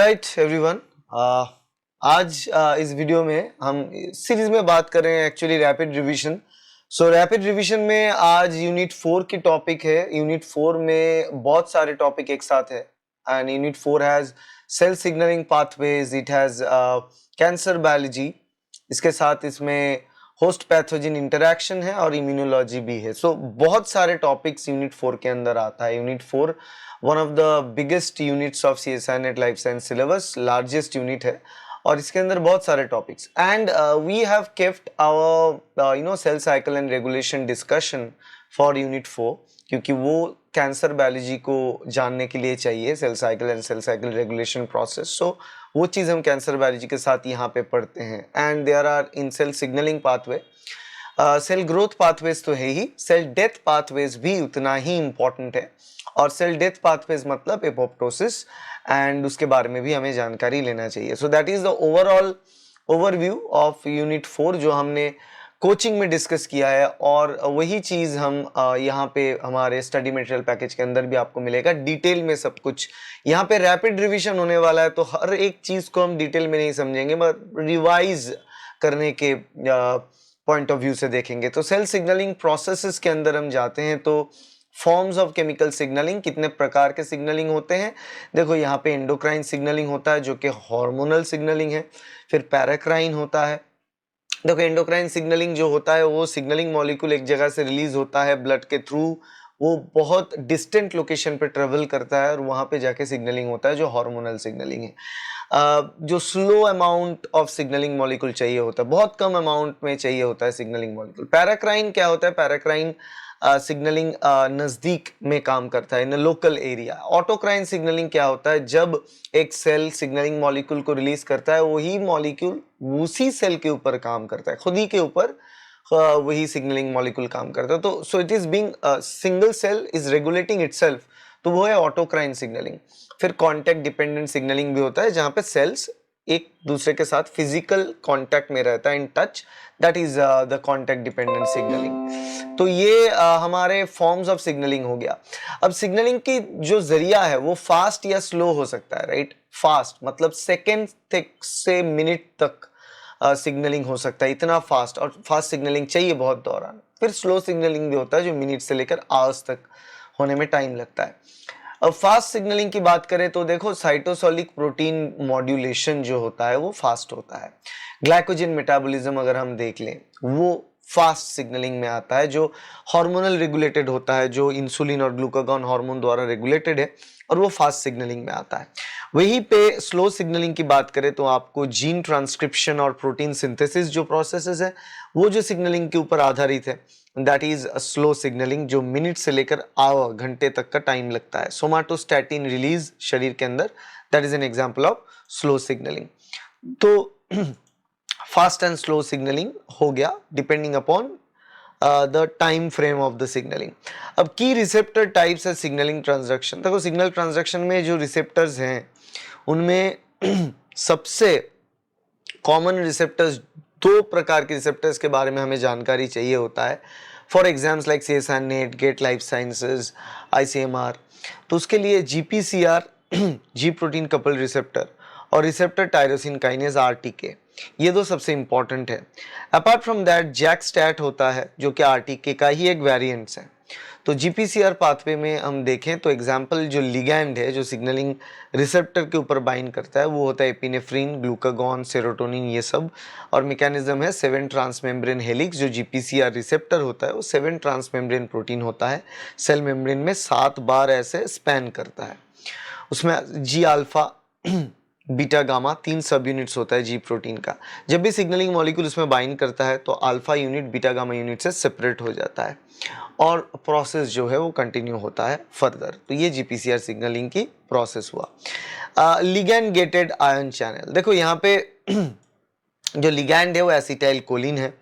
Alright everyone, आज इस video में हम सीरीज में बात कर रहे हैं एक्चुअली रैपिड रिवीजन। सो रैपिड रिवीजन में आज यूनिट 4 की टॉपिक है। यूनिट 4 में बहुत सारे टॉपिक एक साथ है and unit 4 has cell signaling pathways, it has cancer biology, इसके साथ इसमें होस्ट पैथोजन इंटरैक्शन है और इम्यूनोलॉजी भी है। सो बहुत सारे टॉपिक्स यूनिट 4 के अंदर आता है। Unit 4 one of the biggest units of CSIR NET life science syllabus, largest unit है और इसके अंदर बहुत सारे topics and we have kept our cell cycle and regulation discussion for unit 4, क्योंकि वो कैंसर बायोलॉजी को जानने के लिए चाहिए, cell cycle and cell cycle regulation process. So वो चीज़ हम कैंसर बायोलॉजी के साथ यहाँ पे पढ़ते हैं। And there are in cell signaling pathway, cell growth pathways तो है ही, सेल डेथ पाथवेज भी उतना ही इम्पोर्टेंट है। और सेल डेथ पाथवेज मतलब एपोप्टोसिस, एंड उसके बारे में भी हमें जानकारी लेना चाहिए। सो that is the overall overview of unit 4 जो हमने कोचिंग में डिस्कस किया है, और वही चीज़ हम यहाँ पे हमारे स्टडी मटेरियल पैकेज के अंदर भी आपको मिलेगा डिटेल में सब कुछ। यहाँ पे रैपिड रिवीजन होने वाला है तो हर एक चीज़ को हम डिटेल में नहीं समझेंगे, बट रिवाइज करने के पॉइंट ऑफ व्यू से देखेंगे। तो सेल सिग्नलिंग प्रोसेसेस के अंदर हम जाते हैं तो फॉर्म्स ऑफ केमिकल सिग्नलिंग, कितने प्रकार के सिग्नलिंग होते हैं। देखो यहाँ पे एंडोक्राइन सिग्नलिंग होता है जो कि हार्मोनल सिग्नलिंग है, फिर पैराक्राइन होता है। देखो एंडोक्राइन सिग्नलिंग जो होता है वो सिग्नलिंग मॉलिक्यूल एक जगह से रिलीज होता है ब्लड के थ्रू, वो बहुत डिस्टेंट लोकेशन पे ट्रेवल करता है और वहाँ पे जाके सिग्नलिंग होता है जो हार्मोनल सिग्नलिंग है। जो slow amount of signalling molecule चाहिए होता है, बहुत कम अमाउंट में चाहिए होता है सिग्नलिंग मॉलिक्यूल। पैराक्राइन क्या होता है? पैराक्राइन सिग्नलिंग नज़दीक में काम करता है, इन लोकल एरिया। ऑटोक्राइन सिग्नलिंग क्या होता है? जब एक सेल सिग्नलिंग मॉलिक्यूल को रिलीज करता है, वही मॉलिक्यूल उसी सेल के ऊपर काम करता है, खुद ही के ऊपर वही सिग्नलिंग मॉलिक्यूल काम करता है। तो so it is being single cell is regulating itself, तो वो है ऑटोक्राइन सिग्नलिंग। फिर कॉन्टैक्ट डिपेंडेंट सिग्नलिंग भी होता है जहाँ पे सेल्स एक दूसरे के साथ फिजिकल कांटेक्ट में रहता है, in touch, that is the contact dependent signalling. तो ये हमारे फॉर्म्स ऑफ सिग्नलिंग हो गया। अब सिग्नलिंग की जो जरिया है वो फास्ट या स्लो हो सकता है, राइट? फास्ट मतलब सेकेंड तक से मिनट तक सिग्नलिंग हो सकता है, इतना फास्ट, और फास्ट सिग्नलिंग चाहिए बहुत दौरान। फिर स्लो सिग्नलिंग भी होता है जो मिनट से लेकर आवर्स तक होने में टाइम लगता है। अब फास्ट सिग्नलिंग की बात करें तो देखो साइटोसोलिक प्रोटीन मॉड्यूलेशन जो होता है वो फास्ट होता है। ग्लाइकोजन मेटाबॉलिज्म अगर हम देख लें वो फास्ट सिग्नलिंग में आता है, जो हार्मोनल रेगुलेटेड होता है, जो इंसुलिन और ग्लूकागॉन हार्मोन द्वारा रेगुलेटेड है, और वो फास्ट सिग्नलिंग में आता है। वहीं पे स्लो सिग्नलिंग की बात करें तो आपको जीन ट्रांसक्रिप्शन और प्रोटीन सिंथेसिस जो प्रोसेसेस है वो जो सिग्नलिंग के ऊपर आधारित है, दैट इज स्लो सिग्नलिंग, जो मिनट से लेकर आवर घंटे तक का टाइम लगता है। सोमाटोस्टैटिन रिलीज शरीर के अंदर, that is an example of slow signalling. तो फास्ट एंड स्लो सिग्नलिंग हो गया depending upon the time frame of the signalling. अब की रिसेप्टर टाइप्स है सिग्नलिंग ट्रांसडक्शन। देखो सिग्नल ट्रांसडक्शन में जो रिसेप्टर्स हैं उनमें सबसे कॉमन रिसेप्टर्स, दो प्रकार के रिसेप्टर्स के बारे में हमें जानकारी चाहिए होता है for exams like CSIR NET, GATE life sciences, ICMR। तो उसके लिए GPCR G protein couple receptor और रिसेप्टर टायरोसिन काइनेज RTK, ये दो सबसे इंपॉर्टेंट है। Apart from that JAK STAT होता है जो कि RTK का ही एक वेरिएंट्स है। तो GPCR पाथवे में हम देखें तो एग्जाम्पल जो लिगैंड है जो सिग्नलिंग रिसेप्टर के ऊपर बाइंड करता है वो होता है एपिनेफ्रिन, ग्लूकागॉन, सेरोटोनिन, ये सब। और मैकेनिज्म है 7 ट्रांसमेम्ब्रेन हेलिक्स। जो GPCR रिसेप्टर होता है वो 7 ट्रांसमेम्ब्रेन प्रोटीन होता है, सेल मेम्ब्रेन में 7 बार ऐसे स्पैन करता है। उसमें जी अल्फा बीटा गामा 3 सब यूनिट्स होता है जी प्रोटीन का। जब भी सिग्नलिंग मॉलिक्यूल उसमें बाइंड करता है तो alpha unit beta gamma unit से सेपरेट हो जाता है और प्रोसेस जो है वो कंटिन्यू होता है फर्दर। तो ये GPCR सिग्नलिंग की प्रोसेस हुआ। लिगैंड गेटेड आयन चैनल, देखो यहाँ पे जो लिगैंड है वो एसिटाइल कोलिन है।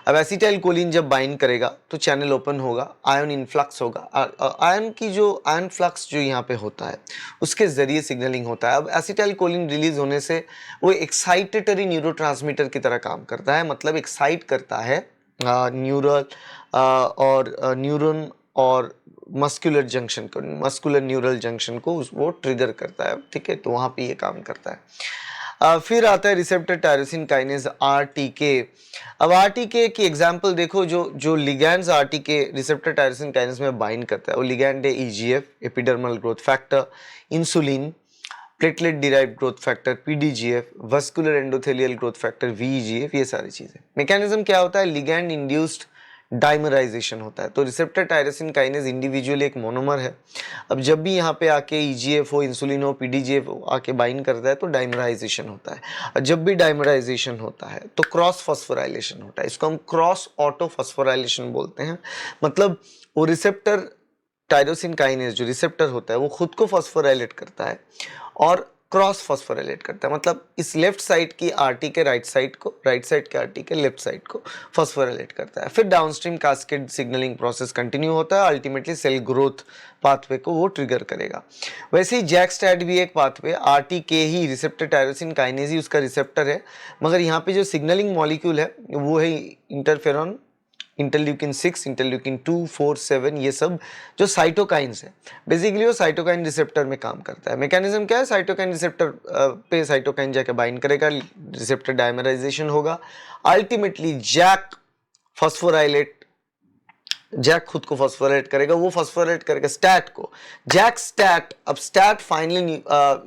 अब एसिटाइल कोलिन जब बाइंड करेगा तो चैनल ओपन होगा, आयन इनफ्लक्स होगा। आयन की जो आयन फ्लक्स जो यहाँ पे होता है उसके जरिए सिग्नलिंग होता है। अब एसिटाइल कोलिन रिलीज होने से वो एक्साइटेटरी न्यूरोट्रांसमीटर की तरह काम करता है, मतलब एक्साइट करता है न्यूरल और न्यूरॉन और मस्कुलर जंक्शन को, मस्कुलर न्यूरल जंक्शन को वो ट्रिगर करता है, ठीक है, तो वहाँ पे ये काम करता है। फिर आता है रिसेप्टर टायरोसिन काइनेज आरटीके। अब आरटीके की एग्जांपल देखो, जो जो ligands RTK receptor tyrosine kinase में बाइंड करता है वो लिगैंड है EGF, epidermal growth factor, insulin, platelet derived growth factor PDGF, vascular endothelial growth factor VEGF, ये सारी चीजें। मैकेनिज्म क्या होता है, लिगैंड इंड्यूस्ड डाइमराइजेशन होता है। तो रिसेप्टर टायरोसिन काइनेज इंडिविजुअली एक मोनोमर है। अब जब भी यहाँ पे आके ईजीएफ हो, इंसुलिन हो, पीडीजीएफ आके बाइंड करता है तो डाइमराइजेशन होता है। और जब भी डाइमराइजेशन होता है तो क्रॉस फॉस्फोराइलेशन होता है। इसको हम क्रॉस ऑटो फॉस्फोराइलेशन बोलते हैं। मतलब वो रिसेप्टर टायरोसिन काइनेज जो रिसेप्टर होता है वो खुद को फॉस्फोराइलेट करता है और क्रॉस फॉस्फोराइलेट करता है। मतलब इस लेफ्ट साइड की आरटी के राइट साइड को, राइट साइड के आरटी के लेफ्ट साइड को फॉस्फोराइलेट करता है। फिर downstream cascade signalling process continue होता है, अल्टीमेटली सेल ग्रोथ पाथवे को वो ट्रिगर करेगा। वैसे ही जैक-स्टैट भी एक पाथवे, आरटी के ही रिसेप्टर टायरोसिन काइनेज ही उसका रिसेप्टर है, मगर यहाँ पे जो सिग्नलिंग मॉलिक्यूल है वो है इंटरफेरॉन, इंटरल्यूकिन 6, इंटरल्यूकिन 2, 4, 7, ये सब जो साइटोकाइंस है, बेसिकली वो साइटोकाइन रिसेप्टर में काम करता है। मैकेनिज्म क्या है, साइटोकाइन रिसेप्टर पे साइटोकाइन जाके बाइंड करेगा, रिसेप्टर डायमराइजेशन होगा, अल्टीमेटली जैक फॉस्फोराइलेट, जैक खुद को फॉस्फोराइलेट करेगा, वो फॉस्फोराइलेट करेगा स्टैट को, जैक स्टैट। अब स्टैट फाइनली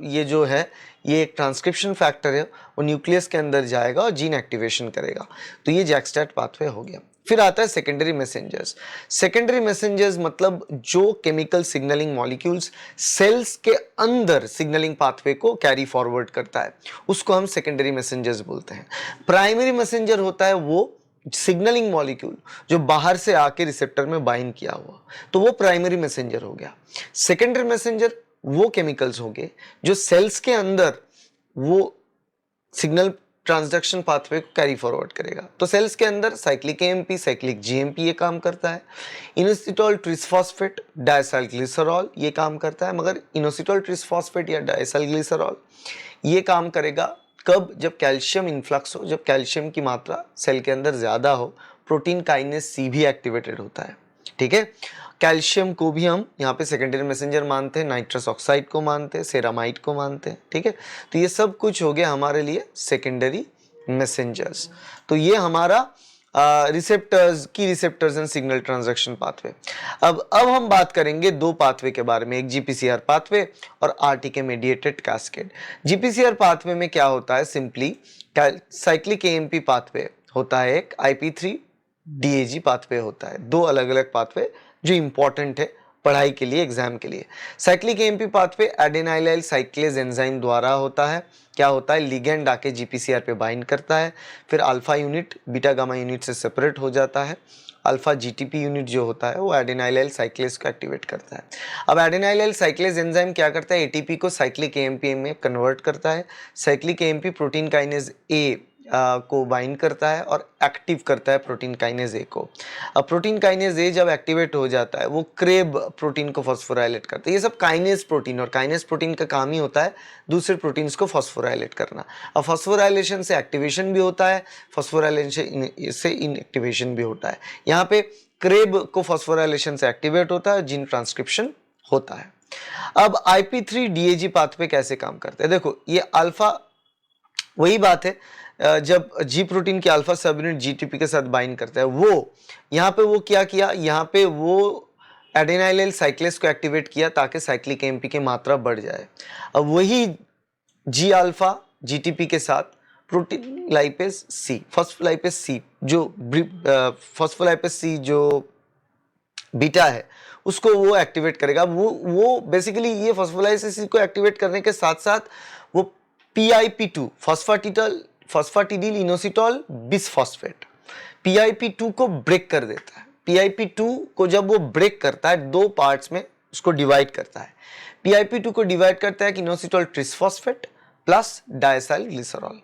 ये जो है ये एक ट्रांसक्रिप्शन फैक्टर है, वो न्यूक्लियस के अंदर जाएगा और जीन एक्टिवेशन करेगा। तो ये जैक स्टैट पाथवे हो गया। फिर आता है सेकेंडरी मैसेंजर्स। सेकेंडरी मैसेंजर्स मतलब जो केमिकल सिग्नलिंग मॉलिक्यूल्स सेल्स के अंदर सिग्नलिंग पाथवे को कैरी फॉरवर्ड करता है, उसको हम सेकेंडरी मैसेंजर्स बोलते हैं। प्राइमरी मैसेंजर होता है वो सिग्नलिंग मॉलिक्यूल जो बाहर से आके रिसेप्टर में बाइंड किया हुआ, तो वो प्राइमरी मैसेंजर हो गया। सेकेंडरी मैसेंजर वो केमिकल्स हो गए जो सेल्स के अंदर वो सिग्नल ट्रांसडक्शन पाथवे को कैरी फॉरवर्ड करेगा। तो सेल्स के अंदर साइक्लिक एएमपी, साइक्लिक जीएमपी ये काम करता है। इनोसिटोल ट्रिसफॉस्फेट, डायसाइल ग्लिसरॉल ये काम करता है, मगर इनोसिटोल ट्रिसफॉस्फेट या डायसाइल ग्लिसरॉल ये काम करेगा कब, जब कैल्शियम इन्फ्लक्स हो, जब कैल्शियम की मात्रा सेल के अंदर ज्यादा हो, प्रोटीन काइनेज सी भी एक्टिवेटेड होता है, ठीक है। कैल्शियम को भी हम यहाँ पे सेकेंडरी मैसेंजर मानते हैं, नाइट्रस ऑक्साइड को मानते हैं, सेरामाइड को मानते हैं, ठीक है। तो ये सब कुछ हो गया हमारे लिए सेकेंडरी मैसेंजर्स। तो ये हमारा receptors and signal transaction pathway. अब हम बात करेंगे दो पाथवे के बारे में, एक जीपीसीआर पाथवे और RTK mediated cascade. GPCR pathway में क्या होता है, सिंपली साइक्लिक एएमपी पाथवे होता है, एक आईपी3 डीएजी पाथवे होता है। दो अलग अलग पाथवे जो इंपॉर्टेंट है पढ़ाई के लिए, एग्जाम के लिए। Cyclic AMP pathway adenylyl cyclase enzyme द्वारा होता है। क्या होता है, लिगेंड आके जीपीसीआर पे बाइंड करता है, फिर alpha unit beta gamma unit से सेपरेट हो जाता है। अल्फा जीटीपी यूनिट जो होता है वो एडेनाइलाइल साइक्लेज को एक्टिवेट करता है। अब एडेनाइलाइल साइक्लेज एंजाइम क्या करता है, एटीपी को साइक्लिक एएमपी में कन्वर्ट करता है। साइक्लिक एएमपी प्रोटीन काइनेज ए को बाइंड करता है और एक्टिव करता है प्रोटीन काइनेज ए को। अब प्रोटीन काइनेज ए जब एक्टिवेट हो जाता है वो क्रेब प्रोटीन को फॉस्फोराइलेट करता है। ये सब काइनेज प्रोटीन, और काइनेज प्रोटीन का काम ही होता है दूसरे प्रोटीन्स को फॉस्फोराइलेट करना। अब फॉस्फोराइलेशन से एक्टिवेशन भी होता है, फॉस्फोराइलेशन से इनएक्टिवेशन भी होता है। यहाँ पे क्रेब को फॉस्फोराइलेशन से एक्टिवेट होता है, जीन ट्रांसक्रिप्शन होता है। अब IP3 DAG पाथवे कैसे काम करते हैं, देखो ये अल्फा, वही बात है जब जी प्रोटीन की अल्फा सब यूनिट जीटीपी के साथ बाइंड करता है, वो यहाँ पे वो क्या किया, यहाँ पे वो एडेनाइलाइल साइक्लेज को एक्टिवेट किया ताकि साइक्लिक एएमपी की मात्रा बढ़ जाए। अब वही जी अल्फा जीटीपी के साथ प्रोटीन लाइपेज सी, फॉस्फोलाइपेज सी, जो फॉस्फोलाइपेज सी जो बीटा है उसको वो एक्टिवेट करेगा। वो बेसिकली ये फॉस्फोलाइपेज सी को एक्टिवेट करने के साथ साथ वो PIP2 फॉस्फाटिडिल इनोसिटोल बिसफॉस्फेट PIP2 को ब्रेक कर देता है। PIP2 को जब वो ब्रेक करता है दो पार्ट्स में उसको डिवाइड करता है। PIP2 को डिवाइड करता है कि इनोसिटोल ट्रिसफॉस्फेट प्लस डायसाइल ग्लिसरॉल।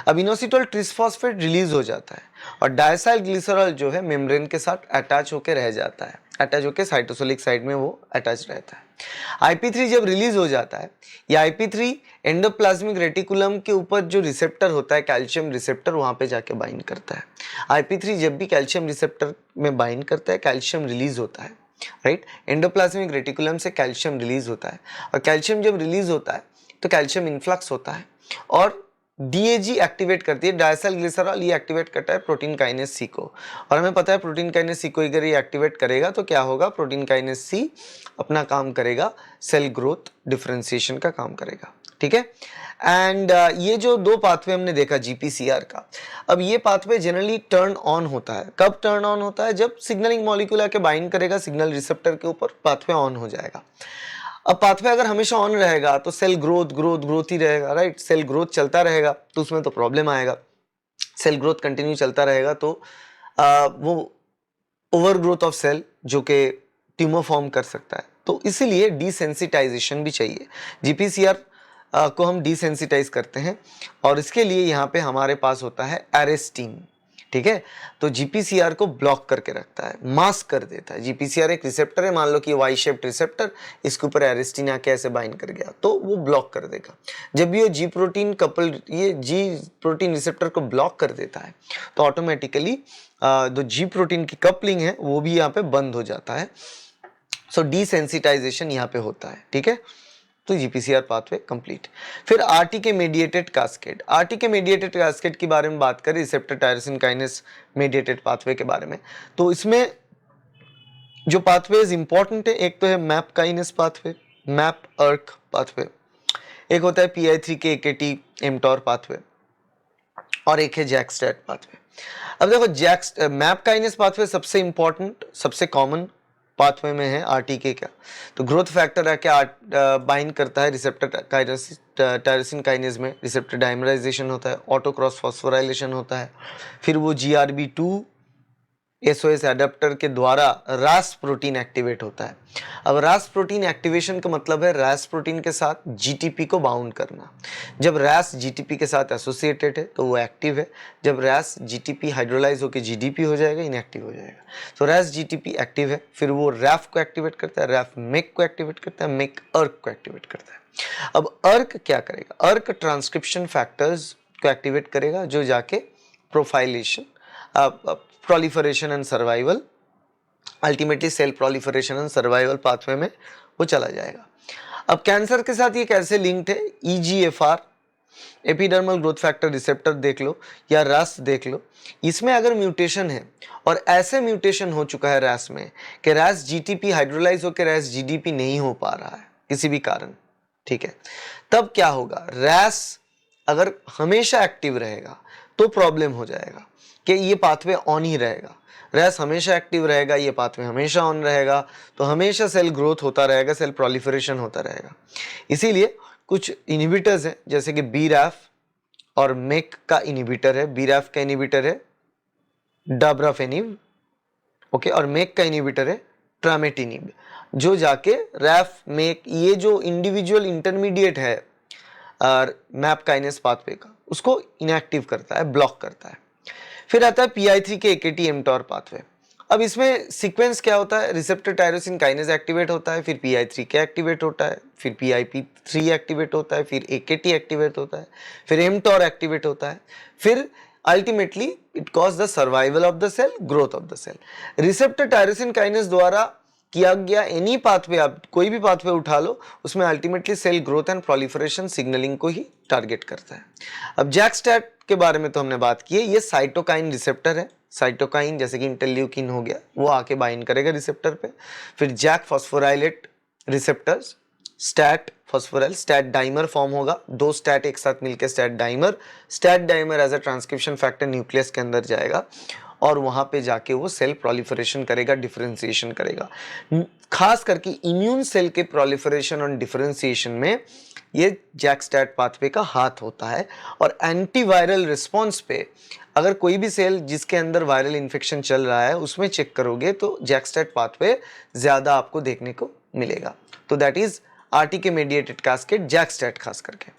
अब इनोसिटोल ट्रिसफॉस्फेट रिलीज हो जाता है और डायसाइल ग्लिसरॉल जो है मेम्ब्रेन के साथ अटैच होकर रह जाता है, अटैच होकर साइटोसोलिक साइड में वो अटैच रहता है। IP3 जब रिलीज हो जाता है, या IP3 एंडोप्लाज्मिक रेटिकुलम के ऊपर जो रिसेप्टर होता है कैल्शियम रिसेप्टर, वहां पे जाके बाइंड करता है। IP3 जब भी कैल्शियम रिसेप्टर में बाइंड करता है कैल्शियम रिलीज होता है। राइट। एंडोप्लाज्मिक रेटिकुलम से कैल्शियम रिलीज होता है, और कैल्शियम जब रिलीज होता है तो कैल्शियम इन्फ्लक्स होता है और डीएजी एक्टिवेट करती है, डायसाइल ग्लिसरॉल, ये एक्टिवेट करता है प्रोटीन काइनेज सी को। और हमें पता है प्रोटीन काइनेज सी को अगर ये एक्टिवेट करेगा तो क्या होगा, प्रोटीन काइनेज सी अपना काम करेगा, सेल ग्रोथ डिफरेंशिएशन का काम करेगा, ठीक है। एंड ये जो दो पाथवे हमने देखा जीपीसीआर का, अब ये पाथवे जनरली टर्न ऑन होता है। कब टर्न ऑन होता है, जब सिग्नलिंग मॉलिक्यूल आके बाइंड करेगा सिग्नल रिसेप्टर के ऊपर, पाथवे ऑन हो जाएगा। अब पाथवे अगर हमेशा ऑन रहेगा तो सेल ग्रोथ ग्रोथ ग्रोथ ही रहेगा, राइट। सेल ग्रोथ चलता रहेगा तो उसमें तो प्रॉब्लम आएगा। सेल ग्रोथ कंटिन्यू चलता रहेगा तो वो ओवर ग्रोथ ऑफ सेल जो कि ट्यूमर फॉर्म कर सकता है, तो इसीलिए डिसेंसिटाइजेशन भी चाहिए। जीपीसीआर को हम डिसेंसिटाइज करते हैं और इसके लिए यहाँ पे हमारे पास होता है एरेस्टिन, ठीक है। तो जीपीसीआर को ब्लॉक करके रखता है, मास्क कर देता है। जीपीसीआर एक रिसेप्टर है, मान लो कि वाई शेप्ड रिसेप्टर, इसके ऊपर एरेस्टिन आके ऐसे बाइंड कर गया तो वो ब्लॉक कर देगा। जब भी ये जी प्रोटीन कपल, ये जी प्रोटीन रिसेप्टर को ब्लॉक कर देता है तो ऑटोमेटिकली जो जी प्रोटीन की कपलिंग है वो भी यहाँ पे बंद हो जाता है। सो डिसेंसिटाइजेशन यहाँ पे होता है, ठीक है। तो जीपीसीआर पाथवे कंप्लीट। फिर RTK mediated cascade, RTK mediated cascade के बारे में बात करें, receptor tyrosine kinase mediated pathway के बारे में, तो इसमें जो पाथवेज इंपॉर्टेंट है, एक तो है मैप काइनेस पाथवे, मैप अर्क पाथवे, एक होता है PI3K AKT एमटॉर पाथवे, और एक है जैक-स्टैट पाथवे। अब देखो मैप काइनेस पाथवे सबसे इंपॉर्टेंट, सबसे कॉमन पाथवे में है आरटीके का। तो ग्रोथ फैक्टर है क्या, बाइंड करता है रिसेप्टर टायरोसिन काइनेज में, रिसेप्टर डाइमराइजेशन होता है, ऑटो क्रॉस फॉस्फोराइलेशन होता है, फिर वो GRB2 एसओएस एडाप्टर के द्वारा रास प्रोटीन एक्टिवेट होता है। अब रास प्रोटीन एक्टिवेशन का मतलब है रास प्रोटीन के साथ जीटीपी को बाउंड करना। जब रास जीटीपी के साथ एसोसिएटेड है तो वो एक्टिव है, जब रास जीटीपी हाइड्रोलाइज होकर जीडीपी हो जाएगा, इनएक्टिव हो जाएगा। तो रास जीटीपी एक्टिव है, फिर वो रैफ को एक्टिवेट करता है, रैफ मेक को एक्टिवेट करता है, मेक अर्क को एक्टिवेट करता है। अब अर्क क्या करेगा, अर्क ट्रांसक्रिप्शन फैक्टर्स को एक्टिवेट करेगा जो जाके proliferation, proliferation and survival, ultimately cell proliferation and survival pathway में वो चला जाएगा। अब कैंसर के साथ ये कैसे लिंक्ड है, EGFR epidermal growth factor receptor देख लो या रस देख लो, इसमें अगर म्यूटेशन है और ऐसे म्यूटेशन हो चुका है रैस में कि रैस जीटीपी हाइड्रोलाइज होकर रैस जीडीपी नहीं हो पा रहा है किसी भी कारण, ठीक है, तब क्या होगा, रैस अगर हमेशा एक्टिव रहेगा तो प्रॉब्लम हो जाएगा कि ये पाथवे ऑन ही रहेगा। रैस हमेशा एक्टिव रहेगा, ये पाथवे हमेशा ऑन रहेगा, तो हमेशा सेल ग्रोथ होता रहेगा, सेल प्रोलिफरेशन होता रहेगा। इसीलिए कुछ इनहिबिटर्स हैं जैसे कि BRAF और मेक का इनहिबिटर है, BRAF का इनहिबिटर है डाब्राफेनिब, ओके, और मेक का इनहिबिटर है ट्रामेटिनिब, जो जाके रैफ मेक ये जो इंडिविजुअल इंटरमीडिएट है मैप काइनेस पाथवे का, उसको इनएक्टिव करता है, ब्लॉक करता है। फिर आता है PI3K AKT mTOR पाथवे। अब इसमें सीक्वेंस क्या होता है, रिसेप्टर टायरोसिन काइनेज एक्टिवेट होता है, फिर PI3K एक्टिवेट होता है, फिर PIP3 एक्टिवेट होता है, फिर AKT एक्टिवेट होता है, फिर mTOR एक्टिवेट होता है, फिर ultimately it cause the survival of the cell, growth of the cell. Receptor tyrosine kinase द्वारा किया गया एनी पाथवे, आप कोई भी पाथवे उठा लो, उसमें ultimately cell growth and proliferation signaling को ही टारगेट करता है। अब जैक-स्टैट के बारे में तो हमने बात की है, ये साइटोकाइन रिसेप्टर है, साइटोकाइन जैसे कि इंटरल्यूकिन हो गया, वो आके बाइंड करेगा रिसेप्टर पे। फिर JAK phosphorylate receptors, STAT phosphoryl, STAT dimer form होगा, दो स्टैट एक साथ मिलकर STAT dimer as a transcription factor nucleus के अंदर जाएगा और वहां पे जाके वो सेल प्रोलिफरेशन करेगा, डिफरेंशिएशन करेगा। खास करके इम्यून सेल के प्रोलिफरेशन और डिफरेंशिएशन में ये जैक-स्टैट पाथवे का हाथ होता है। और एंटीवायरल रिस्पॉन्स पे अगर कोई भी सेल जिसके अंदर वायरल इन्फेक्शन चल रहा है उसमें चेक करोगे तो जैक-स्टैट पाथवे ज्यादा आपको देखने को मिलेगा। तो that is RTK mediated cascade, Jack-stat खास करके,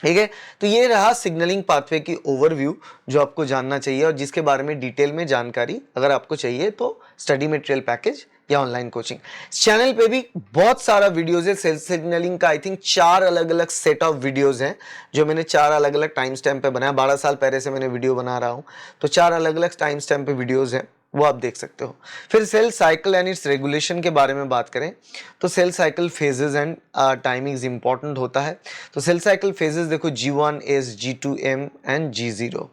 ठीक है। तो ये रहा सिग्नलिंग पाथवे की ओवरव्यू जो आपको जानना चाहिए और जिसके बारे में डिटेल में जानकारी अगर आपको चाहिए तो स्टडी मटेरियल पैकेज या ऑनलाइन कोचिंग। चैनल पे भी बहुत सारा वीडियोस है सेल सिग्नलिंग का, आई थिंक 4 अलग अलग सेट ऑफ वीडियोस हैं जो मैंने 4 अलग अलग टाइम स्टैम्प पे बनाया। 12 साल पहले से मैंने वीडियो बना रहा हूँ, तो 4 अलग अलग टाइम स्टैम्प पे वीडियोस हैं। वो आप देख सकते हो। फिर cell cycle and its regulation के बारे में बात करें तो cell cycle phases and timings important होता है। तो सेल साइकिल फेजेस देखो G1 S, G2M and G0।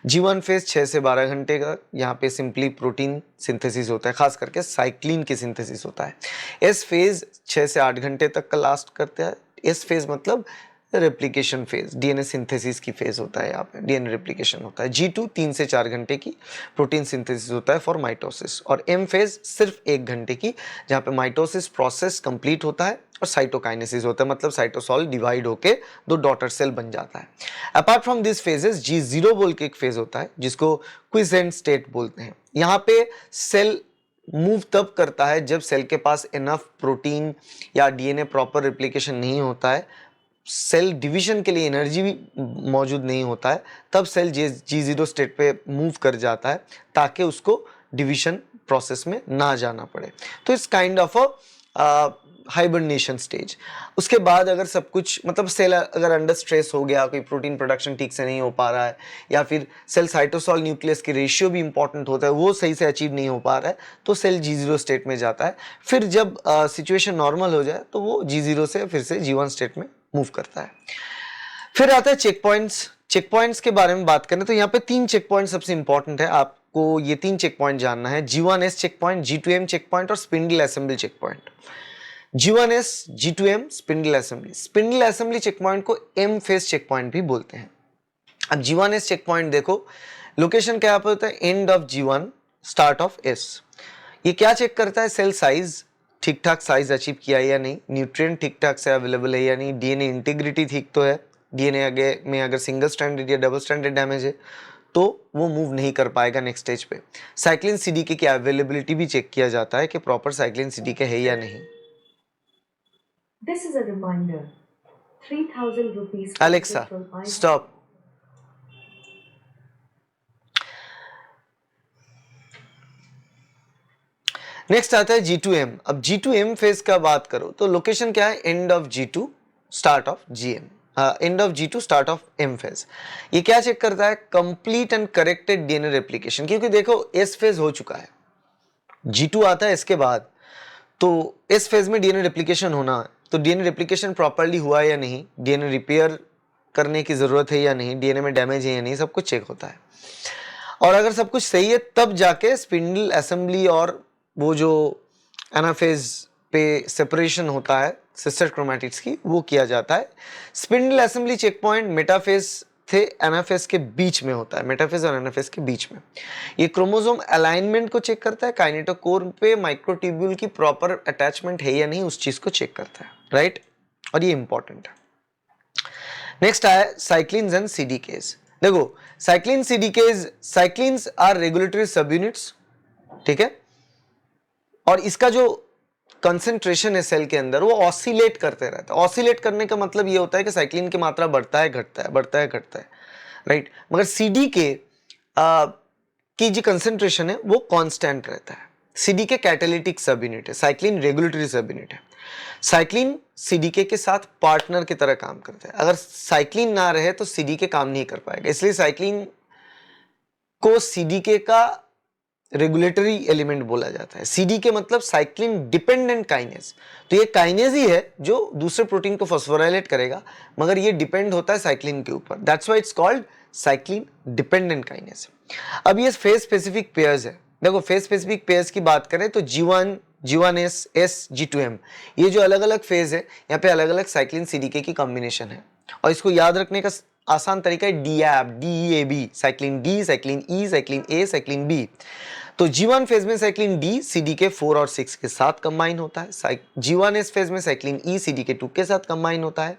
G1 phase 6 से 12 घंटे का, यहाँ पे सिंपली प्रोटीन सिंथेसिस होता है, खास करके साइक्लिन की सिंथेसिस होता है। एस फेज 6 से 8 घंटे तक का लास्ट करता है। एस फेज मतलब रेप्लिकेशन फेज, डीएनए सिंथेसिस की फेज होता है, यहाँ पे डीएनए रेप्लिकेशन होता है। G2 3 से 4 घंटे की प्रोटीन सिंथेसिस होता है फॉर माइटोसिस। और एम फेज सिर्फ 1 घंटे की, जहाँ पे माइटोसिस प्रोसेस कंप्लीट होता है और साइटोकाइनेसिस होता है, मतलब साइटोसॉल डिवाइड होके 2 डॉटर सेल बन जाता है। Apart from this phases G0 बोल के एक फेज होता है जिसको क्विसेंट स्टेट बोलते हैं। यहाँ पे सेल मूव तब करता है जब सेल के पास इनफ प्रोटीन या डीएनए प्रॉपर रेप्लिकेशन नहीं होता है, सेल डिवीजन के लिए एनर्जी भी मौजूद नहीं होता है, तब सेल G0 स्टेट पे मूव कर जाता है ताकि उसको डिवीजन प्रोसेस में ना जाना पड़े। तो it's kind of a hibernation stage. उसके बाद अगर सब कुछ मतलब सेल अगर अंडर स्ट्रेस हो गया, कोई प्रोटीन प्रोडक्शन ठीक से नहीं हो पा रहा है, या फिर सेल साइटोसॉल न्यूक्लियस की रेशियो भी इंपॉर्टेंट होता है, वो सही से अचीव नहीं हो पा रहा है, तो सेल G0 स्टेट में जाता है। फिर जब सिचुएशन नॉर्मल हो जाए तो वो G0 से फिर से G1 स्टेट में मूव करता है। फिर आता है चेक पॉइंट्स। चेक पॉइंट्स के बारे में बात करें तो यहाँ पे 3 चेक पॉइंट सबसे इंपॉर्टेंट है, आपको ये 3 चेक पॉइंट जानना है। G1S check point, G2M check point और spindle assembly check point. G1S, G2M, spindle assembly. Spindle assembly check point को एम फेस चेक पॉइंट भी बोलते हैं। अब G1S चेक पॉइंट देखो, लोकेशन क्या पे होता है, end of G1 start of S। ये क्या चेक करता है, सेल साइज ठीक ठाक साइज अचीव किया है या नहीं, न्यूट्रिएंट ठीक ठाक से अवेलेबल है या नहीं, डीएनए इंटीग्रिटी ठीक तो है, डीएनए आगे में अगर सिंगल स्ट्रैंडेड या डबल स्ट्रैंडेड डैमेज है तो वो मूव नहीं कर पाएगा नेक्स्ट स्टेज पे। साइक्लिन सीडीके की अवेलेबिलिटी भी चेक किया जाता है कि प्रॉपर साइक्लिन सीडीके है या नहीं। This is a reminder. 3,000 rupees. Alexa, stop. Next आता है G2M। अब G2M फेज का बात करो तो लोकेशन क्या है, end of G2 start of GM, end of G2 start of M phase. ये क्या चेक करता है, complete and corrected DNA replication. क्योंकि देखो S फेज हो चुका है, G2 आता है इसके बाद, तो इस फेज में डीएनए रेप्लिकेशन होना, तो डीएनए रेप्लिकेशन प्रॉपर्ली हुआ है या नहीं, डीएनए रिपेयर करने की जरूरत है या नहीं, डीएनए में डैमेज है या नहीं, सब कुछ चेक होता है। और अगर सब कुछ सही है तब जाके स्पिंडल असेंबली और वो जो एनाफेज पे सेपरेशन होता है सिस्टर क्रोमैटिड्स की, वो किया जाता है। Spindle assembly check point metaphase थे एनाफेज के बीच में होता है, मेटाफेज और एनाफेज के बीच में। ये क्रोमोसोम अलाइनमेंट को चेक करता है, काइनेटोकोर पे माइक्रोट्यूब्यूल की प्रॉपर अटैचमेंट है या नहीं, उस चीज को चेक करता है, राइट। और ये इंपॉर्टेंट है। नेक्स्ट आया साइक्लिन्स एंड सीडीकेज। देखो cyclin CDKs, cyclins are regulatory sub units, ठीक है, और इसका जो कंसंट्रेशन है सेल के अंदर वो ऑसिलेट करते रहता है। ऑसिलेट करने का मतलब ये होता है कि साइक्लिन की मात्रा बढ़ता है घटता है, बढ़ता है घटता है, राइट। मगर सीडीके की जो कंसंट्रेशन है वो कांस्टेंट रहता है। सीडीके कैटालिटिक सब यूनिट है, साइक्लिन रेगुलेटरी सब यूनिट है। साइक्लिन सीडीके के साथ पार्टनर की तरह काम करता है। अगर साइक्लिन ना रहे तो सीडीके काम नहीं कर पाएगा, इसलिए साइक्लिन को सीडीके का रेगुलेटरी एलिमेंट बोला जाता है। सीडीके मतलब साइक्लिन डिपेंडेंट काइनेज, तो ये काइनेज ही है जो दूसरे प्रोटीन को फॉस्फोराइलेट करेगा, मगर ये डिपेंड होता है साइक्लिन के ऊपर, that's why it's called cyclin dependent kinase. अब ये फेज स्पेसिफिक पेयर्स है। देखो फेज स्पेसिफिक पेयर्स की बात करें तो G1, G1S, S, G2M, ये जो अलग अलग फेज है, यहाँ पे अलग अलग साइक्लिन सीडीके की कॉम्बिनेशन है। और इसको याद रखने का आसान तरीका है DAB, DEAB, cyclin D, cyclin E, cyclin A, cyclin B। तो G1 फेज में साइक्लिन D CDK 4 और 6 के साथ कंबाइन होता है। G1S फेज में साइक्लिन E CDK 2 के साथ कंबाइन होता है।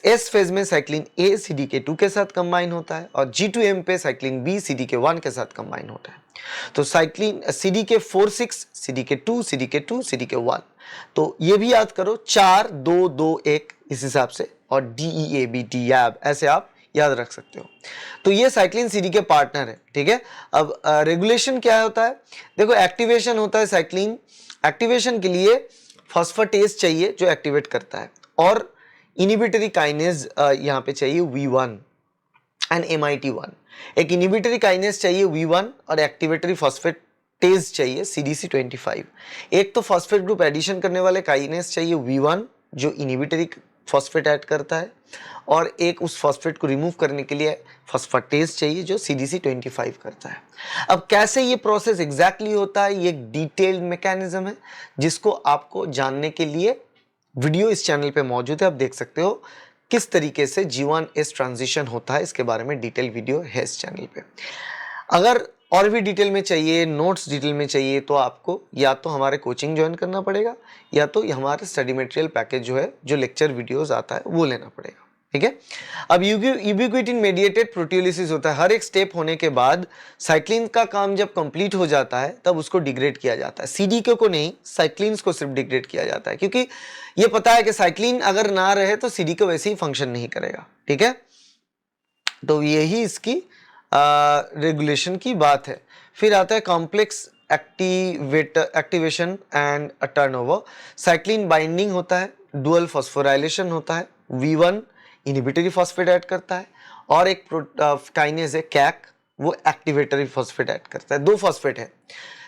S फेज में साइक्लिन A CDK 2 के साथ कंबाइन होता है और G2M पे साइक्लिन B CDK 1 के साथ कंबाइन होता है। तो cyclin CDK 4, 6, CDK 2, CDK 2, CDK 1। तो ये भी याद करो 4, 2, 2, 1 इस हिसाब से, और DEAB, DAB ऐसे आप याद रख सकते हो। तो ये साइक्लिन सीडी के पार्टनर है, ठीक है। अब रेगुलेशन क्या होता है, देखो एक्टिवेशन होता है साइक्लिन, एक्टिवेशन के लिए फॉस्फेटेज चाहिए जो एक्टिवेट करता है, और इनिबिटरी काइनेज यहाँ पे चाहिए V1। And MIT1। एक इनिबिटरी काइनेस चाहिए V1 और एक्टिवेटरी फॉस्फेटेज चाहिए CDC25। एक तो फॉस्फेट ग्रुप एडिशन करने वाले काइनेस चाहिए V1 जो इनिबिटरी फॉस्फेट ऐड करता है, और एक उस फॉस्फेट को रिमूव करने के लिए फॉस्फेटेज चाहिए जो CDC25 करता है। अब कैसे ये प्रोसेस एग्जैक्टली होता है, ये एक डिटेल्ड मैकेनिज्म है जिसको आपको जानने के लिए वीडियो इस चैनल पे मौजूद है, आप देख सकते हो किस तरीके से G1S ट्रांजिशन होता है, इसके बारे में डिटेल वीडियो है इस चैनल पे। अगर और भी डिटेल में चाहिए, नोट्स डिटेल में चाहिए, तो आपको या तो हमारे कोचिंग ज्वाइन करना पड़ेगा या तो हमारे स्टडी मटेरियल पैकेज जो है, जो लेक्चर वीडियोस आता है वो लेना पड़ेगा, ठीक है। अब यूबिक्विटिन मेडिएटेड प्रोटियोलिसिस होता है। हर एक स्टेप होने के बाद साइक्लिन का काम जब कंप्लीट हो जाता है तब उसको डिग्रेड किया जाता है। सीडीके को नहीं, साइक्लिन्स को सिर्फ डिग्रेड किया जाता है, क्योंकि ये पता है कि साइक्लिन अगर ना रहे तो सीडीके वैसे ही फंक्शन नहीं करेगा, ठीक है। तो यही इसकी रेगुलेशन की बात है। फिर आता है complex activation and turnover. Cyclin binding होता है, डुअल फॉस्फोराइलेशन होता है, V1 इनिबिटरी फॉस्फेट ऐड करता है, और एक काइनेज है कैक, वो एक्टिवेटरी फॉस्फेट ऐड करता है। दो फॉस्फेट है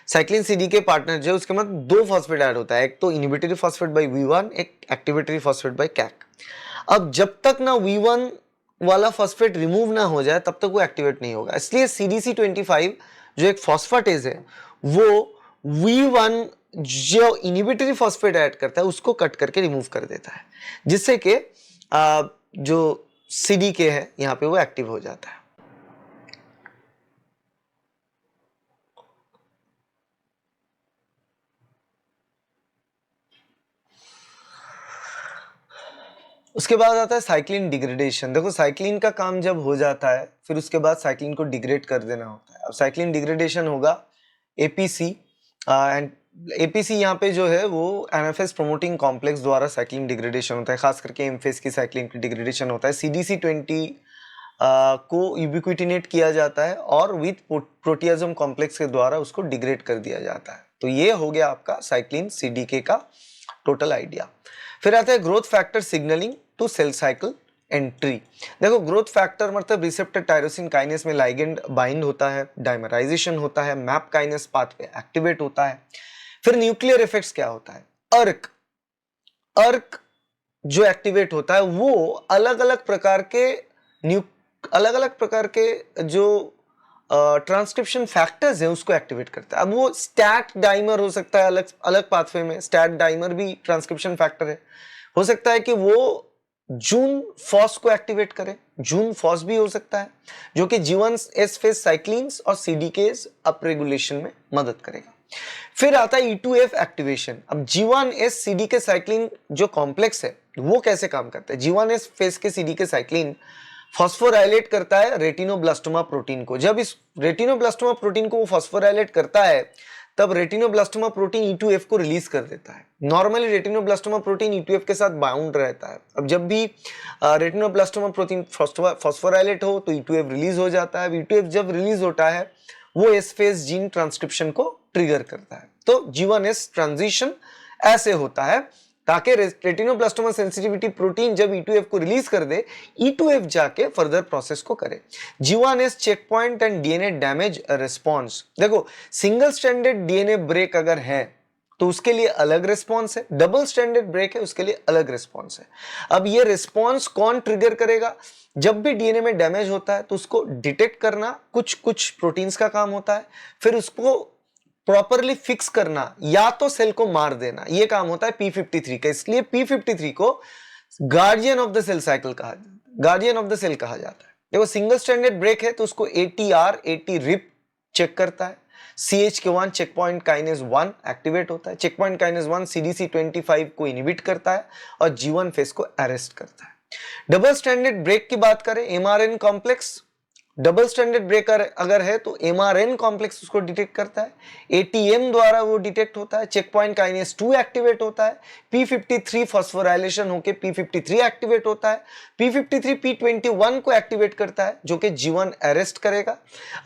साइक्लिन सीडीके पार्टनर जो, उसके बाद दो फॉस्फेट ऐड होता है, एक तो इनिबिटरी फॉस्फेट बाय V1, एक एक्टिवेटरी फॉस्फेट बाय कैक। अब जब तक ना V1 वाला फॉस्फेट रिमूव ना हो जाए तब तक वो एक्टिवेट नहीं होगा। इसलिए CDC25 जो एक फॉस्फेटेज है वो V1 जो इनिबिटरी फॉस्फेट ऐड करता है उसको कट करके रिमूव कर देता है, जिससे कि जो CDK है यहाँ पे वो एक्टिव हो जाता है। उसके बाद आता है साइक्लिन डिग्रेडेशन। देखो साइक्लिन का काम जब हो जाता है फिर उसके बाद साइक्लिन को डिग्रेड कर देना होता है। अब साइक्लिन डिग्रेडेशन होगा APC, एंड APC यहाँ पे जो है वो एनाफेज प्रोमोटिंग कॉम्प्लेक्स द्वारा साइक्लिन डिग्रेडेशन होता है, खास करके एमफेज की साइक्लिन डिग्रेडेशन होता है। CDC20 को यूबिक्विटिनेट किया जाता है और विथ प्रोटियाजम कॉम्प्लेक्स के द्वारा उसको डिग्रेड कर दिया जाता है। तो ये हो गया आपका साइक्लिन CDK का टोटल आइडिया। फिर आता है growth factor signaling to cell cycle entry. देखो ग्रोथ फैक्टर मतलब रिसेप्टर टायरोसिन काइनेस में लाइगेंड बाइंड होता है, डाइमराइजेशन होता है, मैप काइनेस पाथवे एक्टिवेट होता है। फिर न्यूक्लियर इफेक्ट्स क्या होता है, अर्क जो एक्टिवेट होता है वो अलग अलग प्रकार के जो ट्रांसक्रिप्शन फैक्टर्स है उसको एक्टिवेट करता है। अब वो स्टैट डाइमर हो सकता है अलग अलग पाथवे में, स्टैट डाइमर भी ट्रांसक्रिप्शन फैक्टर है। हो सकता है कि वो जून फॉस को एक्टिवेट करे, जून फॉस भी हो सकता है जो कि G1S फेज साइक्लिन्स और CDKs अप रेगुलेशन में मदद करेगा। फिर आता है E2F एक्टिवेशन। अब G1S CDK साइक्लिन जो कॉम्प्लेक्स है वो कैसे काम करता है, G1S फेज के CDK साइक्लिन फॉस्फोराइलेट करता है रेटिनोब्लास्टोमा प्रोटीन को। जब इस रेटिनोब्लास्टोमा प्रोटीन को वो फॉस्फोराइलेट करता है तब रेटिनोब्लास्टोमा प्रोटीन E2F को रिलीज कर देता है। नॉर्मली रेटिनोब्लास्टोमा प्रोटीन E2F के साथ बाउंड रहता है। अब जब भी रेटिनोब्लास्टोमा प्रोटीन फॉस्फोराइलेट हो तो E2F रिलीज हो जाता है। E2F जब रिलीज होता है वो एस फेज जीन ट्रांसक्रिप्शन को ट्रिगर करता है। तो G1S ट्रांजिशन ऐसे होता है ताकि रेटिनोब्लास्टोमा सेंसिटिविटी प्रोटीन जब E2F को रिलीज कर दे, E2F जाके फर्दर प्रोसेस को करे। G1S check point and DNA damage response. देखो सिंगल स्ट्रैंडेड DNA ब्रेक अगर है तो उसके लिए अलग रिस्पॉन्स है, डबल स्ट्रैंडेड ब्रेक है उसके लिए अलग रिस्पॉन्स है। अब ये रिस्पॉन्स कौन ट्रिगर करेगा, जब भी DNA में डैमेज होता है तो उसको डिटेक्ट करना कुछ प्रोटीन्स का काम होता है, फिर उसको प्रॉपरली फिक्स करना या तो सेल को मार देना, ये काम होता है P53 का। इसलिए P53 को guardian of the cell cycle कहा जाता है, गार्डियन ऑफ द सेल कहा जाता है। देखो सिंगल स्ट्रैंडेड ब्रेक है तो उसको AT रिप चेक करता है, CHK1 check point kinase 1 activate होता है, चेक पॉइंट काइनेज 1 CDC25 को इनहिबिट करता है और G1 फेज को अरेस्ट करता है। डबल स्ट्रैंडेड ब्रेक की बात करें, MRN complex, double standard breaker अगर है तो MRN कॉम्प्लेक्स उसको डिटेक्ट करता है, ATM द्वारा वो डिटेक्ट होता है, चेक पॉइंट काइनेज 2 एक्टिवेट होता है, P53 फॉस्फोराइलेशन होके P53 एक्टिवेट होता है, P53 P21 को एक्टिवेट करता है जो कि G1 अरेस्ट करेगा।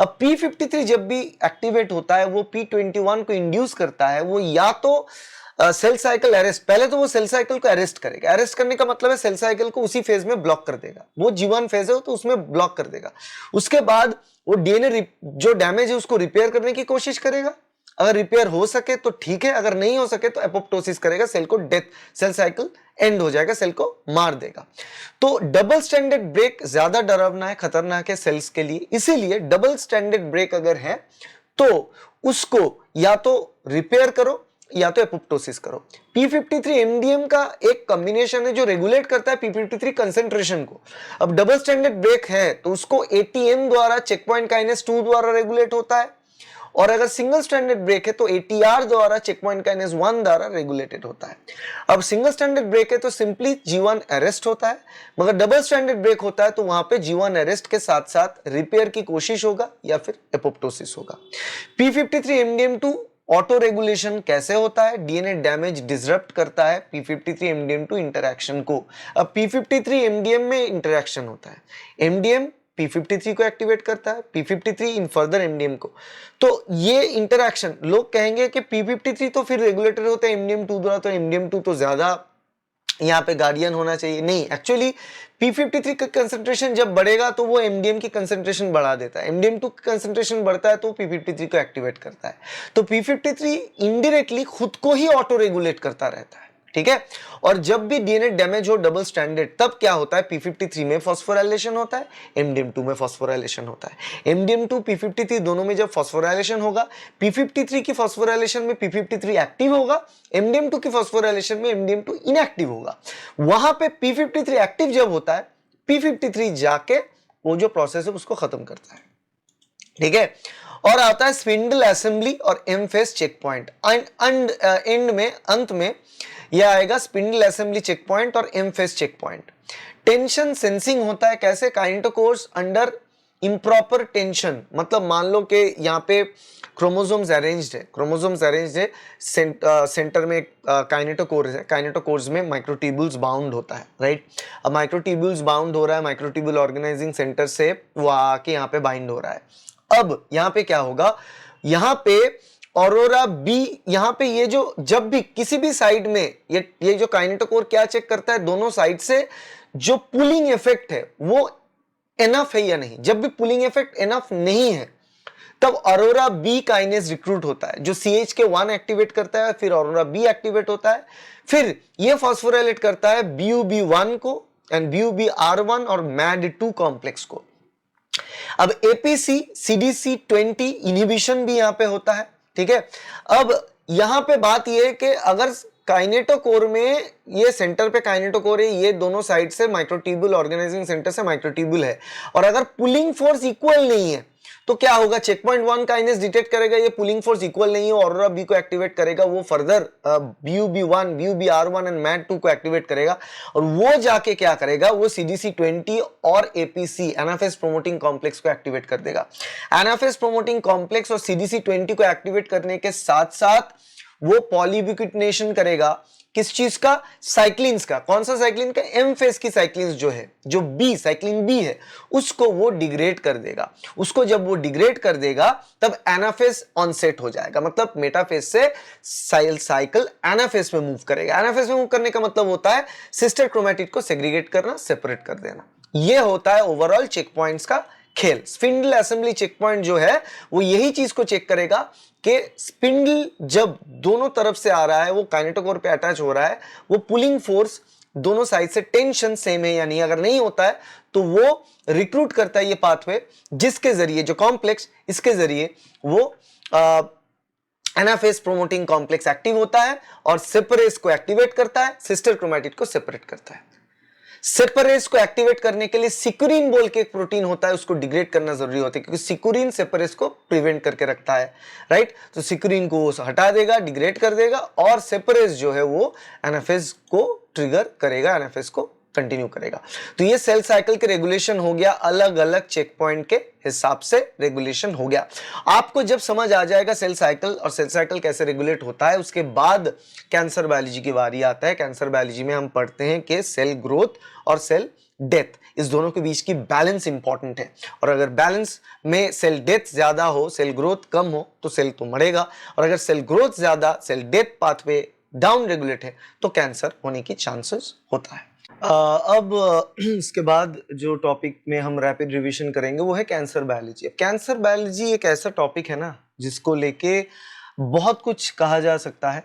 अब P53 जब भी एक्टिवेट होता है वो P21 को इंड्यूस करता है, वो या तो सेल साइकिल अरेस्ट, पहले तो वो सेल साइकिल को अरेस्ट करेगा। अरेस्ट करने का मतलब है सेल साइकिल को उसी फेज में ब्लॉक कर देगा, वो G1 फेज है तो उसमें ब्लॉक कर देगा। उसके बाद वो डीएनए जो डैमेज है उसको रिपेयर करने की कोशिश करेगा। अगर रिपेयर हो सके तो ठीक है, अगर नहीं हो सके तो एपोप्टोसिस करेगा, सेल को डेथ, सेल साइकिल एंड हो जाएगा, सेल को मार देगा। तो डबल स्टैंडर्ड ब्रेक ज्यादा डरावना है, खतरनाक है सेल्स के लिए। इसीलिए डबल स्टैंडर्ड ब्रेक अगर है तो उसको या तो रिपेयर करो या तो एपोप्टोसिस करो। P53 एमडीएम का एक कॉम्बिनेशन है जो रेगुलेट करता है P53 कंसेंट्रेशन को। अब डबल स्टैंडर्ड ब्रेक है तो उसको एटीएम द्वारा, चेक पॉइंट काइनेस 2 द्वारा रेगुलेट होता है, और अगर सिंगल स्टैंडर्ड ब्रेक है तो एटीआर द्वारा, चेक पॉइंट काइनेस 1 द्वारा रेगुलेटेड होता है। अब सिंगल स्टैंडर्ड ब्रेक है तो सिंपली G1 अरेस्ट होता है, मगर डबल स्टैंडर्ड ब्रेक होता है तो वहां पे G1 अरेस्ट के साथ साथ रिपेयर की कोशिश होगा या फिर एपोप्टोसिस होगा। P53 MDM2 ऑटो रेगुलेशन कैसे होता है? डीएनए डैमेज डिसरप्ट करता है P53 MDM2 इंटरैक्शन को। अब P53 MDM में इंटरैक्शन होता है, MDM P53 को एक्टिवेट करता है, P53 इन फर्दर MDM को। तो ये इंटरैक्शन, लोग कहेंगे कि P53 तो फिर रेगुलेटर होता है MDM2 द्वारा, तो MDM2 तो ज्यादा यहाँ पे गार्डियन होना चाहिए। नहीं, एक्चुअली P53 का कंसंट्रेशन जब बढ़ेगा तो वो MDM की कंसंट्रेशन बढ़ा देता है, MDM2 की कंसंट्रेशन बढ़ता है तो P53 को एक्टिवेट करता है। तो P53 इनडायरेक्टली खुद को ही ऑटो रेगुलेट करता रहता है, ठीक है। और जब भी डीएनए डैमेज हो डबल स्टैंडर्ड, तब क्या होता है? P53 में फॉस्फोराइलेशन होता है, MDM2 में फॉस्फोराइलेशन होता है। MDM2 P53 दोनों में जब फॉस्फोराइलेशन होगा, P53 की फॉस्फोराइलेशन में P53 एक्टिव होगा, MDM2 की फॉस्फोराइलेशन में MDM2 इनएक्टिव होगा। वहां पे P53 एक्टिव जब होता है, P53 जाके वो जो प्रोसेस है उसको खत्म करता है, ठीक है। और आता है स्पिंडल असेंबली और M phase check point. End में, अंत में यह आएगा स्पिंडल असेंबली चेक पॉइंट और M phase check point. Tension sensing होता है कैसे? काइनेटोकोर्स अंडर इम्प्रॉपर टेंशन, मतलब मान लो कि यहाँ पे क्रोमोसोम्स अरेंज्ड है, सेंटर में काइनेटोकोर्स है, काइनेटोकोर्स में माइक्रोट्यूब्यूल्स बाउंड होता है, राइट। अब माइक्रोट्यूब्यूल्स बाउंड हो रहा है, माइक्रोट्यूब्यूल ऑर्गेनाइजिंग सेंटर से वो आके यहाँ पे बाइंड हो रहा है। अब यहाँ पे क्या होगा? यहाँ पे ऑरोरा बी, यहाँ पे ये जो जब भी किसी भी साइड में ये जो काइनेटोकोर क्या चेक करता है, दोनों साइड से जो पुलिंग इफेक्ट है वो एनफ है या नहीं। जब भी पुलिंग इफेक्ट एनफ नहीं है तब ऑरोरा बी काइनेस रिक्रूट होता है, जो CHK1 एक्टिवेट करता है, फिर ऑरोरा बी एक्टिवेट होता है, फिर ये फॉस्फोराइलेट करता है BUB1 को एंड BUBR1 और MAD2 कॉम्प्लेक्स को। अब APC CDC20 इनहिबिशन भी यहां पे होता है, ठीक है। अब यहां पे बात यह है कि अगर काइनेटोकोर में, ये सेंटर पे काइनेटोकोर है, ये दोनों साइड से माइक्रोट्यूब्यूल, ऑर्गेनाइजिंग सेंटर से माइक्रोट्यूब्यूल है, और अगर पुलिंग फोर्स इक्वल नहीं है तो क्या होगा? चेक पॉइंट 1 काइनेस डिटेक्ट करेगा ये पुलिंग फोर्स इक्वल नहीं है, ऑरोरा बी को एक्टिवेट करेगा, वो further BUB1 BUBR1 and MAD2 को एक्टिवेट करेगा, और वो जाके क्या करेगा? वो CDC20 और APC एनाफेज प्रोमोटिंग कॉम्प्लेक्स को एक्टिवेट कर देगा। एनाफेज प्रोमोटिंग कॉम्प्लेक्स और CDC20 को एक्टिवेट करने के साथ साथ वो पॉलीब्यूटिनेशन करेगा, किस चीज का? साइक्लिन्स का। कौन सा साइक्लिन का? एम फेस की साइक्लिन्स जो है, जो बी साइक्लिन बी है, उसको वो डिग्रेड कर देगा। उसको जब वो डिग्रेड कर देगा तब एनाफेस ऑनसेट हो जाएगा, मतलब मेटाफेस से साइकिल एनाफेस में मूव करेगा। एनाफेस में मूव करने का मतलब होता है सिस्टर क्रोमैटिड को सेग्रीगेट करना, सेपरेट कर देना। ये होता है ओवरऑल चेक पॉइंट्स का खेल। स्पिंडल असेंबली चेक पॉइंट जो है वो यही चीज को चेक करेगा कि स्पिंडल जब दोनों तरफ से आ रहा है, वो काइनेटोकोर पे अटैच हो रहा है, वो पुलिंग फोर्स दोनों साइड से टेंशन सेम है या नहीं। अगर नहीं होता है तो वो रिक्रूट करता है ये पाथवे, जिसके जरिए जो कॉम्प्लेक्स, इसके जरिए वो एनाफेज प्रोमोटिंग कॉम्प्लेक्स एक्टिव होता है और सेपरेज को एक्टिवेट करता है, सिस्टर क्रोमैटिड को सेपरेट करता है। सेपरेज को एक्टिवेट करने के लिए सिकुरिन बोल के एक प्रोटीन होता है, उसको डिग्रेड करना जरूरी होता है, क्योंकि सिकुरिन सेपरेज को प्रिवेंट करके रखता है, राइट। तो सिकुरिन को हटा देगा, डिग्रेड कर देगा, और सेपरेज जो है वो एनाफेज को ट्रिगर करेगा, एनाफेज को कंटिन्यू करेगा। तो ये सेल साइकिल के रेगुलेशन हो गया, अलग अलग चेक पॉइंट के हिसाब से रेगुलेशन हो गया। आपको जब समझ आ जाएगा सेल साइकिल और सेल साइकिल कैसे रेगुलेट होता है, उसके बाद कैंसर बायोलॉजी की बारी आता है। कैंसर बायोलॉजी में हम पढ़ते हैं कि सेल ग्रोथ और सेल डेथ, इस दोनों के बीच की बैलेंस इंपॉर्टेंट है, और अगर बैलेंस में सेल डेथ ज्यादा हो, सेल ग्रोथ कम हो, तो सेल तो मरेगा, और अगर सेल ग्रोथ ज्यादा, cell death pathway down regulate है तो कैंसर होने की चांसेस होता है। अब इसके बाद जो टॉपिक में हम रैपिड रिवीजन करेंगे वो है कैंसर बायोलॉजी। अब कैंसर बायोलॉजी एक ऐसा टॉपिक है ना जिसको लेके बहुत कुछ कहा जा सकता है,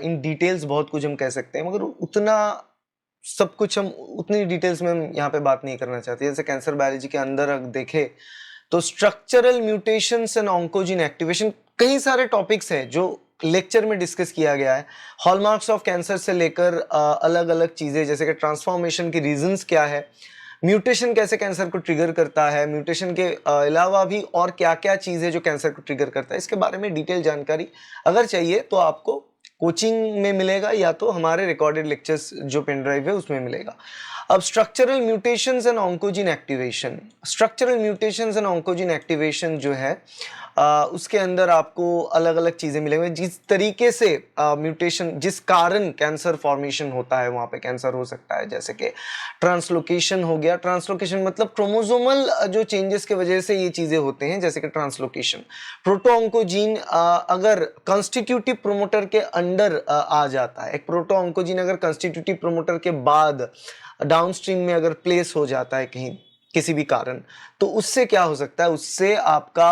इन डिटेल्स बहुत कुछ हम कह सकते हैं, मगर उतना सब कुछ हम उतनी डिटेल्स में हम यहाँ पे बात नहीं करना चाहते। जैसे कैंसर बायोलॉजी के अंदर अगर देखें तो structural mutations and oncogene activation, कई सारे टॉपिक्स हैं जो लेक्चर में डिस्कस किया गया है। हॉलमार्क्स ऑफ कैंसर से लेकर अलग अलग चीजें जैसे कि ट्रांसफॉर्मेशन की रीजंस क्या है, म्यूटेशन कैसे कैंसर को ट्रिगर करता है, म्यूटेशन के अलावा भी और क्या क्या चीजें जो कैंसर को ट्रिगर करता है, इसके बारे में डिटेल जानकारी अगर चाहिए तो आपको कोचिंग में मिलेगा या तो हमारे रिकॉर्डेड लेक्चर्स जो पेन ड्राइव है उसमें मिलेगा। अब structural mutations and oncogene activation, structural mutations and oncogene activation जो है उसके अंदर आपको अलग अलग चीजें मिलेंगी। जिस तरीके से म्यूटेशन जिस कारण कैंसर फॉर्मेशन होता है वहां पे कैंसर हो सकता है, जैसे कि ट्रांसलोकेशन हो गया। ट्रांसलोकेशन मतलब क्रोमोसोमल जो चेंजेस की वजह से ये चीजें होते हैं, जैसे कि ट्रांसलोकेशन। प्रोटोऑन्कोजीन अगर कंस्टिट्यूटिव प्रोमोटर के अंडर आ जाता है, एक प्रोटोऑन्कोजीन अगर कंस्टिट्यूटिव प्रोमोटर के बाद डाउनस्ट्रीम में अगर प्लेस हो जाता है कहीं किसी भी कारण, तो उससे क्या हो सकता है, उससे आपका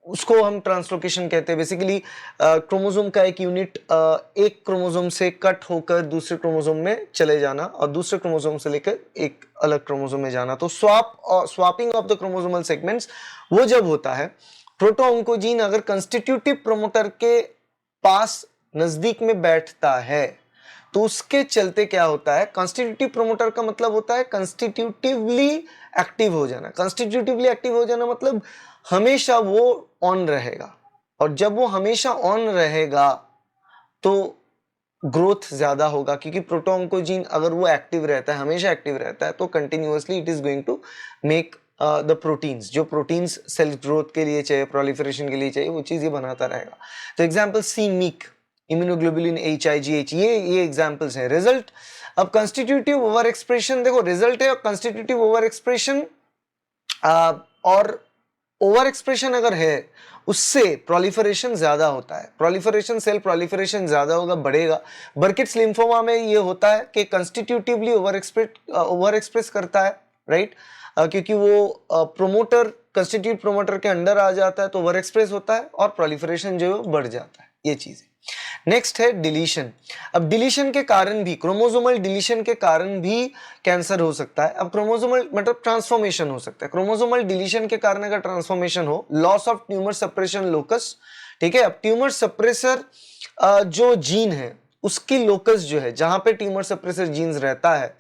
उसको हम ट्रांसलोकेशन कहते हैं। बेसिकली क्रोमोसोम का एक यूनिट एक क्रोमोसोम से कट होकर दूसरे क्रोमोसोम में चले जाना और दूसरे क्रोमोसोम से लेकर एक अलग क्रोमोसोम में जाना, तो swapping of the chromosomal segments वो जब होता है, प्रोटोऑन्कोजीन अगर कंस्टिट्यूटिव प्रोमोटर के पास नजदीक में बैठता है तो उसके चलते क्या होता है, कॉन्स्टिट्यूटिव प्रोमोटर का मतलब होता है कॉन्स्टिट्यूटिवली एक्टिव हो जाना। कॉन्स्टिट्यूटिवली एक्टिव हो जाना मतलब हमेशा वो ऑन रहेगा, और जब वो हमेशा ऑन रहेगा तो ग्रोथ ज्यादा होगा, क्योंकि प्रोटोऑन्कोजीन अगर वो एक्टिव रहता है, हमेशा एक्टिव रहता है, तो continuously it is going to make the proteins, जो प्रोटीन्स सेल ग्रोथ के लिए चाहिए, प्रोलिफरेशन के लिए चाहिए, वो चीज ये बनाता रहेगा। तो एग्जाम्पल सी मीक, इम्यूनोग्लोबुलिन HIGH, ये एग्जांपल्स हैं। रिजल्ट, अब कंस्टिट्यूटिव ओवर एक्सप्रेशन देखो, रिजल्ट है कंस्टिट्यूटिव ओवर एक्सप्रेशन, और ओवर एक्सप्रेशन अगर है उससे प्रोलिफरेशन ज्यादा होता है, प्रोलिफरेशन सेल प्रोलिफरेशन ज्यादा होगा, बढ़ेगा। बर्किट्स लिम्फोमा में ये होता है कि कंस्टिट्यूटिवली ओवर एक्सप्रेस करता है, राइट, क्योंकि वो प्रोमोटर कंस्टिट्यूट प्रोमोटर के अंडर आ जाता है तो ओवर एक्सप्रेस होता है और प्रोलिफरेशन जो है बढ़ जाता है, ये चीज है। नेक्स्ट है डिलीशन। अब डिलीशन के कारण भी, क्रोमोसोमल डिलीशन के कारण भी कैंसर हो सकता है। अब क्रोमोसोमल मतलब ट्रांसफॉर्मेशन हो सकता है, क्रोमोसोमल डिलीशन के कारण अगर ट्रांसफॉर्मेशन हो, loss of tumour suppression locus, ठीक है। अब ट्यूमर सप्रेसर जो जीन है उसकी लोकस जो है, जहां पे ट्यूमर सप्रेसर जीन्स रहता है,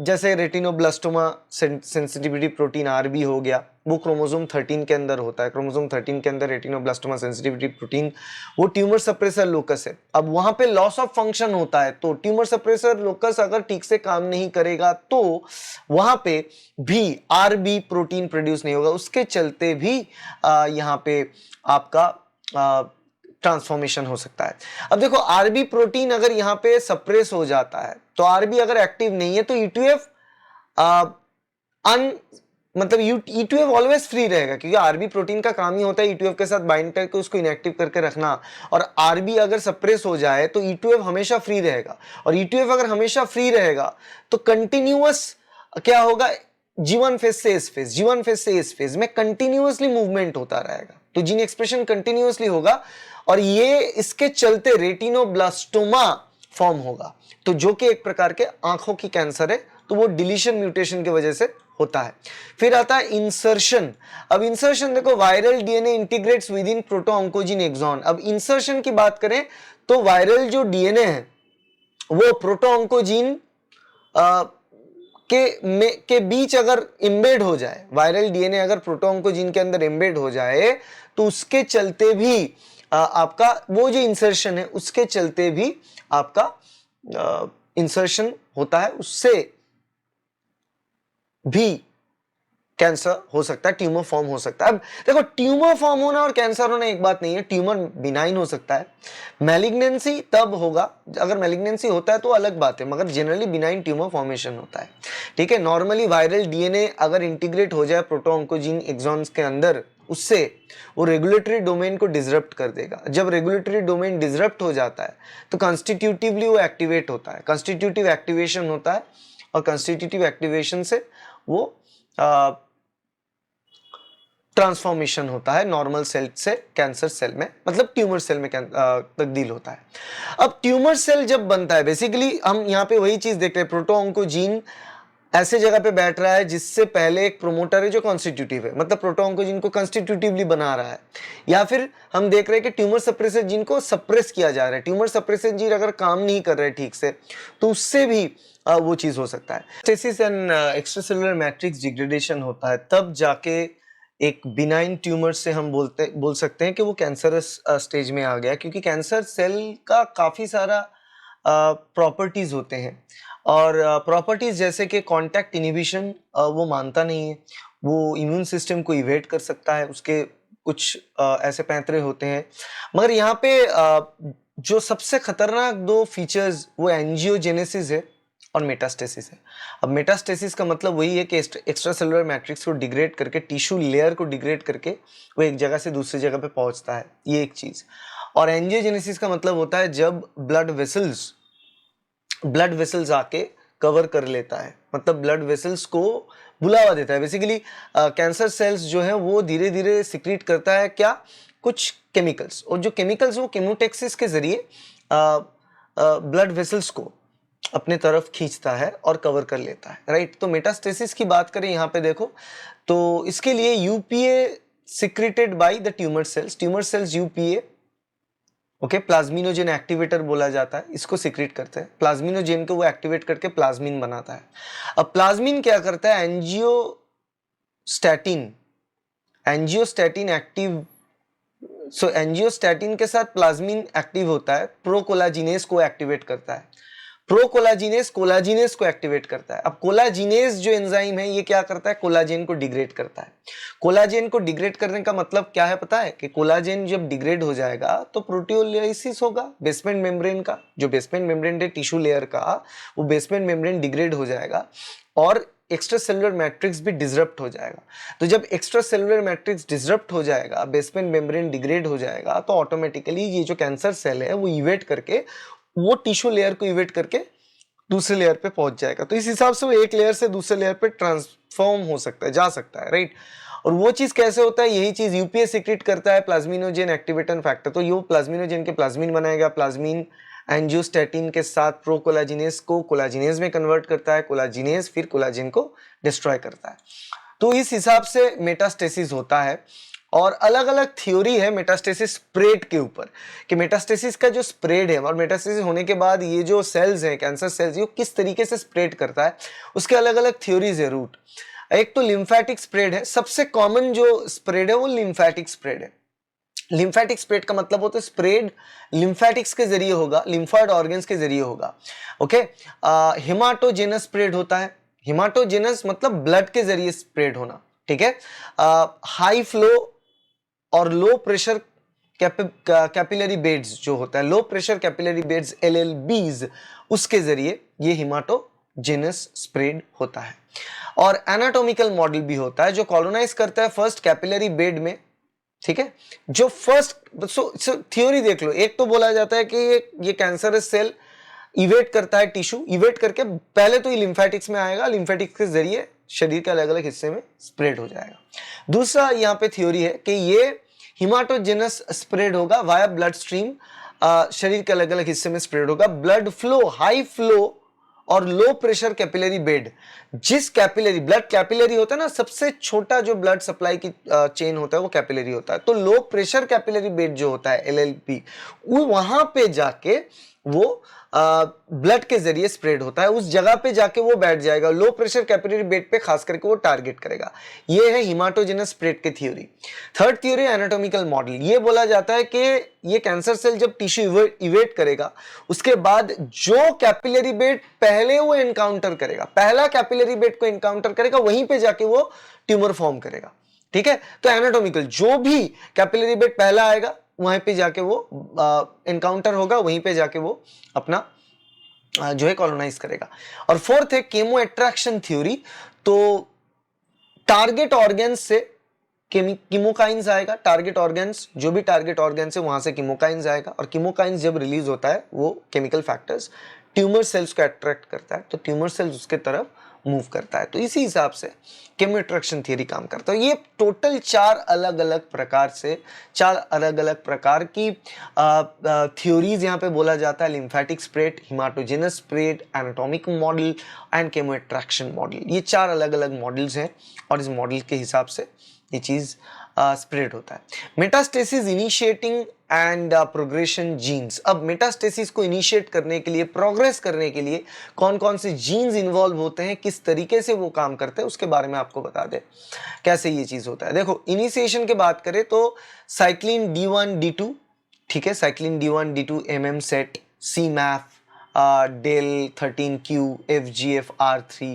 जैसे रेटिनोब्लास्टोमा सेंसिटिविटी प्रोटीन RB हो गया, वो क्रोमोसोम 13 के अंदर होता है। क्रोमोसोम 13 के अंदर रेटिनोब्लास्टोमा सेंसिटिविटी प्रोटीन वो ट्यूमर सप्रेसर लोकस है। अब वहां पे लॉस ऑफ फंक्शन होता है, तो ट्यूमर सप्रेसर लोकस अगर ठीक से काम नहीं करेगा तो वहां पे भी RB प्रोटीन प्रोड्यूस नहीं होगा, उसके चलते भी यहाँ पे आपका ट्रांसफॉर्मेशन हो सकता है। अब देखो RB प्रोटीन अगर यहाँ पे सप्रेस हो जाता है, तो RB अगर एक्टिव नहीं है तो E2F मतलब E2F ऑलवेज फ्री रहेगा, क्योंकि RB प्रोटीन का काम ही होता है E2F के साथ बाइंड करके उसको इनएक्टिव करके रखना। और RB अगर सप्रेस हो जाए तो E2F हमेशा फ्री रहेगा, और E2F अगर हमेशा फ्री रहेगा तो कंटिन्यूअस क्या होगा, G1 फेज से एस फेज, G1 फेज से एस फेज में कंटिन्यूअसली मूवमेंट होता रहेगा, तो जीन एक्सप्रेशन कंटिन्यूअसली होगा, और ये इसके चलते रेटिनोब्लास्टोमा फॉर्म होगा, तो जो कि एक प्रकार के आंखों की कैंसर है, तो वो डिलीशन म्यूटेशन की वजह से होता है। फिर आता है इंसर्शन। अब इंसर्शन देखो, viral DNA integrates within protooncogene exon. अब इंसर्शन की बात करें तो वायरल जो DNA है वो प्रोटोऑन्कोजीन के बीच अगर एम्बेड हो जाए, वायरल DNA अगर प्रोटोऑन्कोजीन के अंदर एम्बेड हो जाए तो उसके चलते भी आपका वो जो इंसर्शन है उसके चलते भी आपका इंसर्शन होता है, उससे भी कैंसर हो सकता है, ट्यूमर फॉर्म हो सकता है। अब देखो, ट्यूमर फॉर्म होना और कैंसर होना एक बात नहीं है, ट्यूमर बिनाइन हो सकता है, मैलिग्नेंसी तब होगा अगर मैलिग्नेंसी होता है तो अलग बात है, मगर जनरली बिनाइन ट्यूमर फॉर्मेशन होता है, ठीक है। नॉर्मली वायरल DNA अगर इंटीग्रेट हो जाए प्रोटोऑन्कोजीन एक्सॉन्स के अंदर उससे वो रेगुलेटरी डोमेन को डिसरप्ट कर देगा। जब रेगुलेटरी डोमेन डिसरप्ट हो जाता है तो कॉन्स्टिट्यूटिवली वो एक्टिवेट होता है, कॉन्स्टिट्यूटिव एक्टिवेशन होता है, और कॉन्स्टिट्यूटिव एक्टिवेशन से वो ट्रांसफॉर्मेशन होता है नॉर्मल सेल से कैंसर सेल में, मतलब ट्यूमर सेल में तब्दील होता है। अब ट्यूमर सेल जब बनता है, बेसिकली हम यहाँ पे वही चीज देख रहे हैं, प्रोटोऑन्कोजीन ऐसे जगह पे बैठ रहा है जिससे पहले एक प्रोमोटर है जो कॉन्स्टिट्यूटिव है, मतलब प्रोटोऑन्कोजीन को कॉन्स्टिट्यूटिवली बना रहा है, या फिर हम देख रहे हैं कि ट्यूमर सप्रेसर जीन को सप्रेस किया जा रहा है। ट्यूमर सप्रेसर जीन अगर काम नहीं कर रहे ठीक से तो उससे भी वो चीज हो सकता है। Stasis and extracellular matrix degradation होता है, तब जाके एक बिनाइन ट्यूमर से हम बोल सकते हैं कि वो कैंसरस स्टेज में आ गया, क्योंकि कैंसर सेल का काफ़ी सारा प्रॉपर्टीज होते हैं, और प्रॉपर्टीज जैसे कि कांटेक्ट इनहिबिशन वो मानता नहीं है, वो इम्यून सिस्टम को इवेट कर सकता है, उसके कुछ ऐसे पैंतरे होते हैं। मगर यहाँ पे जो सबसे खतरनाक दो फीचर्स वो एंजियोजेनेसिस है और मेटास्टेसिस है। अब मेटास्टेसिस का मतलब वही है कि एक्स्ट्रा सेलुलर मैट्रिक्स को डिग्रेड करके, टिश्यू लेयर को डिग्रेड करके वो एक जगह से दूसरी जगह पे पहुंचता है, ये एक चीज। और एंजियोजेनेसिस का मतलब होता है जब ब्लड वेसल्स आके कवर कर लेता है, मतलब ब्लड वेसल्स को बुलावा देता है। बेसिकली कैंसर सेल्स जो है वो धीरे धीरे सिक्रीट करता है क्या, कुछ केमिकल्स, और जो केमिकल्स वो केमोटेक्सिस के जरिए ब्लड वेसल्स को अपने तरफ खींचता है और कवर कर लेता है, राइट। तो मेटास्टेसिस की बात करें यहाँ पे देखो, तो इसके लिए uPA secreted by the tumour cells uPA, okay, plasminogen activator बोला जाता है, इसको सिक्रेट करते हैं। प्लाज्मिनोजेन को वो एक्टिवेट करके प्लाज्मिन बनाता है। अब प्लाज्मिन क्या करता है, एंजियोस्टैटिन एक्टिव, सो एंजियोस्टैटिन के साथ प्लाज्मिन एक्टिव होता है, प्रोकोलाजिनेस को एक्टिवेट करता है, प्रोकोलाजिनेस कोलाजिनेस को एक्टिवेट करता है। अब कोलाजिनेस जो एंजाइम है ये क्या करता है, कोलाजेन को डिग्रेड करता है। कोलाजेन को डिग्रेड करने का मतलब क्या है पता है, कि कोलाजेन जब डिग्रेड हो जाएगा तो प्रोटियोलाइसिस होगा बेसमेंट मेम्ब्रेन का, जो बेसमेंट मेम्ब्रेन है टिश्यू लेयर का, वो बेसमेंट मेम्ब्रेन डिग्रेड हो जाएगा और एक्स्ट्रा सेलुलर मैट्रिक्स भी डिसरप्ट हो जाएगा। तो जब एक्स्ट्रा सेलुलर मैट्रिक्स डिसरप्ट हो जाएगा, बेसमेंट मेम्ब्रेन डिग्रेड हो जाएगा, तो ऑटोमेटिकली ये जो कैंसर सेल है वो इवेट करके, वो टिश्यू लेयर को इवेट करके दूसरे लेयर पे पहुंच जाएगा। तो इस हिसाब से वो एक लेयर से दूसरे लेयर पे ट्रांसफॉर्म हो सकता है, जा सकता है, राइट। और वो चीज कैसे होता है, यही चीज यूपीए सीक्रेट करता है, प्लाज्मिनोजेन एक्टिवेटर फैक्टर। तो ये प्लाज्मिनोजेन के प्लाज्मिन बनाएगा, प्लाज्मिन एंजियोस्टैटिन के साथ प्रोकोलाजिनेस को कोलाजिनेस में कन्वर्ट करता है, कोलाजिनेस फिर कोलाजिन को डिस्ट्रॉय करता है। तो इस हिसाब से मेटास्टेसिस होता है। और अलग अलग थ्योरी है मेटास्टेसिस स्प्रेड के ऊपर, कि मेटास्टेसिस का जो स्प्रेड है और मेटास्टेसिस होने के बाद ये जो सेल्स हैं कैंसर सेल्स, ये किस तरीके से स्प्रेड करता है, उसके अलग अलग थ्योरीज है, रूट। एक तो लिम्फेटिक स्प्रेड है, सबसे कॉमन जो स्प्रेड है वो लिम्फेटिक स्प्रेड है। लिम्फेटिक स्प्रेड का मतलब होता है स्प्रेड लिम्फेटिक्स के जरिए होगा, लिम्फॉइड ऑर्गन्स के जरिए होगा, ओके। हिमाटोजेनस स्प्रेड होता है, हिमाटोजेनस मतलब ब्लड के जरिए स्प्रेड होना, ठीक है। हाई फ्लो और लो प्रेशर कैपिलरी बेड्स जो होता है, low pressure capillary beds LLBs, उसके जरिए ये हिमाटोजेनस स्प्रेड होता है। और एनाटॉमिकल मॉडल भी होता है जो कॉलोनाइज करता है फर्स्ट कैपिलरी बेड में, ठीक है। जो फर्स्ट थ्योरी देख लो, एक तो बोला जाता है कि ये कैंसरस सेल इवेट करता है टिश्यू, इवेट करके पहले तो ये लिम्फेटिक्स में आएगा, लिम्फेटिक्स के जरिए शरीर के अलग अलग हिस्से में स्प्रेड हो जाएगा। दूसरा यहाँ पे थ्योरी है कि ये हिमाटोजेनस स्प्रेड होगा वाया ब्लड स्ट्रीम, शरीर के अलग अलग हिस्से में स्प्रेड होगा। ब्लड फ्लो, हाई फ्लो और लो प्रेशर कैपिलरी बेड, जिस कैपिलरी ब्लड कैपिलरी होता है ना, सबसे छोटा जो ब्लड सप्लाई की चेन होता है वो कैपिलरी होता है। तो लो प्रेशर कैपिलरी बेड जो होता है LLP, वो वहां पे जाके वो ब्लड के जरिए स्प्रेड होता है, उस जगह पे जाके वो बैठ जाएगा, लो प्रेशर कैपिलरी बेड पे खास करके वो टारगेट करेगा। ये है हिमाटोजेनस स्प्रेड की theory. Third theory anatomical model, ये बोला जाता है कि ये कैंसर सेल जब टिश्यू इवेट करेगा, उसके बाद जो कैपिलरी बेड पहले वो एनकाउंटर करेगा, पहला कैपिलरी बेड को एनकाउंटर करेगा, वहीं पे जाके वो ट्यूमर फॉर्म करेगा, ठीक है। तो एनाटॉमिकल, जो भी कैपिलरी बेड पहला आएगा वहीं पे जाके वो एनकाउंटर होगा, वहीं पे जाके वो अपना जो है कॉलोनाइज करेगा। और फोर्थ है केमो एट्रैक्शन थ्योरी। तो टारगेट ऑर्गन से कीमोकाइंस आएगा, टारगेट ऑर्गन्स, जो भी टारगेट ऑर्गन्स है वहां से कीमोकाइंस आएगा, और कीमोकाइंस जब रिलीज होता है वो केमिकल फैक्टर्स ट्यूमर सेल्स को अट्रैक्ट करता है, तो ट्यूमर सेल्स उसके तरफ मूव करता है। तो इसी हिसाब से केमो अट्रैक्शन थियरी काम करता है। ये टोटल चार अलग अलग प्रकार की थ्योरीज यहाँ पे बोला जाता है। Lymphatic spread, haematogenous spread, anatomic model and chemo attraction model, ये चार अलग अलग मॉडल्स हैं और इस मॉडल के हिसाब से ये चीज स्प्रेड होता है। Metastasis initiating and progression genes. अब मेटास्टेसिस को इनिशिएट करने के लिए, प्रोग्रेस करने के लिए कौन कौन से जीन्स इन्वॉल्व होते हैं, किस तरीके से वो काम करते हैं, उसके बारे में आपको बता दें कैसे ये चीज होता है। देखो, इनिशिएशन की बात करें तो साइक्लिन D1 D2, ठीक है, cyclin D1 D2, MM set, CMAF, del 13Q, FGFR3,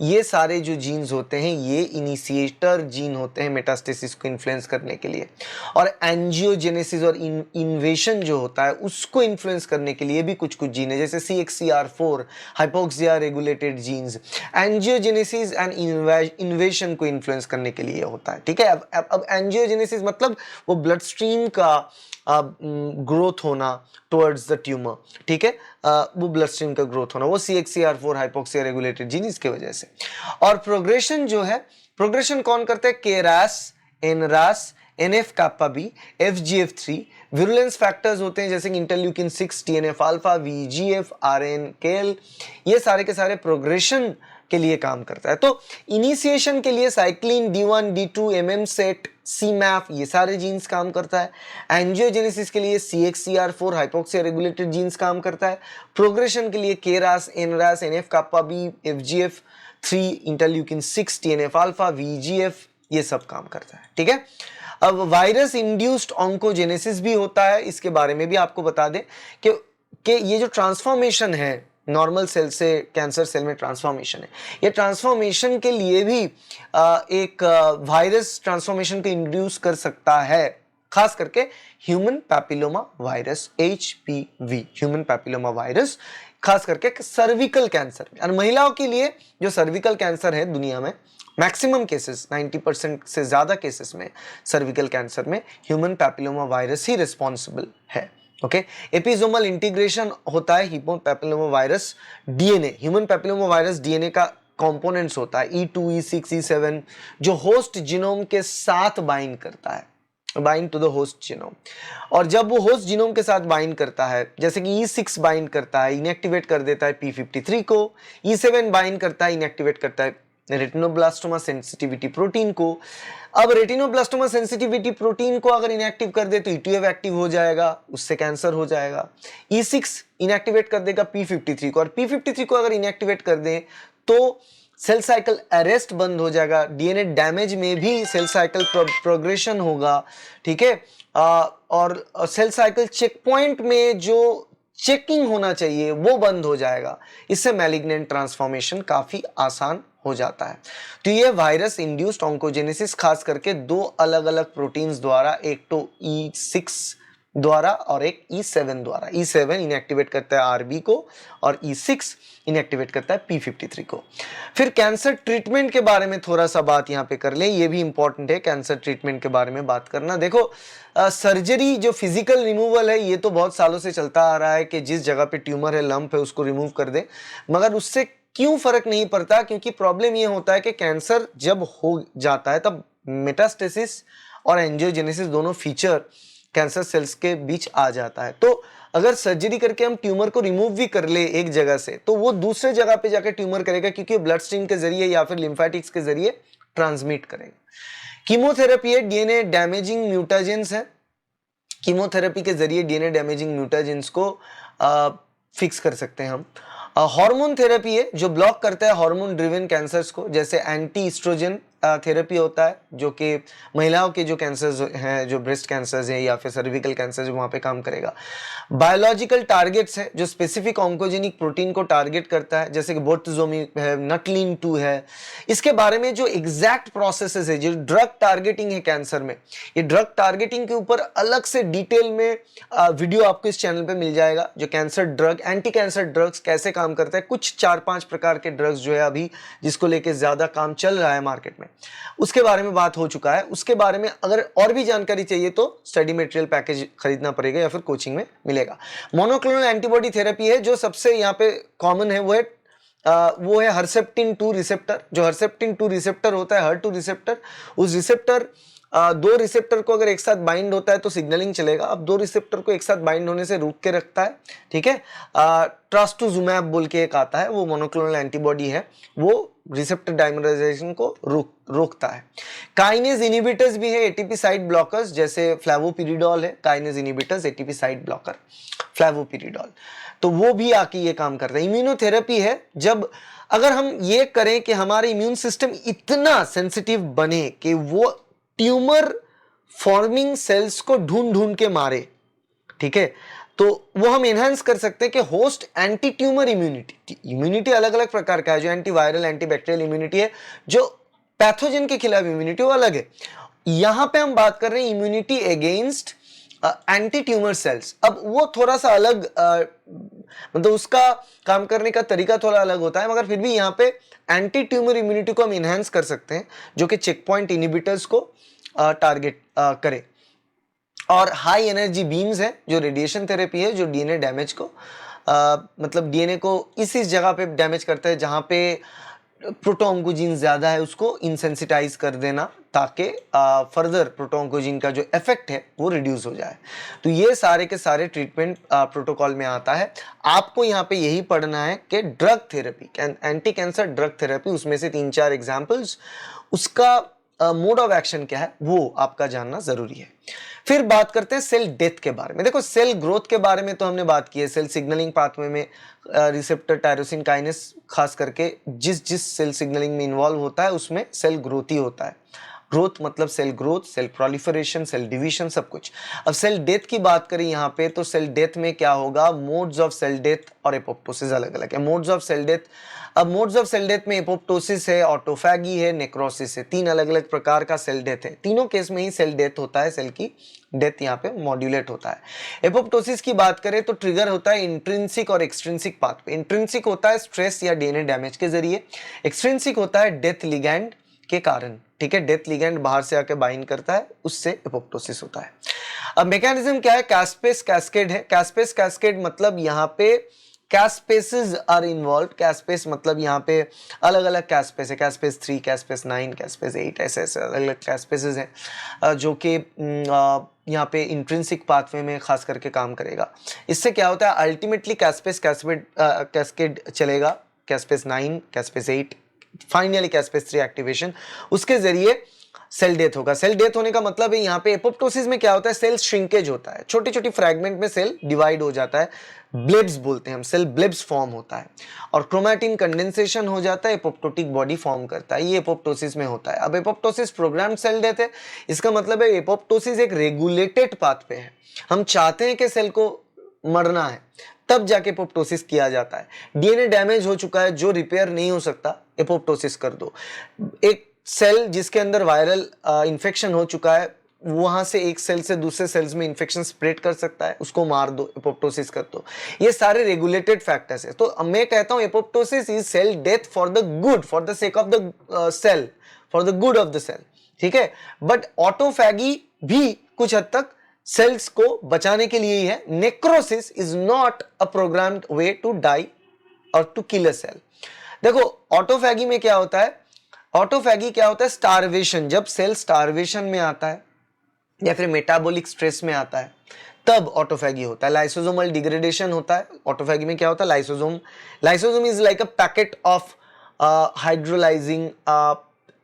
ये सारे जो जीन्स होते हैं ये इनिशिएटर जीन होते हैं मेटास्टेसिस को इन्फ्लुएंस करने के लिए। और एंजियोजेनेसिस और इन्वेशन जो होता है उसको इन्फ्लुएंस करने के लिए भी कुछ कुछ जीन है, जैसे CXCR4 hypoxia regulated genes angiogenesis and invasion को इन्फ्लुएंस करने के लिए होता है। ठीक है, अब एंजियोजेनेसिस मतलब वो ब्लड स्ट्रीम का ग्रोथ होना टुवर्ड्स द ट्यूमर, ठीक है, वो ब्लड स्ट्रीम का ग्रोथ होना, वो CXCR4 हाइपोक्सिया रेगुलेटेड जीन इसके वजह से। और प्रोग्रेशन जो है, प्रोग्रेशन कौन करता है, KRAS, NRAS, NF kappa B, FGF3, virulence factors होते हैं जैसे कि interleukin 6, TNF alpha, VEGF, RN, KL, ये सारे के सारे प्रोग्रेशन के लिए काम करता है। तो इनिशिएशन के लिए cyclin D1 D2, MM set, CMAF, ये सारे जीन्स काम करता है। एंजियोजेनेसिस के लिए CXCR4 हाइपोक्सिया रेगुलेटेड जीन्स काम करता है। प्रोग्रेशन के लिए KRAS, NRAS, NF kappa B, FGF3, interleukin 6, TNF alpha, VEGF, ये सब काम करता है। ठीक है, अब वायरस इंड्यूस्ड ऑन्कोजेनेसिस भी होता है, इसके बारे में भी आपको बता दें कि ये जो ट्रांसफॉर्मेशन है नॉर्मल सेल से कैंसर सेल में ट्रांसफॉर्मेशन है, ये ट्रांसफॉर्मेशन के लिए भी एक वायरस ट्रांसफॉर्मेशन को इंड्यूस कर सकता है, खास करके human papilloma virus, HPV, human papilloma virus, खास करके सर्विकल कैंसर में। और महिलाओं के लिए जो सर्विकल कैंसर है दुनिया में मैक्सिमम केसेस 90% से ज्यादा केसेस में सर्विकल कैंसर में ह्यूमन पैपिलोमा वायरस ही रिस्पॉन्सिबल है। ओके, एपिसोमल इंटीग्रेशन होता है human papilloma virus DNA, human papilloma virus DNA का कंपोनेंट्स होता है E2, E6, E7, जो होस्ट जीनोम के साथ बाइंड करता है, bind to the host genome. और जब वो होस्ट जीनोम के साथ बाइंड करता है, जैसे कि E6 बाइंड करता है, इनएक्टिवेट कर देता है P53 को, E7 बाइंड करता है, इनएक्टिवेट करता है रेटिनोब्लास्टोमा सेंसिटिविटी प्रोटीन को। अब रेटिनोब्लास्टोमा सेंसिटिविटी प्रोटीन को अगर इनएक्टिव कर दे तो E2F एक्टिव हो जाएगा, उससे कैंसर हो जाएगा। E6 इनएक्टिवेट कर देगा P53 को, और P53 को अगर इनएक्टिवेट कर दे तो सेल साइकिल अरेस्ट बंद हो जाएगा, DNA डैमेज में भी सेल साइकिल प्रोग्रेशन होगा। ठीक है, और सेल साइकिल चेक पॉइंट में जो चेकिंग होना चाहिए वो बंद हो जाएगा, इससे मैलिग्नेंट ट्रांसफॉर्मेशन काफी आसान हो जाता है। तो ये वायरस इंड्यूस्ड ऑन्कोजेनेसिस खास करके दो अलग अलग प्रोटीन्स द्वारा, एक तो E6 द्वारा और एक E7 द्वारा। E7 इनएक्टिवेट करता है RB को और E6 इनएक्टिवेट करता है P53 को। फिर कैंसर ट्रीटमेंट के बारे में थोड़ा सा बात यहाँ पे कर लें, ये भी इंपॉर्टेंट है कैंसर ट्रीटमेंट के बारे में बात करना। देखो, सर्जरी जो फिजिकल रिमूवल है ये तो बहुत सालों से चलता आ रहा है कि जिस जगह पे ट्यूमर है, लंप है, उसको रिमूव कर दे, मगर उससे क्यों फर्क नहीं पड़ता, क्योंकि प्रॉब्लम ये होता है कि कैंसर जब हो जाता है तब मेटास्टेसिस और एंजियोजेनेसिस दोनों फीचर कैंसर सेल्स के बीच आ जाता है। तो अगर सर्जरी करके हम ट्यूमर को रिमूव भी कर ले एक जगह से, तो वो दूसरे जगह पे जाकर ट्यूमर करेगा, क्योंकि ब्लड स्ट्रीम के जरिए या फिर लिम्फेटिक्स के जरिए ट्रांसमिट करेगा। कीमोथेरेपी है, DNA डैमेजिंग म्यूटाजेंस है, कीमोथेरेपी के जरिए DNA डैमेजिंग म्यूटाजेंस को फिक्स कर सकते हैं हम। हार्मोन थेरेपी है जो ब्लॉक करता है हार्मोन ड्रिवन कैंसर्स को, जैसे एंटी एस्ट्रोजन थेरेपी होता है जो कि महिलाओं के जो कैंसर्स हैं, जो ब्रेस्ट कैंसर्स हैं या फिर सर्विकल कैंसर है, वहां पे काम करेगा। बायोलॉजिकल टारगेट्स है जो स्पेसिफिक ऑन्कोजेनिक प्रोटीन को टारगेट करता है, जैसे कि बोर्टिजोमी है, नटलिन 2 है। इसके बारे में जो एग्जैक्ट प्रोसेसेस है, जो ड्रग टारगेटिंग है कैंसर में, ये ड्रग टारगेटिंग के ऊपर अलग से डिटेल में वीडियो आपको इस चैनल पे मिल जाएगा, जो cancer drug, anti cancer drugs कैसे काम करता है। कुछ 4-5 प्रकार के ड्रग्स जो है अभी जिसको लेके ज्यादा काम चल रहा है मार्केट में, उसके बारे में बात हो चुका है। उसके बारे में अगर और भी जानकारी चाहिए तो स्टडी मटेरियल पैकेज खरीदना पड़ेगा या फिर कोचिंग में मिलेगा। मोनोक्लोनल एंटीबॉडी थेरेपी है, जो सबसे यहाँ पे कॉमन है वो है हर्सेप्टिन 2 रिसेप्टर। जो हर्सेप्टिन 2 रिसेप्टर होता है, हर2 रिसेप्टर, उस रिसेप्टर दो रिसेप्टर को अगर एक साथ बाइंड होता है तो सिग्नलिंग चलेगा। अब दो रिसेप्टर को एक साथ बाइंड होने से रोक के रखता है, ठीक है। ट्रास्टुजुमैब बोल के एक आता है, वो मोनोक्लोनल एंटीबॉडी है, वो रिसेप्टर डाइमराइजेशन को रोकता है। काइनेज इनहिबिटर्स भी है, एटीपी साइट ब्लॉकर्स, जैसे फ्लैवोपिरिडोल है, kinase inhibitors, ATP site blocker, flavopiridol, तो वो भी आके ये काम करता है। इम्यूनोथेरेपी है, जब अगर हम ये करें कि हमारे इम्यून सिस्टम इतना सेंसिटिव बने कि वो ट्यूमर फॉर्मिंग सेल्स को ढूंढ ढूंढ के मारे, ठीक है, तो वो हम एनहांस कर सकते हैं कि होस्ट एंटी ट्यूमर इम्यूनिटी अलग अलग प्रकार का है, जो एंटीवायरल एंटीबैक्टीरियल इम्यूनिटी है, जो पैथोजन के खिलाफ इम्यूनिटी वो अलग है। यहां पे हम बात कर रहे हैं immunity against anti tumour cells. अब वो थोड़ा सा अलग मतलब उसका काम करने का तरीका थोड़ा अलग होता है, मगर फिर भी यहाँ पे एंटी ट्यूमर इम्यूनिटी को हम इनहेंस कर सकते हैं, जो कि चेक पॉइंट इनहिबिटर्स को टारगेट करे। और हाई एनर्जी बीम्स है, जो रेडिएशन थेरेपी है, जो डीएनए डैमेज को मतलब डीएनए को इस जगह पे डैमेज करता है जहां पे प्रोटोऑन्कोजीन ज्यादा है, उसको इंसेंसिटाइज कर देना, ताकि फर्दर प्रोटोऑन्कोजीन का जो इफेक्ट है वो रिड्यूस हो जाए। तो ये सारे के सारे ट्रीटमेंट प्रोटोकॉल में आता है। आपको यहाँ पे यही पढ़ना है कि drug therapy, anti cancer drug therapy, उसमें से 3-4 एग्जाम्पल्स, उसका मोड ऑफ एक्शन क्या है वो आपका जानना जरूरी है। फिर बात करते हैं सेल डेथ के बारे में। देखो, सेल ग्रोथ के बारे में तो हमने बात की है, सेल सिग्नलिंग पाथवे में रिसेप्टर टायरोसिन काइनेस खास करके जिस जिस सेल सिग्नलिंग में इन्वॉल्व होता है उसमें सेल ग्रोथ ही होता है। ग्रोथ मतलब cell growth, cell proliferation, cell division, सब कुछ। अब सेल डेथ की बात करें यहाँ पे, तो सेल डेथ में क्या होगा, मोड्स ऑफ सेल डेथ और एपोप्टोसिस अलग अलग है। मोड्स ऑफ सेल डेथ, अब मोड्स ऑफ सेल डेथ में एपोप्टोसिस है, ऑटोफैगी है, नेक्रोसिस है, 3 अलग अलग प्रकार का सेल डेथ है। तीनों केस में ही सेल डेथ होता है, सेल की डेथ यहाँ पे मॉड्यूलेट होता है। एपोप्टोसिस की बात करें तो ट्रिगर होता है इंट्रिंसिक और एक्सट्रिंसिक पाथवे। इंट्रिंसिक होता है स्ट्रेस या डीएनए डैमेज के जरिए, एक्सट्रिंसिक होता है डेथ लिगैंड के कारण, ठीक है, डेथ लिगैंड बाहर से आके बाइंड करता है, उससे एपोप्टोसिस होता है। अब मैकेनिज्म क्या है, कैस्पेस कैस्केड है। कैस्पेस कैस्केड मतलब यहाँ पे कैस्पेसेस आर इन्वॉल्व। कैस्पेस मतलब यहाँ पे अलग अलग कैस्पेस है, कैस्पेस 3, कैस्पेस 9, कैस्पेस 8, ऐसे ऐसे अलग अलग कैस्पेसेस हैं, जो कि यहाँ पे इंट्रिंसिक पाथवे में खास करके काम करेगा। इससे क्या होता है, अल्टीमेटली कैस्पेस कैस्केड चलेगा, कैस्पेस 9, कैस्पेस 8, फाइनली कैस्पेस 3 एक्टिवेशन, उसके जरिए सेल डेथ होगा। सेल डेथ होने का मतलब है यहाँ पे एपोप्टोसिस में क्या होता है, सेल श्रिंकेज होता है, छोटी छोटी फ्रैगमेंट में सेल डिवाइड हो जाता है, ब्लेब्स बोलते हैं हम, सेल ब्लेब्स फॉर्म होता है, और क्रोमैटिन कंडेंसेशन हो जाता है, एपोप्टोटिक बॉडी फॉर्म करता है, ये एपोप्टोसिस में होता है। अब एपोप्टोसिस प्रोग्राम्ड सेल डेथ है, इसका मतलब है एपोप्टोसिस एक रेगुलेटेड पाथवे है। हम चाहते हैं कि सेल को मरना है, तब जाके एपोप्टोसिस किया जाता है। डीएनए डैमेज हो चुका है जो रिपेयर नहीं हो सकता, एपोप्टोसिस कर दो। एक सेल जिसके अंदर वायरल इंफेक्शन हो चुका है, वहां से एक सेल से दूसरे सेल्स में इंफेक्शन स्प्रेड कर सकता है, उसको मार दो, एपोप्टोसिस कर दो। ये सारे रेगुलेटेड फैक्टर्स है। तो मैं कहता हूं apoptosis is cell death for the good, for the sake of the cell, for the good of the cell, ठीक है। बट ऑटोफैगी भी कुछ हद तक सेल्स को बचाने के लिए ही है। Necrosis is not a programmed way to die और टू किल अ सेल। देखो, ऑटोफैगी में क्या होता है, ऑटोफैगी क्या होता है, स्टारवेशन। जब सेल स्टारवेशन में आता है या फिर मेटाबॉलिक स्ट्रेस में आता है, तब ऑटोफैगी होता है। लाइसोसोमल डिग्रेडेशन होता है। ऑटोफैगी में क्या होता है, lysosome is like a packet of hydrolysing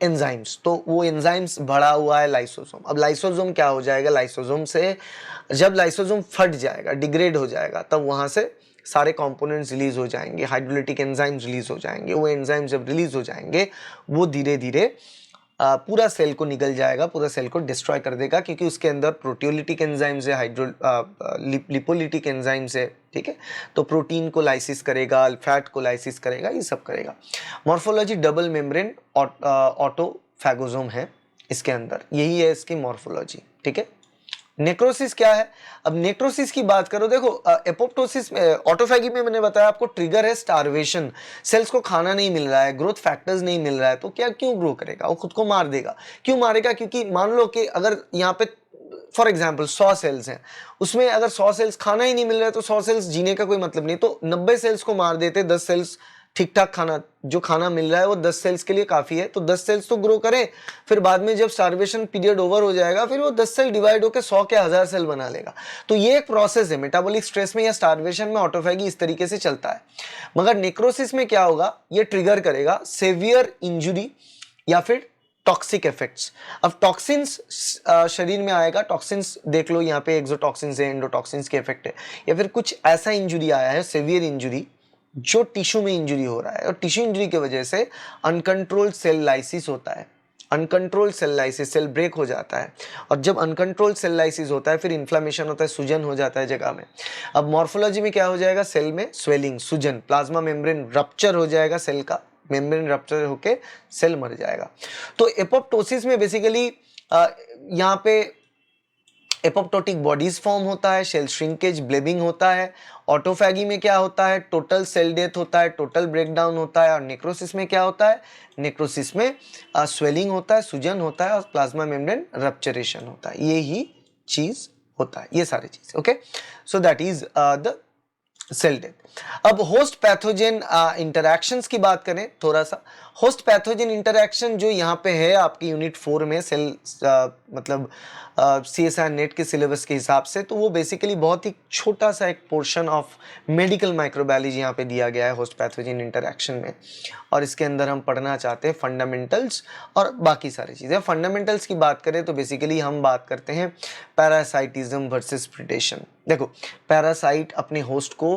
enzymes. तो वो एंजाइम्स भरा हुआ है लाइसोसोम। अब लाइसोसोम क्या हो जाएगा, लाइसोसोम से जब लाइसोसोम फट जाएगा, डिग्रेड हो जाएगा, तब वहां से सारे कंपोनेंट्स रिलीज हो जाएंगे, हाइड्रोलिटिक एंजाइम्स रिलीज हो जाएंगे। वो एंजाइम्स जब रिलीज हो जाएंगे, वो धीरे धीरे पूरा सेल को निगल जाएगा, पूरा सेल को डिस्ट्रॉय कर देगा, क्योंकि उसके अंदर प्रोटियोलिटिक एंजाइम्स है, लिपोलिटिक एंजाइम्स है, ठीक है। तो प्रोटीन को लाइसिस करेगा, फैट को लाइसिस करेगा, ये सब करेगा। मॉर्फोलॉजी डबल मेम्ब्रेन ऑटोफैगोसोम है इसके अंदर, यही है इसकी मॉर्फोलॉजी, ठीक है। नेक्रोसिस क्या है? अब नेक्रोसिस की बात करो, देखो एपोप्टोसिस में, ऑटोफैगी में मैंने बताया आपको ट्रिगर है स्टारवेशन, सेल्स को खाना नहीं मिल रहा है, ग्रोथ फैक्टर्स नहीं मिल रहा है, तो क्या क्यों ग्रो करेगा? वो खुद को मार देगा। क्यों मारेगा? क्योंकि मान लो कि अगर यहाँ पे फॉर एग्जाम्पल 100 सेल्स हैं, उसमें अगर 100 सेल्स खाना ही नहीं मिल रहा है तो 100 सेल्स जीने का कोई मतलब नहीं, तो 90 सेल्स को मार देते, 10 सेल्स ठीक ठाक खाना, जो खाना मिल रहा है वो 10 सेल्स के लिए काफी है, तो 10 सेल्स तो ग्रो करें, फिर बाद में जब स्टारवेशन पीरियड ओवर हो जाएगा फिर वो 10 सेल डिवाइड होकर 100 के 1000 सेल बना लेगा। तो ये एक प्रोसेस है, मेटाबॉलिक स्ट्रेस में या स्टारवेशन में ऑटोफैगी इस तरीके से चलता है। मगर नेक्रोसिस में क्या होगा? ये ट्रिगर करेगा सेवियर इंजुरी या फिर टॉक्सिक इफेक्ट्स। अब टॉक्सिन्स शरीर में आएगा, टॉक्सिन्स देख लो यहाँ पे, एक्सोटॉक्सिन्स है, एंडोटॉक्सिन्स के इफेक्ट है, या फिर कुछ ऐसा इंजुरी आया है, सेवियर इंजुरी, जो टिश्यू में इंजुरी हो रहा है, और टिश्यू इंजुरी की वजह से अनकंट्रोल्ड सेल लाइसिस होता है, uncontrolled cell lysis, cell break हो जाता है, और जब अनकंट्रोल्ड सेल लाइसिस होता है फिर इन्फ्लेमेशन होता है, सूजन हो जाता है जगह में। अब मॉर्फोलॉजी में क्या हो जाएगा? सेल में स्वेलिंग, सूजन, प्लाज्मा मेम्ब्रेन रप्चर हो जाएगा, सेल का मेम्ब्रेन रप्चर होके सेल मर जाएगा। तो एपोप्टोसिस में बेसिकली यहाँ पे एपोप्टोटिक बॉडीज फॉर्म होता है, सेल श्रिंकेज, ब्लेबिंग होता है। ऑटोफैगी में क्या होता है? टोटल सेल डेथ होता है, टोटल ब्रेकडाउन होता है। और नेक्रोसिस में क्या होता है? नेक्रोसिस में स्वेलिंग होता है, सूजन होता है, और प्लाज्मा मेम्ब्रेन रप्चरेशन होता है। ये ही चीज होता है, ये सारी चीज। Okay, so that is the cell death. अब होस्ट पैथोजन इंटरैक्शंस की बात करें थोड़ा सा। होस्ट पैथोजन इंटरैक्शन जो यहाँ पे है आपकी यूनिट 4 में, सेल मतलब CSIR नेट के सिलेबस के हिसाब से, तो वो बेसिकली बहुत ही छोटा सा एक पोर्शन ऑफ मेडिकल माइक्रोबायोलॉजी यहाँ पे दिया गया है होस्ट पैथोजन इंटरैक्शन में, और इसके अंदर हम पढ़ना चाहते हैं फंडामेंटल्स और बाकी सारी चीज़ें। फंडामेंटल्स की बात करें तो बेसिकली हम बात करते हैं पैरासाइटिज्म वर्सेस प्रिडेशन। देखो, पैरासाइट अपने होस्ट को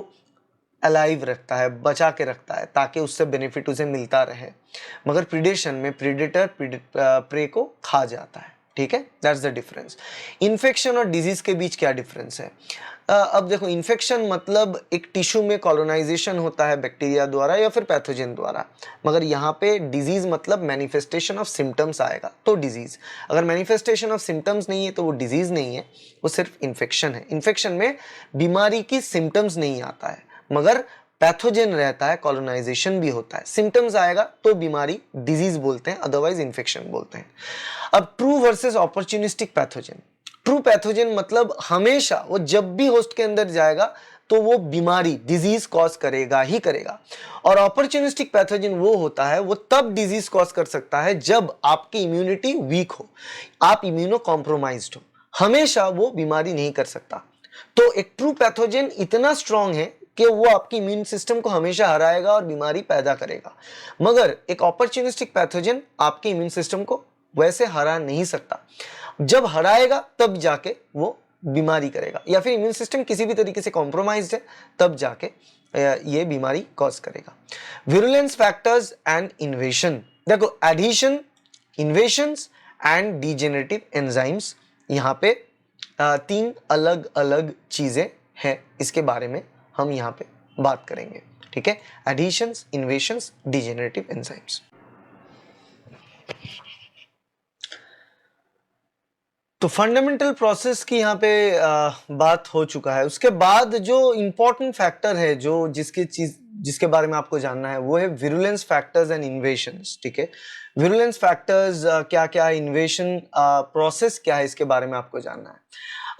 अलाइव रखता है, बचा के रखता है, ताकि उससे बेनिफिट उसे मिलता रहे, मगर प्रिडेशन में प्रीडेटर प्रे को खा जाता है। ठीक है, दैट्स द डिफरेंस। इन्फेक्शन और डिजीज के बीच क्या डिफरेंस है? अब देखो, इन्फेक्शन मतलब एक टिश्यू में कॉलोनाइजेशन होता है बैक्टीरिया द्वारा या फिर पैथोजन द्वारा, मगर यहाँ पे डिजीज मतलब मैनिफेस्टेशन ऑफ सिम्टम्स आएगा तो डिजीज। अगर मैनिफेस्टेशन ऑफ सिम्टम्स नहीं है तो वो डिजीज नहीं है, वो सिर्फ इन्फेक्शन है। इन्फेक्शन में बीमारी की सिम्टम्स नहीं आता है, मगर पैथोजन रहता है, कॉलोनाइजेशन भी होता है, सिम्टम्स आएगा तो बीमारी, डिजीज बोलते हैं, अदरवाइज इन्फेक्शन बोलते हैं। अब true versus opportunistic pathogen. True pathogen मतलब हमेशा वो जब भी होस्ट के अंदर जाएगा तो वो बीमारी, डिजीज कॉज करेगा ही करेगा। और अपॉर्चुनिस्टिक पैथोजन वो होता है, वो तब डिजीज कॉज कर सकता है जब आपकी इम्यूनिटी वीक हो, आप इम्यूनो कॉम्प्रोमाइज्ड हो, हमेशा वो बीमारी नहीं कर सकता। तो एक ट्रू पैथोजन इतना स्ट्रांग है कि वो आपकी इम्यून सिस्टम को हमेशा हराएगा और बीमारी पैदा करेगा, मगर एक अपॉर्चुनिस्टिक पैथोजन आपके इम्यून सिस्टम को वैसे हरा नहीं सकता। जब हराएगा तब जाके वो बीमारी करेगा, या फिर इम्यून सिस्टम किसी भी तरीके से कॉम्प्रोमाइज्ड है तब जाके ये बीमारी कॉज करेगा। Virulence factors and इन्वेशन। देखो, एडहेशन, इन्वेशंस एंड डिजेनरेटिव एंजाइम्स, यहाँ पे 3 अलग अलग चीजें हैं, इसके बारे में हम यहाँ पे बात करेंगे। ठीक है, एडहेशंस, इन्वेशंस, डिजेनरेटिव एंजाइम्स। तो फंडामेंटल प्रोसेस की यहाँ पे बात हो चुका है। उसके बाद जो इंपॉर्टेंट फैक्टर है, जो जिसके बारे में आपको जानना है, वो है विरुलेंस फैक्टर्स एंड इन्वेशंस। ठीक है, विरुलेंस फैक्टर्स क्या क्या है, इन्वेशन प्रोसेस क्या है, इसके बारे में आपको जानना है।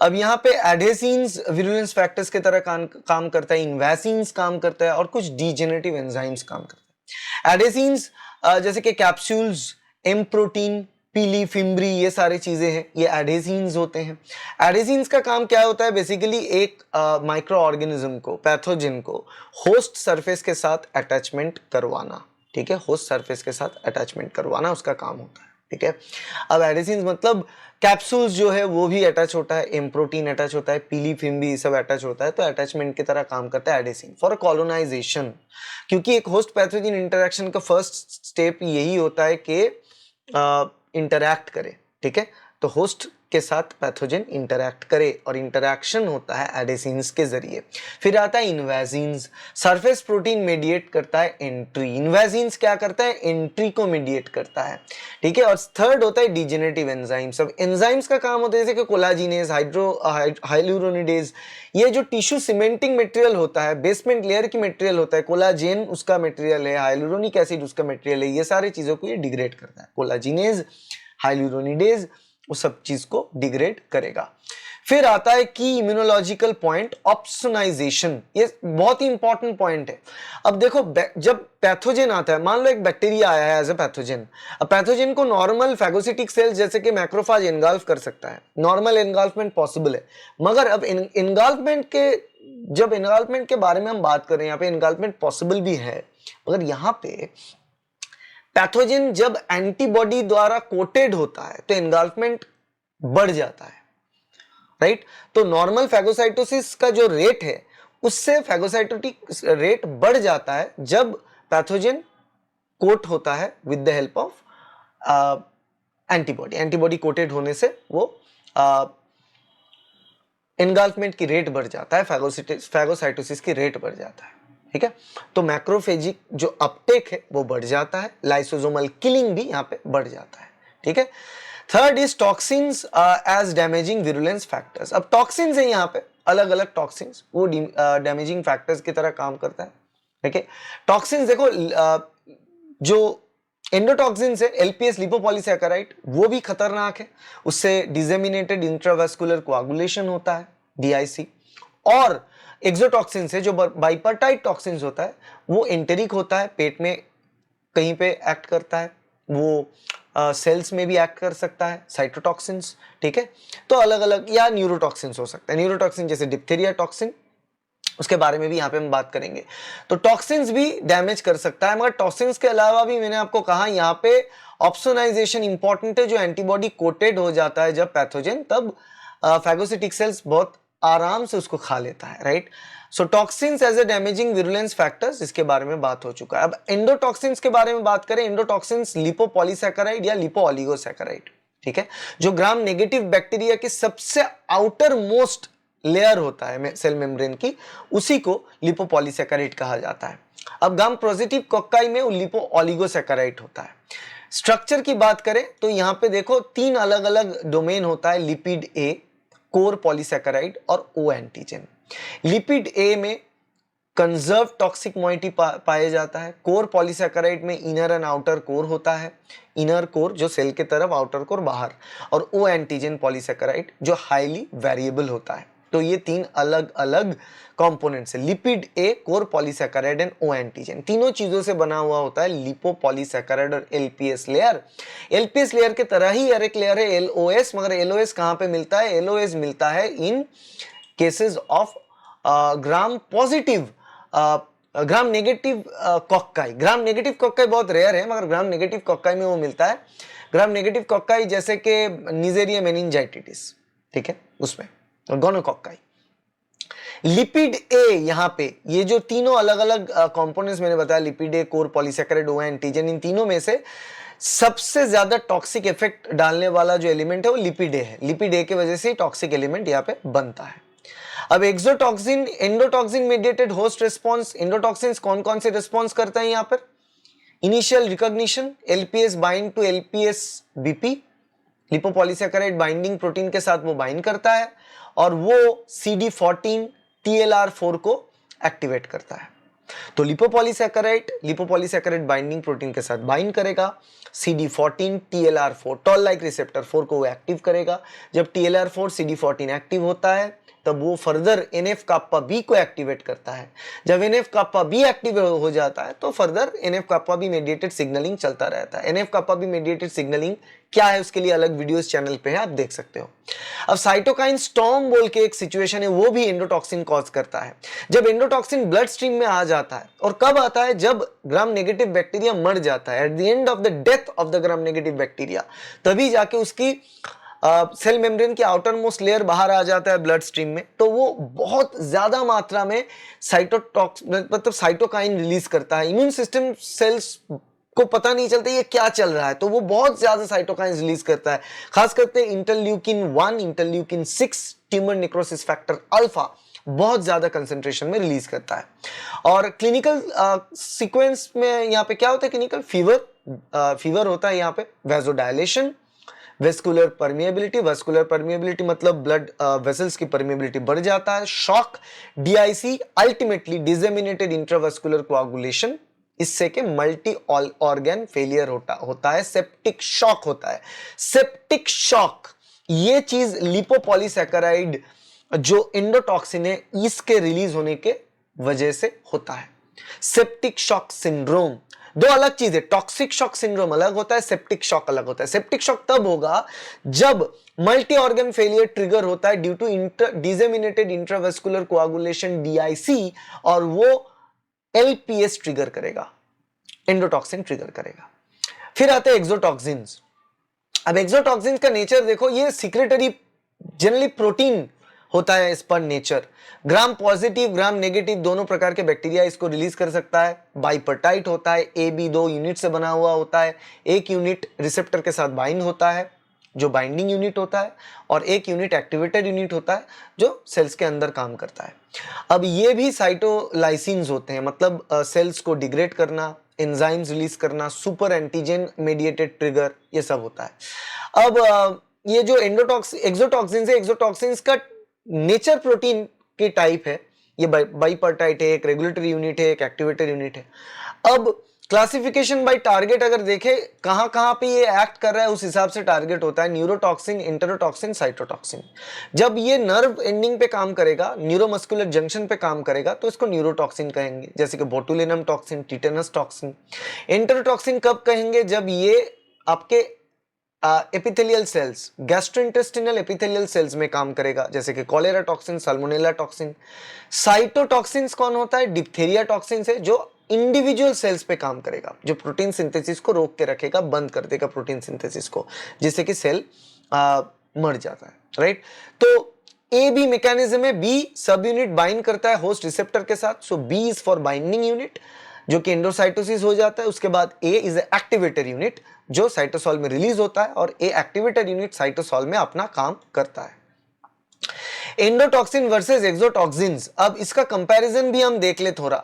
अब यहाँ पे एडेसिन्स विरुलेंस फैक्टर्स की तरह काम करता है, इन्वेसिन्स काम करता है, और कुछ डिजेनरेटिव एंजाइम्स काम करता है। एडेसिन्स जैसे कि कैप्सूल्स, एम प्रोटीन, पीली, फिम्बरी, ये सारी चीजें हैं, ये एडेसिन्स होते हैं। एडेसिन्स का काम क्या होता है? बेसिकली एक माइक्रो ऑर्गेनिज्म को, पैथोजन को होस्ट सरफेस के साथ अटैचमेंट करवाना। ठीक है, होस्ट सरफेस के साथ अटैचमेंट करवाना उसका काम होता है। ठीक है, अब एडेसिन्स मतलब कैप्सूल्स जो है वो भी अटैच होता है, एम प्रोटीन अटैच होता है, पीली, फिम्बी सब अटैच होता है, तो अटैचमेंट की तरह काम करता है एडेसिन फॉर कॉलोनाइजेशन। क्योंकि एक होस्ट पैथोजन इंटरेक्शन का फर्स्ट स्टेप यही होता है कि इंटरैक्ट करे। ठीक है, तो होस्ट के साथ पैथोजन इंटरैक्ट करे और इंटरैक्शन होता है एडेसिन्स के जरिए। फिर आता है इन्वेजिन्स, सरफेस प्रोटीन मीडिएट करता है एंट्री। इन्वेजिन्स क्या करता है? एंट्री को मीडिएट करता है, ठीक है। और थर्ड होता है डिजेनरेटिव एंजाइम्स। अब एंजाइम्स का काम होता है जैसे कि कोलाजिनेज, हाइलुरोनिडेज, ये जो टिश्यू सीमेंटिंग मटेरियल होता है, बेसमेंट लेयर की मटेरियल होता है, कोलाजेन उसका मटेरियल है, हाइलुरोनिक एसिड उसका मटेरियल है, ये सारी चीजों को ये डिग्रेड करता है। कोलाजिनेज, हाइलुरोनिडेज उस सब चीज को डिग्रेड करेगा। फिर आता है की इम्यूनोलॉजिकल पॉइंट, ऑप्सोनाइजेशन। ये बहुत ही इंपॉर्टेंट पॉइंट है। अब देखो जब पैथोजन आता है, मान लो एक बैक्टीरिया आया है एज ए पैथोजन, अब पैथोजन को नॉर्मल फैगोसिटिक सेल्स जैसे कि मैक्रोफाज एनगल्फ कर सकता है, नॉर्मल एनगल्फमेंट पॉसिबल है। मगर अब जब एनगल्फमेंट के बारे में हम बात कर रहे हैं, यहाँ पे एनगल्फमेंट पॉसिबल भी है, मगर यहाँ पे पैथोजन जब एंटीबॉडी द्वारा कोटेड होता है तो एनगल्फमेंट बढ़ जाता है, राइट। तो नॉर्मल फैगोसाइटोसिस का जो रेट है उससे फैगोसाइटोटिक रेट बढ़ जाता है जब पैथोजन कोट होता है with the help of antibody coated होने से वो एनगल्फमेंट की रेट बढ़ जाता है, फैगोसाइटोसिस की रेट बढ़ जाता है, ठीक है। तो मैक्रोफेजिक जो अपटेक है वो बढ़ जाता है, लाइसोसोमल किलिंग भी यहाँ पे बढ़ जाता है, ठीक है। Third is toxins as damaging virulence factors. अब टॉक्सिन्स है यहाँ पे, अलग अलग टॉक्सिन्स, वो डैमेजिंग फैक्टर्स की तरह काम करता है, ठीक है। टॉक्सिन्स देखो, जो एंडोटॉक्सिन्स है, एलपीएस लिपोपॉलीसैकेराइड, वो भी खतरनाक है, उससे डिसेमिनेटेड इंट्रावेस्कुलर कोआगुलेशन होता है, डीआईसी। और एक्सोटॉक्सिन्स है जो बाइपर्टाइट टॉक्सिन्स होता है, वो एंटेरिक होता है, पेट में कहीं पे एक्ट करता है, वो सेल्स में भी एक्ट कर सकता है, साइटोटॉक्सिन्स, ठीक है। तो अलग अलग, या न्यूरोटॉक्सिन्स हो सकता है, न्यूरोटॉक्सिन जैसे डिप्थीरिया टॉक्सिन, उसके बारे में भी यहाँ पे हम बात करेंगे। तो टॉक्सिन्स भी डैमेज कर सकता है, मगर टॉक्सिन्स के अलावा भी मैंने आपको कहा यहाँ पे ऑप्सोनाइजेशन इंपॉर्टेंट है, जो एंटीबॉडी कोटेड हो जाता है जब पैथोजन, तब फैगोसिटिक सेल्स बहुत आराम से उसको खा लेता है, right. So toxins as a damaging virulence factors, इसके बारे में बात हो चुका है। अब एंडोटॉक्सिन्स के बारे में बात करें, एंडोटॉक्सिन्स लिपोपॉलीसैकेराइड या लिपोओलिगोसैकेराइड, ठीक है, जो ग्राम नेगेटिव बैक्टीरिया के सबसे आउटर मोस्ट लेयर होता है सेल मेम्ब्रेन की, उसी को लिपोपॉलीसैकेराइड कहा जाता है। अब ग्राम पॉजिटिव कोक्काई में लिपोओलिगोसैकेराइड होता है। स्ट्रक्चर की बात करें तो यहाँ पे देखो 3 अलग अलग डोमेन होता है, लिपिड ए, कोर पॉलीसैकेराइड और ओ एंटीजन। लिपिड ए में कंजर्व टॉक्सिक मोइटी पाया जाता है, कोर पॉलीसैकेराइड में इनर एंड आउटर कोर होता है, इनर कोर जो सेल के तरफ, आउटर कोर बाहर, और ओ एंटीजन पॉलीसैकेराइड जो हाईली वेरिएबल होता है। तो ये 3 अलग अलग कंपोनेंट्स है, lipid A, core polysaccharide and O antigen. तीनों चीजों से बना हुआ होता है लिपोपॉलीसैकेराइड और एलपीएस लेयर। एलपीएस लेयर के तरह ही एक लेयर है एलओएस, मगर एलओएस कहाँ पे मिलता है? एलओएस मिलता है in cases of gram positive, gram negative cocci. Gram negative cocci बहुत रेयर है, मगर ग्राम नेगेटिव कोक्काई में वो मिलता है। ग्राम नेगेटिव कोक्काई जैसे कि निजेरिया मेनिंजाइटिस, ठीक है, उसमें गोनोकोक्काई। लिपिड ए, यहाँ पे ये जो तीनों अलग अलग कंपोनेंट्स मैंने बताया, lipid A, core polysaccharide, O antigen, इन तीनों में से सबसे ज्यादा टॉक्सिक इफेक्ट डालने वाला जो एलिमेंट है वो लिपिड ए है। लिपिड ए की वजह से टॉक्सिक एलिमेंट यहाँ पे बनता है। अब exotoxin, endotoxin mediated host response. Endotoxins कौन कौन से रिस्पॉन्स करते हैं यहाँ पर? Initial recognition, LPS bind to LPS BP, lipopolysaccharide binding protein के साथ वो बाइंड करता है, और वो CD14 TLR4 को एक्टिवेट करता है। तो लिपोपॉलीसैकेराइड बाइंडिंग प्रोटीन के साथ बाइंड करेगा, CD14 TLR4 toll like receptor 4 को वो एक्टिव करेगा। जब TLR4 CD14 एक्टिव होता है तब वो फर्दर NF काप्पा बी को एक्टिवेट करता है। जब NF काप्पा बी एक्टिव हो जाता है तो further NF kappa B mediated signalling चलता रहता है। NF kappa B mediated signalling क्या है उसके लिए अलग वीडियोस चैनल पे है, आप देख सकते हो। अब साइटोकाइन स्टॉर्म बोल के एक सिचुएशन है, वो भी एंडोटॉक्सिन कॉज करता है। जब एंडोटॉक्सिन ब्लड स्ट्रीम में आ जाता है, और कब आता है? जब ग्राम नेगेटिव बैक्टीरिया मर जाता है, at the end of the death of the gram negative bacteria, तभी जाके उसकी सेल मेम्ब्रेन की आउटर मोस्ट लेयर बाहर आ जाता है ब्लड स्ट्रीम में। तो वो बहुत ज्यादा मात्रा में साइटोकाइन रिलीज करता है। इम्यून सिस्टम सेल्स को पता नहीं चलता ये क्या चल रहा है, तो वो बहुत ज्यादा साइटोकाइंस रिलीज करता है, खास करके interleukin 1, interleukin 6, tumour necrosis factor alpha बहुत ज्यादा कंसंट्रेशन में रिलीज करता है। और क्लिनिकल सीक्वेंस में यहाँ पे क्या होता है, क्लिनिकल फीवर होता है, यहाँ पे वेजोडायलेशन, वेस्कुलर परमिएबिलिटी मतलब ब्लड वेसल्स की परमिएबिलिटी बढ़ जाता है, shock, DIC, ultimately disseminated intravascular coagulation, इससे के मल्टी ऑर्गन फेलियर होता है, सेप्टिक शॉक होता है। सेप्टिक शॉक ये चीज लिपोपॉलीसैकेराइड जो एंडोटॉक्सिन है इसके रिलीज होने के वजह से होता है। सेप्टिक शॉक सिंड्रोम दो अलग चीज है, टॉक्सिक शॉक सिंड्रोम अलग होता है, सेप्टिक शॉक अलग होता है। सेप्टिक शॉक तब होगा जब मल्टी ऑर्गन फेलियर ट्रिगर होता है due to disseminated intravascular coagulation DIC, और वो एलपीएस ट्रिगर करेगा, एंडोटॉक्सिन ट्रिगर करेगा। फिर आते हैं एक्सोटॉक्सिन्स। अब एक्सोटॉक्सिन्स का नेचर देखो, ये सिक्रेटरी जनरली प्रोटीन होता है इस पर नेचर। ग्राम पॉजिटिव ग्राम नेगेटिव दोनों प्रकार के बैक्टीरिया इसको रिलीज कर सकता है। बाइपर्टाइट होता है, ए बी 2 यूनिट से बना हुआ होता है, एक यूनिट रिसेप्टर के साथ बाइंड होता है जो बाइंडिंग यूनिट होता है, और एक यूनिट एक्टिवेटर यूनिट होता है जो सेल्स के अंदर काम करता है। अब ये भी साइटोलाइसिन्स होते हैं, मतलब सेल्स को डिग्रेड करना, एंजाइम्स रिलीज करना, सुपर एंटीजन मेडिएटेड ट्रिगर, ये सब होता है। अब ये जो एक्सोटॉक्सिन्स है, एक्सोटॉक्सिन्स का नेचर प्रोटीन के टाइप है, ये बाइपर्टाइट है, एक रेगुलेटरी यूनिट है, एक एक्टिवेटर यूनिट है। अब क्लासिफिकेशन बाय टारगेट अगर देखें कहां कहां पे ये एक्ट कर रहा है उस हिसाब से टारगेट होता है, न्यूरोटॉक्सिन, इंटरोटॉक्सिन, साइटोटॉक्सिन। जब ये नर्व एंडिंग पे काम करेगा, न्यूरोमस्कुलर जंक्शन पे काम करेगा तो इसको न्यूरोटॉक्सिन कहेंगे, जैसे कि बोटुलिनम टॉक्सिन, टिटेनस टॉक्सिन। इंटरोटॉक्सिन कब कहेंगे, जब ये आपके epithelial cells, gastrointestinal epithelial cells में काम करेगा, जैसे कि कॉलेरा टॉक्सिन, साल्मोनेला टॉक्सिन। साइटोटॉक्सिन्स कौन होता है, डिप्थीरिया टॉक्सिन है, जो इंडिविजुअल सेल्स पे काम करेगा, जो प्रोटीन सिंथेसिस को रोक के रखेगा, बंद कर देगा प्रोटीन सिंथेसिस को, जिससे कि सेल मर जाता है, राइट। तो ए बी मैकेनिज्म है, बी सब यूनिट बाइंड करता है होस्ट रिसेप्टर के साथ, so B is for binding unit जो कि एंडोसाइटोसिस हो जाता है। उसके बाद ए इज एक्टिवेटर यूनिट जो साइटोसॉल में रिलीज होता है, और ए एक्टिवेटर यूनिट साइटोसॉल में अपना काम करता है। एंडोटॉक्सिन वर्सेस एक्सोटॉक्सिन्स, अब इसका कंपैरिजन भी हम देख ले थोड़ा।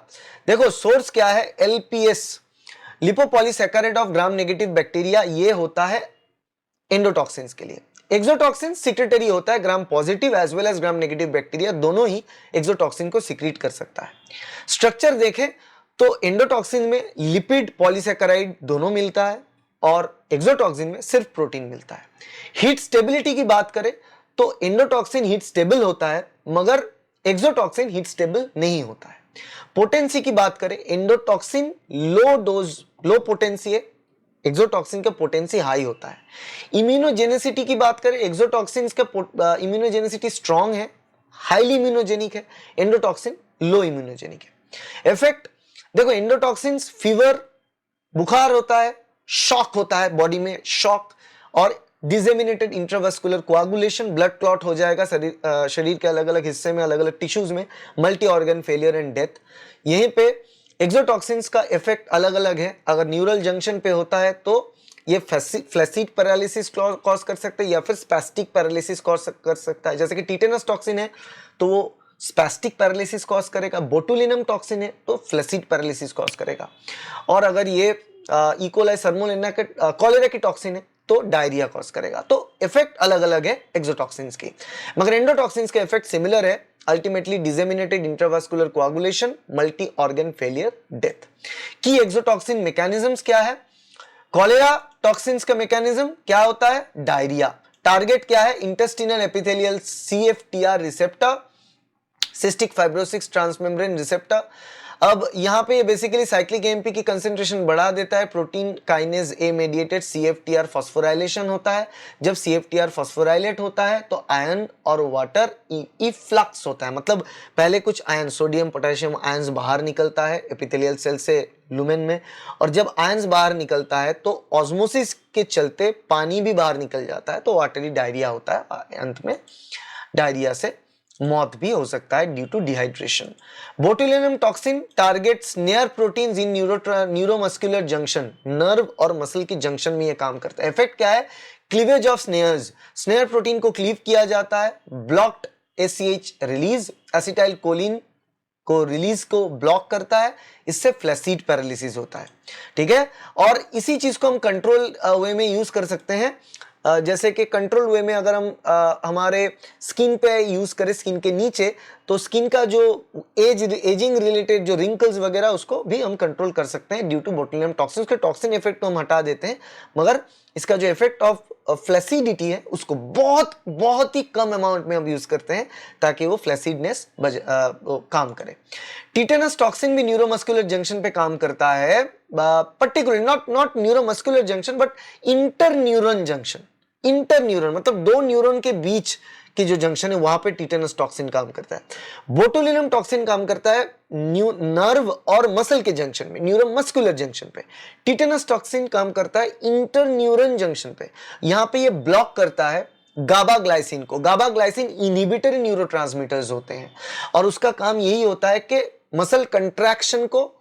देखो सोर्स क्या है, LPS, lipopolysaccharide of gram negative bacteria, ये होता है एंडोटॉक्सिन्स के लिए। एक्सोटॉक्सिन सिक्रेटरी होता है, gram positive as well as gram negative bacteria दोनों ही एक्सोटॉक्सिन को सिक्रीट कर सकता है। स्ट्रक्चर देखें तो एंडोटॉक्सिन में लिपिड पॉलीसैकेराइड दोनों मिलता है, और एक्सोटॉक्सिन में सिर्फ प्रोटीन मिलता है। हीट स्टेबिलिटी की बात करें तो एंडोटॉक्सिन हीट स्टेबल होता है, मगर एक्सोटॉक्सिन हीट स्टेबल नहीं होता है। पोटेंसी की बात करें, एंडोटॉक्सिन लो पोटेंसी है, एक्सोटॉक्सिन का पोटेंसी हाई होता है। इम्यूनोजेनिसिटी की बात करें, एक्सोटॉक्सिन का इम्यूनोजेनिसिटी स्ट्रांग है, हाईली इम्यूनोजेनिक है, एंडोटॉक्सिन लो इम्यूनोजेनिक है। इफेक्ट देखो, एंडोटॉक्सिन फीवर, बुखार होता है, शॉक होता है बॉडी में, शॉक, और disseminated intravascular coagulation, blood clot हो जाएगा शरीर के अलग अलग हिस्से में, अलग अलग टिश्यूज में, multi organ failure and death. यहीं पे एक्सोटॉक्सिन्स का इफेक्ट अलग अलग है। अगर न्यूरल जंक्शन पे होता है तो ये फ्लैसिड पैरालिसिस कॉज कर सकता है, या फिर स्पैस्टिक पैरालिसिस कॉज कर सकता है। जैसे कि टिटेनस टॉक्सिन है तो वो स्पैस्टिक पैरालिसिस कॉज करेगा, बोटुलिनम टॉक्सिन है तो फ्लैसिड पैरालिसिस कॉज करेगा, और अगर ये इकोलाई सर्मोनेला के कॉलेरा की टॉक्सिन है तो डायरिया कॉज करेगा। तो इफेक्ट अलग अलग है एक्सोटॉक्सिन्स की, मगर एंडोटॉक्सिन्स के इफेक्ट सिमिलर है, ultimately disseminated intravascular coagulation, multi organ failure, death. की एक्सोटॉक्सिन मैकेनिज्म्स क्या है, कॉलेरा टॉक्सिन्स का मैकेनिज्म क्या होता है, डायरिया। टारगेट क्या है, intestinal epithelial CFTR receptor, cystic fibrosis transmembrane receptor. अब यहां पे बेसिकली साइक्लिक एएमपी की कंसंट्रेशन बढ़ा देता है, protein kinase A mediated CFTR phosphorylation होता है। जब सीएफटीआर फॉस्फोराइलेट होता है तो आयन और वाटर इफ्लक्स होता है, मतलब पहले कुछ आयन, सोडियम पोटेशियम आयंस बाहर निकलता है एपिथेलियल सेल से लुमेन में, और जब आयंस बाहर निकलता है तो ऑस्मोसिस के चलते पानी भी बाहर निकल जाता है, तो वाटरी डायरिया होता है, अंत में डायरिया से मौत भी हो सकता है due to dehydration. Botulinum toxin targets SNARE proteins in neuromuscular junction, nerve और मसल की जंक्शन में ये काम करता है। इफेक्ट क्या है? Cleavage of SNAREs, SNARE protein को क्लीव किया जाता है, blocked ACh release, acetylcholine को रिलीज को ब्लॉक करता है, इससे फ्लैसीड पैरालिसिस होता है। ठीक है, और इसी चीज को हम कंट्रोल वे में यूज कर सकते हैं। जैसे कि कंट्रोल वे में अगर हम हमारे स्किन पे यूज करें, स्किन के नीचे, तो स्किन का जो एजिंग रिलेटेड जो रिंकल्स वगैरह उसको भी हम कंट्रोल कर सकते हैं ड्यू टू बोटुलिनम टॉक्सिन। उसके टॉक्सिन इफेक्ट को हम हटा देते हैं, मगर इसका जो इफेक्ट ऑफ फ्लैसिडिटी है उसको बहुत ही कम अमाउंट में हम यूज करते हैं ताकि वो फ्लैसिडनेस काम करे। टिटेनस टॉक्सिन भी न्यूरोमस्कुलर जंक्शन पे काम करता है, particular not neuromuscular junction but inter neuron junction. Inter neuron मतलब दो न्यूरॉन के बीच की जो जंक्शन है वहां पे टिटेनस टॉक्सिन काम करता है। बोटुलिनम टॉक्सिन काम करता है नर्व और मसल के जंक्शन में, न्यूरोमस्कुलर जंक्शन पे। टिटेनस टॉक्सिन काम करता है इंटर न्यूरॉन जंक्शन पे, यहां पे ये ब्लॉक करता है गाबा ग्लाइसिन को। गाबा ग्लाइसिन इनहिबिटरी न्यूरोट्रांसमीटर्स होते हैं और उसका काम यही होता है कि मसल कंट्रैक्शन को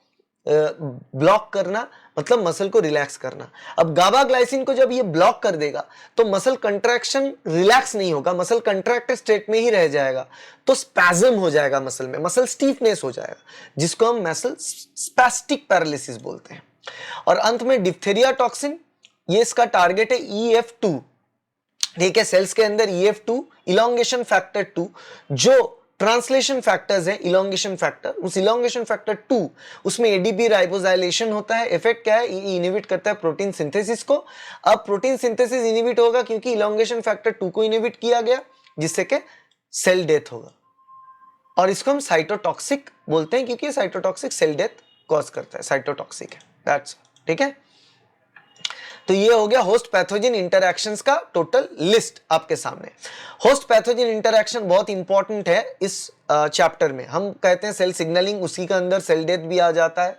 ब्लॉक करना, मतलब मसल को रिलैक्स करना। अब गाबा ग्लाइसिन को जब ये ब्लॉक कर देगा तो मसल कंट्रैक्शन रिलैक्स नहीं होगा, मसल कंट्रैक्टेड स्टेट में ही रह जाएगा, तो स्पैज्म हो जाएगा मसल में, मसल स्टीफनेस हो जाएगा, जिसको हम मसल स्पैस्टिक पैरालिसिस बोलते हैं। और अंत में डिप्थेरिया टॉक्सिन, ये इसका टारगेट है EF2। ठीक है, सेल्स के अंदर EF2, इलोंगेशन फैक्टर 2, जो ट्रांसलेशन फैक्टर्स है, इलोंगेशन फैक्टर, उस इलोंगेशन फैक्टर 2 उसमें एडीपी राइबोजाइलेशन होता है। इफेक्ट क्या है? ये इनहिबिट करता है प्रोटीन सिंथेसिस को। अब प्रोटीन सिंथेसिस इनहिबिट होगा क्योंकि इलोंगेशन फैक्टर 2 को इनहिबिट किया गया, जिससे कि सेल डेथ होगा, और इसको हम साइटोटॉक्सिक बोलते हैं क्योंकि साइटोटॉक्सिक सेल डेथ कॉज करता है, साइटोटॉक्सिक है, दैट्स ठीक है। तो ये हो गया होस्ट पैथोजन इंटरैक्शंस का टोटल लिस्ट आपके सामने। होस्ट पैथोजन इंटरैक्शन बहुत इंपॉर्टेंट है इस चैप्टर में। हम कहते हैं सेल सिग्नलिंग, उसी के अंदर सेल डेथ भी आ जाता है।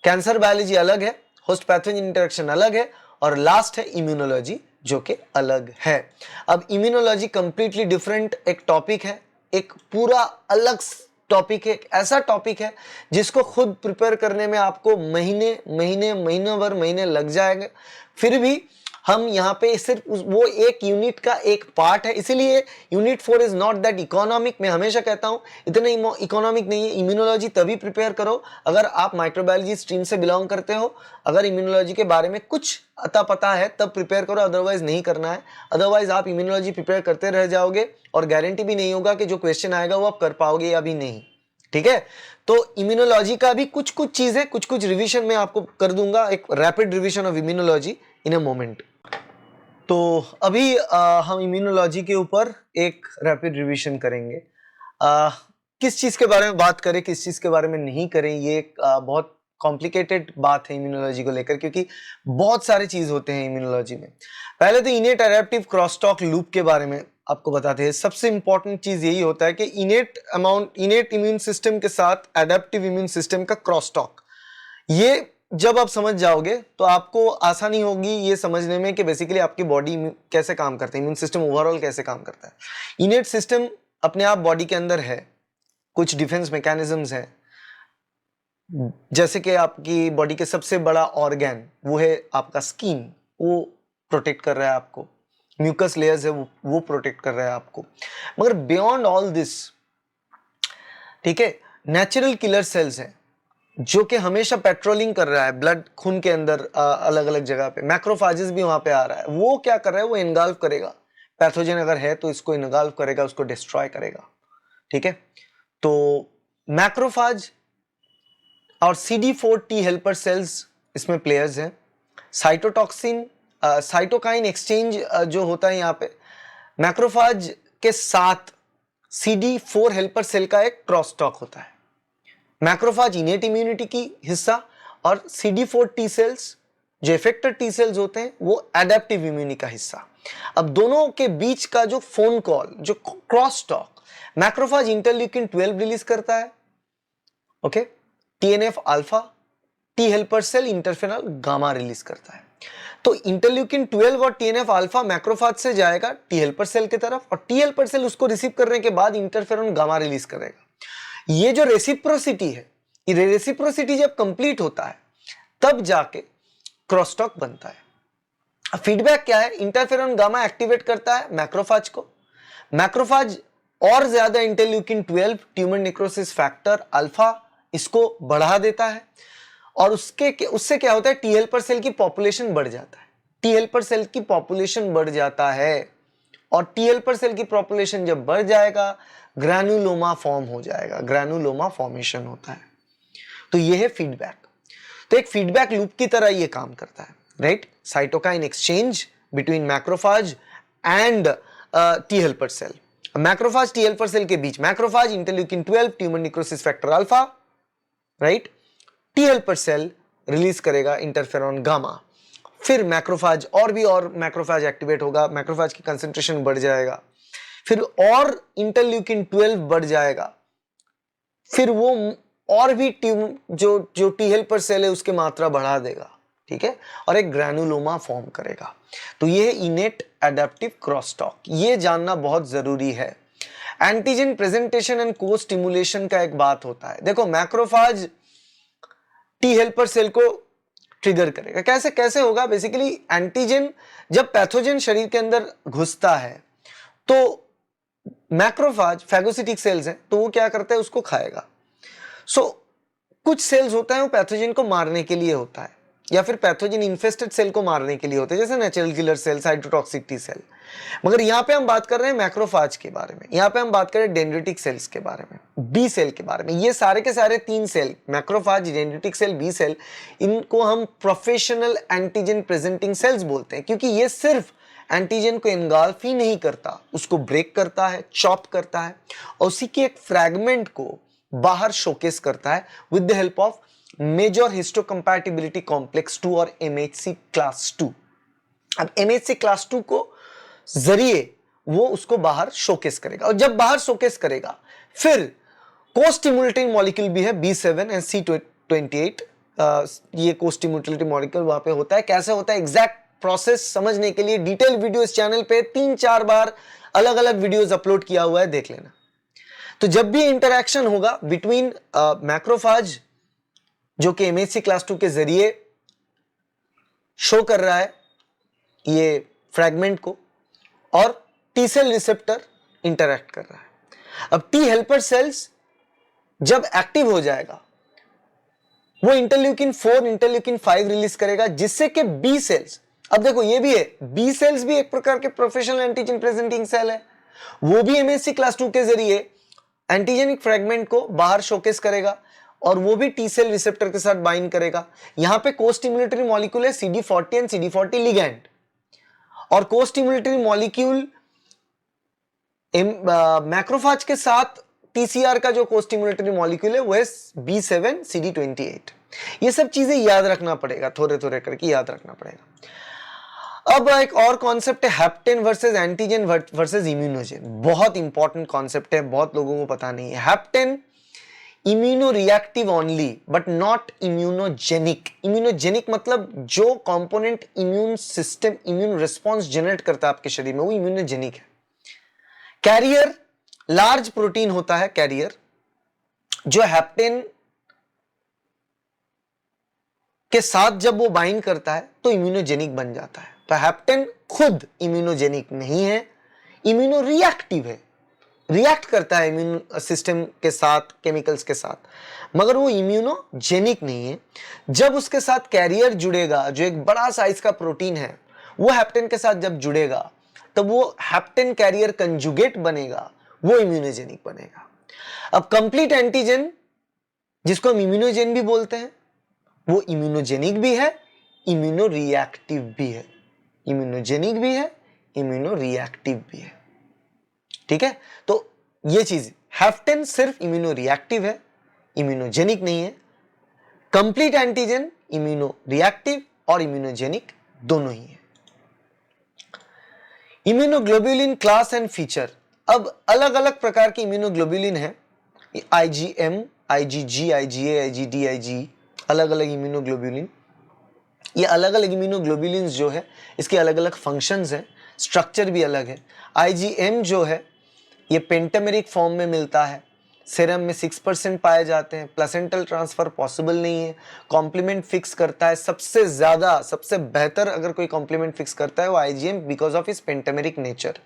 कैंसर बायोलॉजी अलग है, होस्ट पैथोजन इंटरैक्शन अलग है, और लास्ट है इम्यूनोलॉजी जो कि अलग है। अब इम्यूनोलॉजी कंप्लीटली डिफरेंट एक टॉपिक है, एक पूरा अलग टॉपिक है, एक ऐसा टॉपिक है जिसको खुद प्रिपेयर करने में आपको महीनों भर महीने लग जाएंगे। फिर भी हम यहाँ पे सिर्फ वो एक यूनिट का एक पार्ट है, इसीलिए unit 4 is not that economic. मैं हमेशा कहता हूँ इतना इकोनॉमिक नहीं है। इम्यूनोलॉजी तभी प्रिपेयर करो अगर आप माइक्रोबायोलॉजी स्ट्रीम से बिलोंग करते हो, अगर इम्यूनोलॉजी के बारे में कुछ अता पता है तब प्रिपेयर करो, अदरवाइज नहीं करना है। अदरवाइज आप इम्यूनोलॉजी प्रिपेयर करते रह जाओगे और गारंटी भी नहीं होगा कि जो क्वेश्चन आएगा वो आप कर पाओगे या भी नहीं। ठीक है, तो इम्यूनोलॉजी का भी कुछ चीजें, कुछ रिवीजन मैं आपको कर दूंगा, एक rapid revision of immunology in a moment. तो अभी हम इम्यूनोलॉजी के ऊपर एक रैपिड रिवीजन करेंगे। किस चीज के बारे में बात करें, किस चीज के बारे में नहीं करें, ये एक बहुत कॉम्प्लिकेटेड बात है इम्यूनोलॉजी को लेकर, क्योंकि बहुत सारे चीज होते हैं इम्यूनोलॉजी में। पहले तो इनेट एडेप्टिव क्रॉसटॉक लूप के बारे में आपको बताते हैं। सबसे इंपॉर्टेंट चीज यही होता है कि इनेट इम्यून सिस्टम के साथ एडेप्टिव इम्यून सिस्टम का क्रॉसटॉक, ये जब आप समझ जाओगे तो आपको आसानी होगी ये समझने में कि बेसिकली आपकी बॉडी कैसे काम करता है, इम्यून सिस्टम ओवरऑल कैसे काम करता है। इनेट सिस्टम अपने आप बॉडी के अंदर है, कुछ डिफेंस मैकेनिज्म्स हैं, जैसे कि आपकी बॉडी के सबसे बड़ा ऑर्गन वो है आपका स्किन, वो प्रोटेक्ट कर रहा है आपको, म्यूकस लेयर्स है वो प्रोटेक्ट कर रहा है आपको। मगर बियॉन्ड ऑल दिस, ठीक है, नेचुरल किलर सेल्स हैं जो कि हमेशा पेट्रोलिंग कर रहा है ब्लड, खून के अंदर अलग अलग जगह पे। मैक्रोफाजेस भी वहां पे आ रहा है, वो क्या कर रहा है, वो इनगाल्व करेगा पैथोजन अगर है तो इसको इनगाल्व करेगा, उसको डिस्ट्रॉय करेगा। ठीक है, तो मैक्रोफाज और CD4 टी हेल्पर सेल्स इसमें प्लेयर्स हैं। साइटोटॉक्सिन साइटोकाइन एक्सचेंज जो होता है यहाँ पे मैक्रोफाज के साथ CD4 हेल्पर सेल का एक क्रॉसटॉक होता है। मैक्रोफाज इनेट इम्यूनिटी की हिस्सा और CD4 टी सेल्स जो इफेक्टर टी सेल्स होते हैं वो एडेप्टिव इम्यूनिटी का हिस्सा। अब दोनों के बीच का जो फोन कॉल, जो क्रॉसटॉक, मैक्रोफाज इंटरल्यूकिन 12 रिलीज करता है, okay, TNF alpha, T helper cell interferon gamma release करता है। तो इंटरल्यूकिन 12 और टीएनएफ अल्फा मैक्रोफाज से जाएगा टी हेल्पर सेल की तरफ, और टी हेल्पर सेल उसको रिसीव करने के बाद इंटरफेरॉन गामा रिलीज करेगा। ये जो रेसिप्रोसिटी है, ये रेसिप्रोसिटी जब कंप्लीट होता है तब जाके क्रॉसटॉक बनता है। फीडबैक क्या है? इंटरफेरॉन गामा एक्टिवेट करता है मैक्रोफाज को, मैक्रोफाज और ज्यादा interleukin 12 tumour necrosis factor alpha इसको बढ़ा देता है, और उससे क्या होता है? टी हेल्पर सेल की पॉपुलेशन बढ़ जाता है, टी हेल्पर सेल की पॉपुलेशन बढ़ जाता है, और टी हेल्पर सेल की पॉपुलेशन जब बढ़ जाएगा ग्रैनुलोमा फॉर्म हो जाएगा, ग्रैनुलोमा फॉर्मेशन होता है। तो ये है फीडबैक। तो एक फीडबैक लूप की तरह ये काम करता है, right? Cytokine exchange between macrophage and T helper cell, macrophage T helper cell के बीच, macrophage interleukin 12 tumour necrosis factor alpha, right? T helper cell release करेगा इंटरफेरॉन गामा, फिर मैक्रोफाज और मैक्रोफाज एक्टिवेट होगा, मैक्रोफाज की कंसंट्रेशन बढ़ जाएगा, फिर और इंटरल्यूकिन 12 बढ़ जाएगा, फिर वो और भी जो टी हेल्पर सेल है उसकी मात्रा बढ़ा देगा, ठीक है, और एक ग्रैनुलोमा फॉर्म करेगा। तो ये है इनेट एडेप्टिव क्रॉसटॉक, ये जानना बहुत जरूरी है। एंटीजन प्रेजेंटेशन एंड को स्टिमुलेशन का एक बात होता है। देखो मैक्रोफाज टी हेल्पर सेल को ट्रिगर करेगा, कैसे होगा? बेसिकली एंटीजन जब पैथोजन शरीर के अंदर घुसता है तो मैक्रोफाज फैगोसिटिक सेल्स हैं, तो वो क्या करता है? उसको खाएगा। कुछ सेल्स होता है वो पैथोजन को मारने के लिए होता है, या फिर पैथोजन इन्फेस्टेड सेल को मारने के लिए होते हैं, जैसे natural killer cell, cytotoxic T cell. मगर यहां पे हम बात कर रहे हैं मैक्रोफाज के बारे में, यहां पे हम बात कर रहे हैं डेंड्रिटिक सेल्स के बारे में, बी सेल के बारे में। ये सारे के सारे 3 cell, macrophage, dendritic cell, B cell, इनको हम प्रोफेशनल एंटीजन प्रेजेंटिंग सेल्स बोलते हैं, क्योंकि ये सिर्फ एंटीजन को एनगाल्फ ही नहीं करता, उसको ब्रेक करता है, चॉप करता है, और उसी के एक फ्रैगमेंट को बाहर शोकेस करता है with the help of major histocompatibility complex 2 और एमएचसी क्लास 2। अब एमएचसी क्लास 2 को जरिए वो उसको बाहर शोकेस करेगा, और जब बाहर शोकेस करेगा फिर को-स्टिमुलेटिंग मॉलिक्यूल भी है B7 एंड C28, ये को-स्टिमुलेटिंग मॉलिक्यूल वहां पे होता है। कैसे होता है एग्जैक्ट प्रोसेस समझने के लिए डिटेल वीडियो इस चैनल पे 3-4 बार अलग अलग वीडियोस अपलोड किया हुआ है, देख लेना। तो जब भी इंटरैक्शन होगा बिटवीन मैक्रोफाज जो कि एमएचसी क्लास 2 के जरिए शो कर रहा है ये फ्रैगमेंट को, और टी सेल रिसेप्टर इंटरैक्ट कर रहा है। अब टी हेल्पर सेल्स जब एक्टिव हो जाएगा वो इंटरल्यूकिन 4, इंटरल्यूकिन 5 रिलीज करेगा, जिससे कि बी सेल्स, अब देखो ये भी है, बी सेल्स भी एक प्रकार के प्रोफेशनल एंटीजन प्रेजेंटिंग सेल है, वो भी एमएचसी क्लास 2 के जरिए एंटीजेनिक फ्रैगमेंट को बाहर शोकेस करेगा, और वो भी टी सेल रिसेप्टर के साथ बाइंड करेगा। यहां पे को-स्टिमुलेटरी मॉलिक्यूल है CD40 एंड CD40 लिगैंड, और को-स्टिमुलेटरी मॉलिक्यूल मैक्रोफाज के साथ टीसीआर का जो को-स्टिमुलेटरी मॉलिक्यूल है वो है B7 CD28। ये सब चीजें याद रखना पड़ेगा, थोड़े थोड़े करके याद रखना पड़ेगा। अब एक और कॉन्सेप्ट है हैप्टेन वर्सेस एंटीजन वर्सेस इम्यूनोजेन, बहुत इंपॉर्टेंट कॉन्सेप्ट है, बहुत लोगों को पता नहीं है। Hapten immuno reactive only but not immunogenic. Immunogenic मतलब जो component immune system, immune response generate करता है आपके शरीर में, वो इम्यूनोजेनिक है। कैरियर लार्ज प्रोटीन होता है, कैरियर जो हैप्टेन के साथ जब वो बाइंड करता है तो इम्यूनोजेनिक बन जाता है। तो हैप्टेन खुद इम्यूनोजेनिक नहीं है, इम्यूनो रिएक्टिव है, रिएक्ट करता है इम्यून सिस्टम के साथ, केमिकल्स के साथ, मगर वो इम्यूनोजेनिक नहीं है। जब उसके साथ कैरियर जुड़ेगा जो एक बड़ा साइज का प्रोटीन है, वो हैप्टेन के साथ जब जुड़ेगा तब वो हैप्टेन कैरियर कंजुगेट बनेगा, वो इम्यूनोजेनिक बनेगा। अब कंप्लीट एंटीजन जिसको हम इम्यूनोजेन भी बोलते हैं, वो इम्यूनोजेनिक भी है, इम्यूनो रिएक्टिव भी है, इम्यूनोजेनिक भी है, इम्यूनो रिएक्टिव भी है, ठीक है। तो ये चीज, हैप्टेन सिर्फ इम्यूनो रिएक्टिव है, इम्यूनोजेनिक नहीं है। कंप्लीट एंटीजन इम्यूनो रिएक्टिव और इम्यूनोजेनिक दोनों ही है। इम्यूनोग्लोबुलिन क्लास एंड फीचर, अब अलग अलग प्रकार की इम्यूनोग्लोबुलिन है, IgM, IgG, IgA, IgD, Ig, अलग अलग इम्यूनोग्लोबुलिन। ये अलग अलग इम्यूनोग्लोबुलिन्स जो है इसके अलग अलग फंक्शंस हैं, स्ट्रक्चर भी अलग है। आईजीएम जो है ये पेंटामेरिक फॉर्म में मिलता है, सीरम में 6% पाए जाते हैं, प्लेसेंटल ट्रांसफर पॉसिबल नहीं है, कॉम्प्लीमेंट फिक्स करता है सबसे ज़्यादा, सबसे बेहतर अगर कोई कॉम्प्लीमेंट फिक्स करता है वो आईजीएम बिकॉज ऑफ इस पेंटामेरिक नेचर,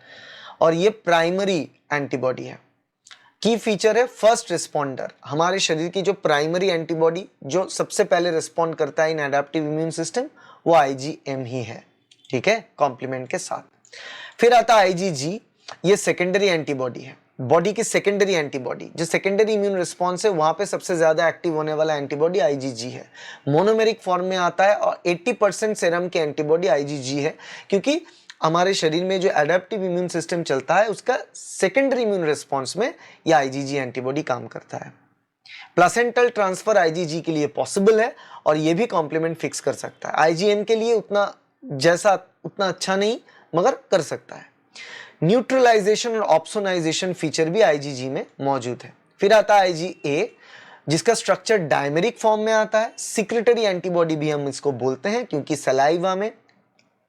और ये प्राइमरी एंटीबॉडी है। की फीचर है फर्स्ट रिस्पॉन्डर, हमारे शरीर की जो प्राइमरी एंटीबॉडी जो सबसे पहले रिस्पॉन्ड करता है इन एडेप्टिव इम्यून सिस्टम वो आईजीएम ही है, ठीक है, कॉम्प्लीमेंट के साथ। फिर आता है आईजीजी, ये सेकेंडरी एंटीबॉडी है, बॉडी की सेकेंडरी एंटीबॉडी, जो सेकेंडरी इम्यून रिस्पॉन्स है वहां पे सबसे ज्यादा एक्टिव होने वाला एंटीबॉडी आईजीजी है, मोनोमेरिक फॉर्म में आता है और 80% सीरम की एंटीबॉडी आईजीजी है, क्योंकि हमारे शरीर में जो एडेप्टिव इम्यून सिस्टम चलता है उसका सेकेंडरी इम्यून रिस्पॉन्स में यह आईजीजी एंटीबॉडी काम करता है। प्लेसेंटल ट्रांसफर आईजीजी के लिए पॉसिबल है और यह भी कॉम्प्लीमेंट फिक्स कर सकता है, आईजीएम के लिए उतना अच्छा नहीं मगर कर सकता है। न्यूट्रलाइजेशन और ऑप्सोनाइजेशन फीचर भी आईजीजी में मौजूद है। फिर आता है आईजीए, जिसका स्ट्रक्चर डायमेरिक फॉर्म में आता है, सिक्रेटरी एंटीबॉडी भी हम इसको बोलते हैं क्योंकि सलाइवा में,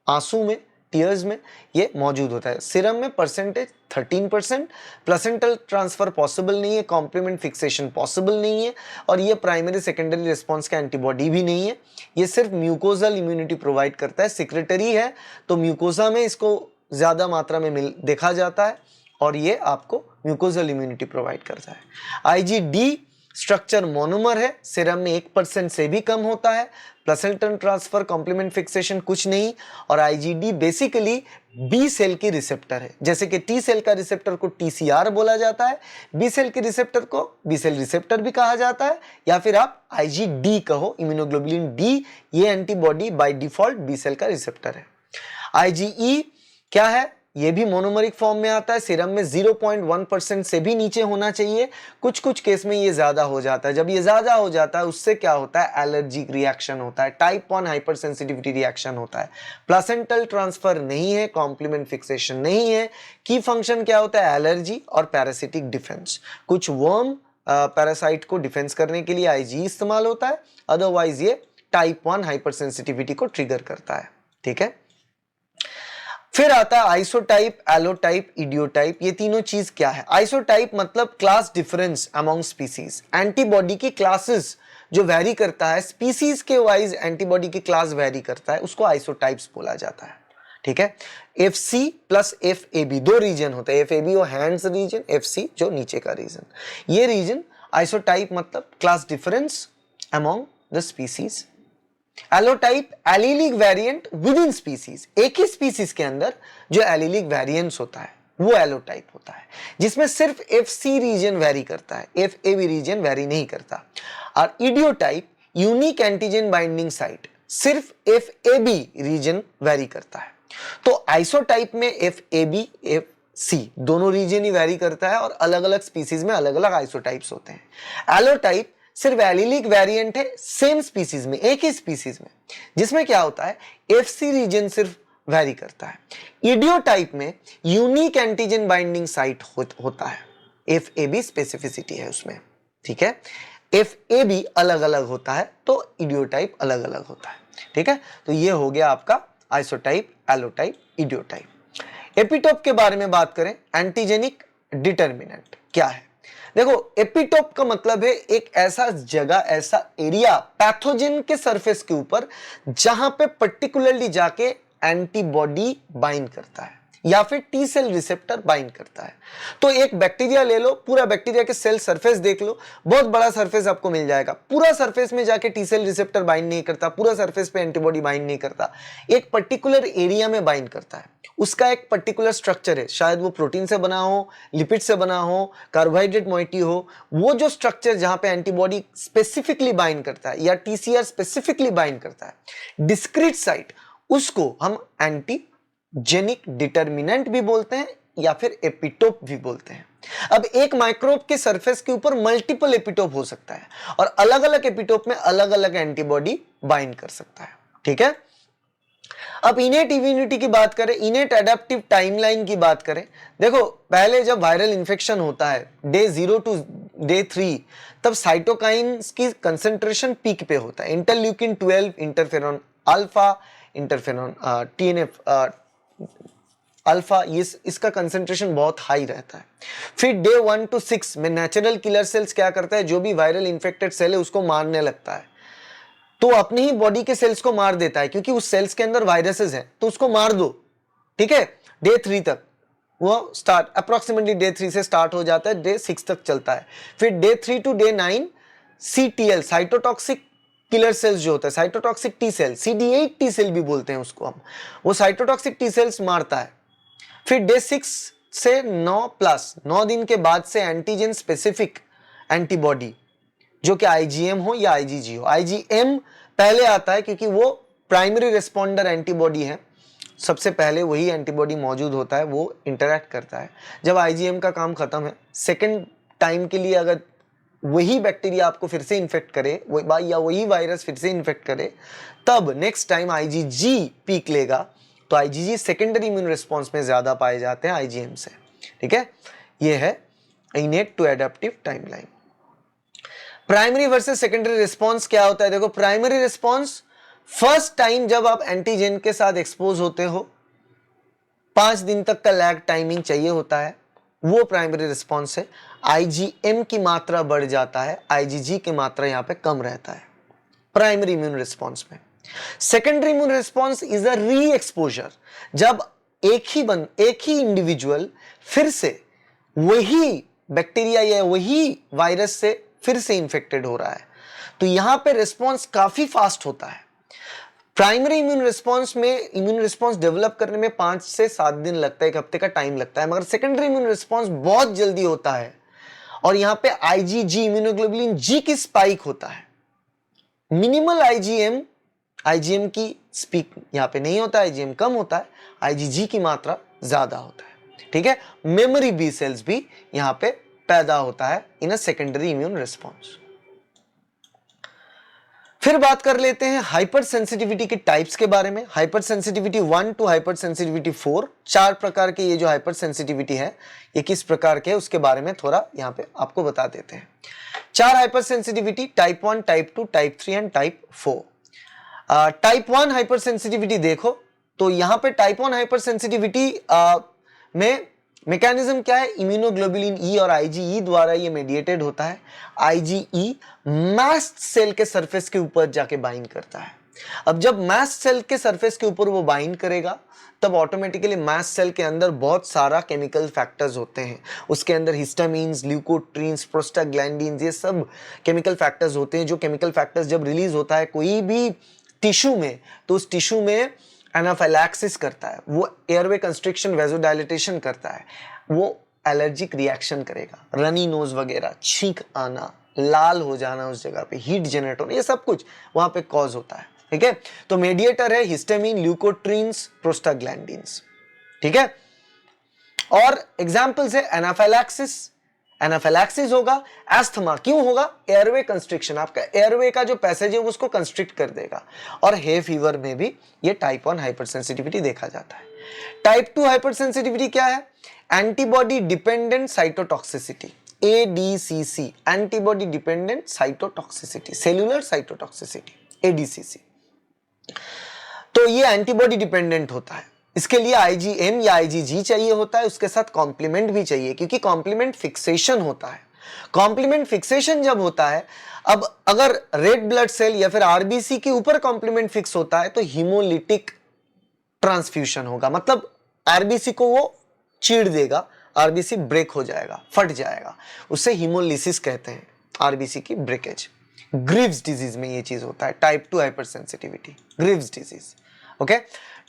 आंसू में, टीयर्स में ये मौजूद होता है। सीरम में परसेंटेज 13%, प्लेसेंटल ट्रांसफर पॉसिबल नहीं है, कॉम्प्लीमेंट फिक्सेशन पॉसिबल नहीं है और ये प्राइमरी सेकेंडरी रिस्पॉन्स का एंटीबॉडी भी नहीं है, ये सिर्फ म्यूकोजल इम्यूनिटी प्रोवाइड करता है, सिक्रेटरी है तो म्यूकोजा में इसको ज्यादा मात्रा में देखा जाता है और ये आपको म्यूकोजल इम्यूनिटी प्रोवाइड करता है। आईजीडी स्ट्रक्चर मोनोमर है, सीरम में 1% से भी कम होता है, प्लेसेंटल ट्रांसफर, कॉम्प्लीमेंट फिक्सेशन कुछ नहीं, और आईजीडी बेसिकली बी सेल की रिसेप्टर है, जैसे कि टी सेल का रिसेप्टर को टीसीआर बोला जाता है, बी सेल के रिसेप्टर को बी सेल रिसेप्टर भी कहा जाता है, या फिर आप आईजीडी कहो, इम्यूनोग्लोबुलिन डी, ये antibody by default B cell का रिसेप्टर है। आईजीई क्या है, ये भी मोनोमरिक फॉर्म में आता है, सीरम में 0.1% से भी नीचे होना चाहिए, कुछ कुछ केस में ये ज्यादा हो जाता है, जब ये ज्यादा हो जाता है उससे क्या होता है, एलर्जिक रिएक्शन होता है, टाइप 1 हाइपर सेंसिटिविटी रिएक्शन होता है, प्लेसेंटल ट्रांसफर नहीं है, कॉम्प्लीमेंट फिक्सेशन नहीं है, की फंक्शन क्या होता है, एलर्जी और पैरासिटिक डिफेंस, कुछ वर्म पैरासाइट को डिफेंस करने के लिए आईजी इस्तेमाल होता है, अदरवाइज ये टाइप 1 हाइपर सेंसिटिविटी को ट्रिगर करता है, ठीक है। फिर आता है आइसोटाइप, एलोटाइप, इडियोटाइप, ये तीनों चीज क्या है। आइसोटाइप मतलब class difference among species, antibody की क्लासेस जो वेरी करता है, स्पीसीज के वाइज एंटीबॉडी की क्लास वेरी करता है, उसको आइसोटाइप्स बोला जाता है, ठीक है। FC प्लस FAB दो रीजन होते हैं, FAB वो हैंड्स रीजन, FC जो नीचे का रीजन, ये रीजन आइसोटाइप मतलब class difference among the species. Allotype allelic variant within species, एक ही स्पीसीज के अंदर जो एलिलिक वेरिएंट्स होता है वो एलोटाइप होता है, जिसमें सिर्फ FC रीजन वेरी करता है, FAB रीजन वेरी नहीं करता। और इडियोटाइप यूनिक एंटीजन बाइंडिंग साइट, सिर्फ FAB रीजन वेरी करता है। तो आइसोटाइप में FAB FC दोनों रीजन ही वेरी करता है और अलग अलग स्पीसीज में अलग अलग आइसोटाइप्स होते हैं। एलोटाइप सिर्फ एलिलिक वेरिएंट है सेम स्पीसीज में, एक ही स्पीसीज में, जिसमें क्या होता है, FC रीजन सिर्फ वेरी करता है। इडियोटाइप में यूनिक एंटीजन बाइंडिंग साइट होता है, FAB स्पेसिफिसिटी है उसमें, ठीक है। FAB अलग अलग होता है तो इडियोटाइप अलग अलग होता है, ठीक है। तो ये हो गया आपका आइसोटाइप, एलोटाइप, इडियोटाइप। एपिटोप के बारे में बात करें, एंटीजेनिक डिटर्मिनेंट क्या है। देखो, एपिटोप का मतलब है एक ऐसा जगह, ऐसा एरिया पैथोजन के सरफेस के ऊपर जहां पे पर्टिकुलरली जाके एंटीबॉडी बाइंड करता है या फिर टी सेल रिसेप्टर बाइंड करता है। तो एक बैक्टीरिया ले लो, पूरा बैक्टीरिया के सेल सरफेस देख लो, बहुत बड़ा सरफेस आपको मिल जाएगा, पूरा सरफेस में जाके टी सेल रिसेप्टर बाइंड नहीं करता, पूरा सरफेस पे एंटीबॉडी बाइंड नहीं करता, एक पर्टिकुलर एरिया में बाइंड करता है, उसका एक पर्टिकुलर स्ट्रक्चर है, शायद वो प्रोटीन से बना हो, लिपिड से बना हो, कार्बोहाइड्रेट मोइटी हो, वो जो स्ट्रक्चर जहां पे एंटीबॉडी स्पेसिफिकली बाइंड करता है या टीसीआर स्पेसिफिकली बाइंड करता है, डिस्क्रीट साइट, उसको हम एंटीजेनिक डिटर्मिनेंट भी बोलते हैं या फिर एपिटोप भी बोलते हैं। अब एक माइक्रोब के सरफेस के ऊपर मल्टीपल एपिटोप हो सकता है और अलग अलग एपिटोप में अलग अलग एंटीबॉडी बाइंड कर सकता है, ठीक है। अब इनेट इम्यूनिटी की बात करें, इनेट एडेप्टिव टाइमलाइन की बात करें, देखो पहले जब वायरल इंफेक्शन होता है डे 0 टू डे 3, तब साइटोकाइंस की कंसंट्रेशन पीक पे होता है, interleukin 12, interferon alpha interferon, TNF alpha, ये इसका कंसेंट्रेशन बहुत हाई रहता है। फिर डे 1 to 6 में नेचुरल किलर सेल्स क्या करता है, जो भी वायरल इन्फेक्टेड सेल है उसको मारने लगता है, तो अपनी ही बॉडी के सेल्स को मार देता है, क्योंकि उस सेल्स के अंदर वायरसेस हैं, तो उसको मार दो, ठीक है। डे 3 तक वो स्टार्ट, अप्रोक्सीमेटली डे 3 से स्टार्ट हो जाता है, डे 6 तक चलता है। फिर day 3 to day 9 CTL, cytotoxic killer cells जो होता है, cytotoxic T cell, CD8 T cell भी बोलते हैं उसको हम, वो साइटोटॉक्सिक टी सेल्स मारता है। फिर डे 6 से 9 दिन के बाद से एंटीजन स्पेसिफिक एंटीबॉडी, जो कि आईजीएम हो या आईजीजी हो, आईजीएम पहले आता है क्योंकि वो प्राइमरी रिस्पॉन्डर एंटीबॉडी है, सबसे पहले वही एंटीबॉडी मौजूद होता है, वो इंटरैक्ट करता है। जब आईजीएम का काम खत्म है, सेकेंड टाइम के लिए अगर वही बैक्टीरिया आपको फिर से इन्फेक्ट करे, या वही वायरस फिर से इन्फेक्ट करे, तब नेक्स्ट टाइम आईजीजी पीक लेगा, तो आईजीजी सेकेंडरी इम्यून रिस्पॉन्स में ज्यादा पाए जाते हैं आईजीएम से, ठीक है। ये है innate to adaptive timeline. Primary versus secondary response क्या होता है, देखो प्राइमरी रिस्पॉन्स फर्स्ट टाइम जब आप एंटीजन के साथ एक्सपोज होते हो, 5 दिन तक का लैग टाइमिंग चाहिए होता है, वो प्राइमरी रिस्पॉन्स है। आईजीएम की मात्रा बढ़ जाता है, आईजीजी की मात्रा यहां पे कम रहता है प्राइमरी इम्यून रिस्पॉन्स में। Secondary immune response is a री एक्सपोजर, जब एक ही इंडिविजुअल फिर से वही बैक्टीरिया या वही वायरस से फिर से इंफेक्टेड हो रहा है, तो यहां पे रिस्पॉन्स काफी फास्ट होता है। प्राइमरी इम्यून रिस्पॉन्स में इम्यून रिस्पॉन्स डेवलप करने में 5 से 7 दिन लगता है, 1 हफ्ते का टाइम लगता है, मगर सेकेंडरी इम्यून रिस्पॉन्स बहुत जल्दी होता है, और यहां पे आईजीजी, इम्यूनोग्लोबुलिन जी की स्पाइक होता है। मिनिमल आईजीएम की स्पीक यहां पे नहीं होता, आईजीएम कम होता है, आईजीजी की मात्रा ज्यादा होता है, ठीक है। मेमोरी बी सेल्स भी यहां पे पैदा होता है इन अ सेकेंडरी इम्यून रिस्पॉन्स। फिर बात कर लेते हैं हाइपर सेंसिटिविटी के टाइप्स के बारे में। Hyper sensitivity 1 to hyper sensitivity 4, 4 प्रकार के ये जो हाइपर सेंसिटिविटी है, ये किस प्रकार के है उसके बारे में थोड़ा यहां पे आपको बता देते हैं। 4 hyper sensitivity, type 1, type 2, type 3 and type 4। Type 1 hyper sensitivity देखो, तो यहां पे टाइप 1 हाइपर सेंसिटिविटी में मैकेनिज्म क्या है, इम्यूनोग्लोबुलिन ई और आईजीई द्वारा ये मेडिएटेड होता है। आईजीई मास्ट सेल के सरफेस के ऊपर जाके बाइंड करता है। अब जब मास्ट सेल के सरफेस के ऊपर वो बाइंड करेगा, तब ऑटोमेटिकली मास्ट सेल के अंदर बहुत सारा केमिकल फैक्टर्स होते हैं, उसके अंदर हिस्टामीन्स, ल्यूकोट्रीन्स, प्रोस्टाग्लैंडिन्स, ये सब केमिकल फैक्टर्स होते हैं। जो केमिकल फैक्टर्स जब रिलीज होता है कोई भी टिश्यू में, तो उस टिश्यू में एनाफाइलैक्सिस करता है, वो एयरवे कंस्ट्रिक्शन, वेजोडाइलेटेशन करता है, वो एलर्जिक रिएक्शन करेगा, रनी नोज वगैरह, छींक आना, लाल हो जाना उस जगह पे, हीट जनरेट होना, ये सब कुछ वहां पे कॉज होता है, ठीक है। तो मेडिएटर है हिस्टामिन, ल्यूकोट्रीन्स, प्रोस्टाग्लैंडिन्स, ठीक है। और एग्जांपल्स है एनाफाइलैक्सिस, एनाफाइलैक्सिस होगा। एस्थमा क्यों होगा, एयरवे कंस्ट्रिक्शन, आपका एयरवे का जो पैसेज है उसको कंस्ट्रिक्ट कर देगा। और हे फीवर में भी ये टाइप 1 हाइपर सेंसिटिविटी देखा जाता है। टाइप 2 हाइपर सेंसिटिविटी क्या है, antibody dependent cytotoxicity, ADCC, antibody dependent cytotoxicity, cellular cytotoxicity, ADCC. तो ये एंटीबॉडी डिपेंडेंट होता है, इसके लिए आईजीएम या आईजीजी चाहिए होता है, उसके साथ कॉम्प्लीमेंट भी चाहिए, क्योंकि कॉम्प्लीमेंट फिक्सेशन होता है। कॉम्प्लीमेंट फिक्सेशन जब होता है, अब अगर रेड ब्लड सेल या फिर आरबीसी के ऊपर कॉम्प्लीमेंट फिक्स होता है, तो हीमोलिटिक ट्रांसफ्यूजन होगा, मतलब आरबीसी को वो चीर देगा, आरबीसी ब्रेक हो जाएगा, फट जाएगा, उससे हीमोलिसिस कहते हैं, आरबीसी की ब्रेकेज। ग्रीव्स डिजीज में ये चीज होता है, type 2 hyper sensitivity, Greaves disease, okay.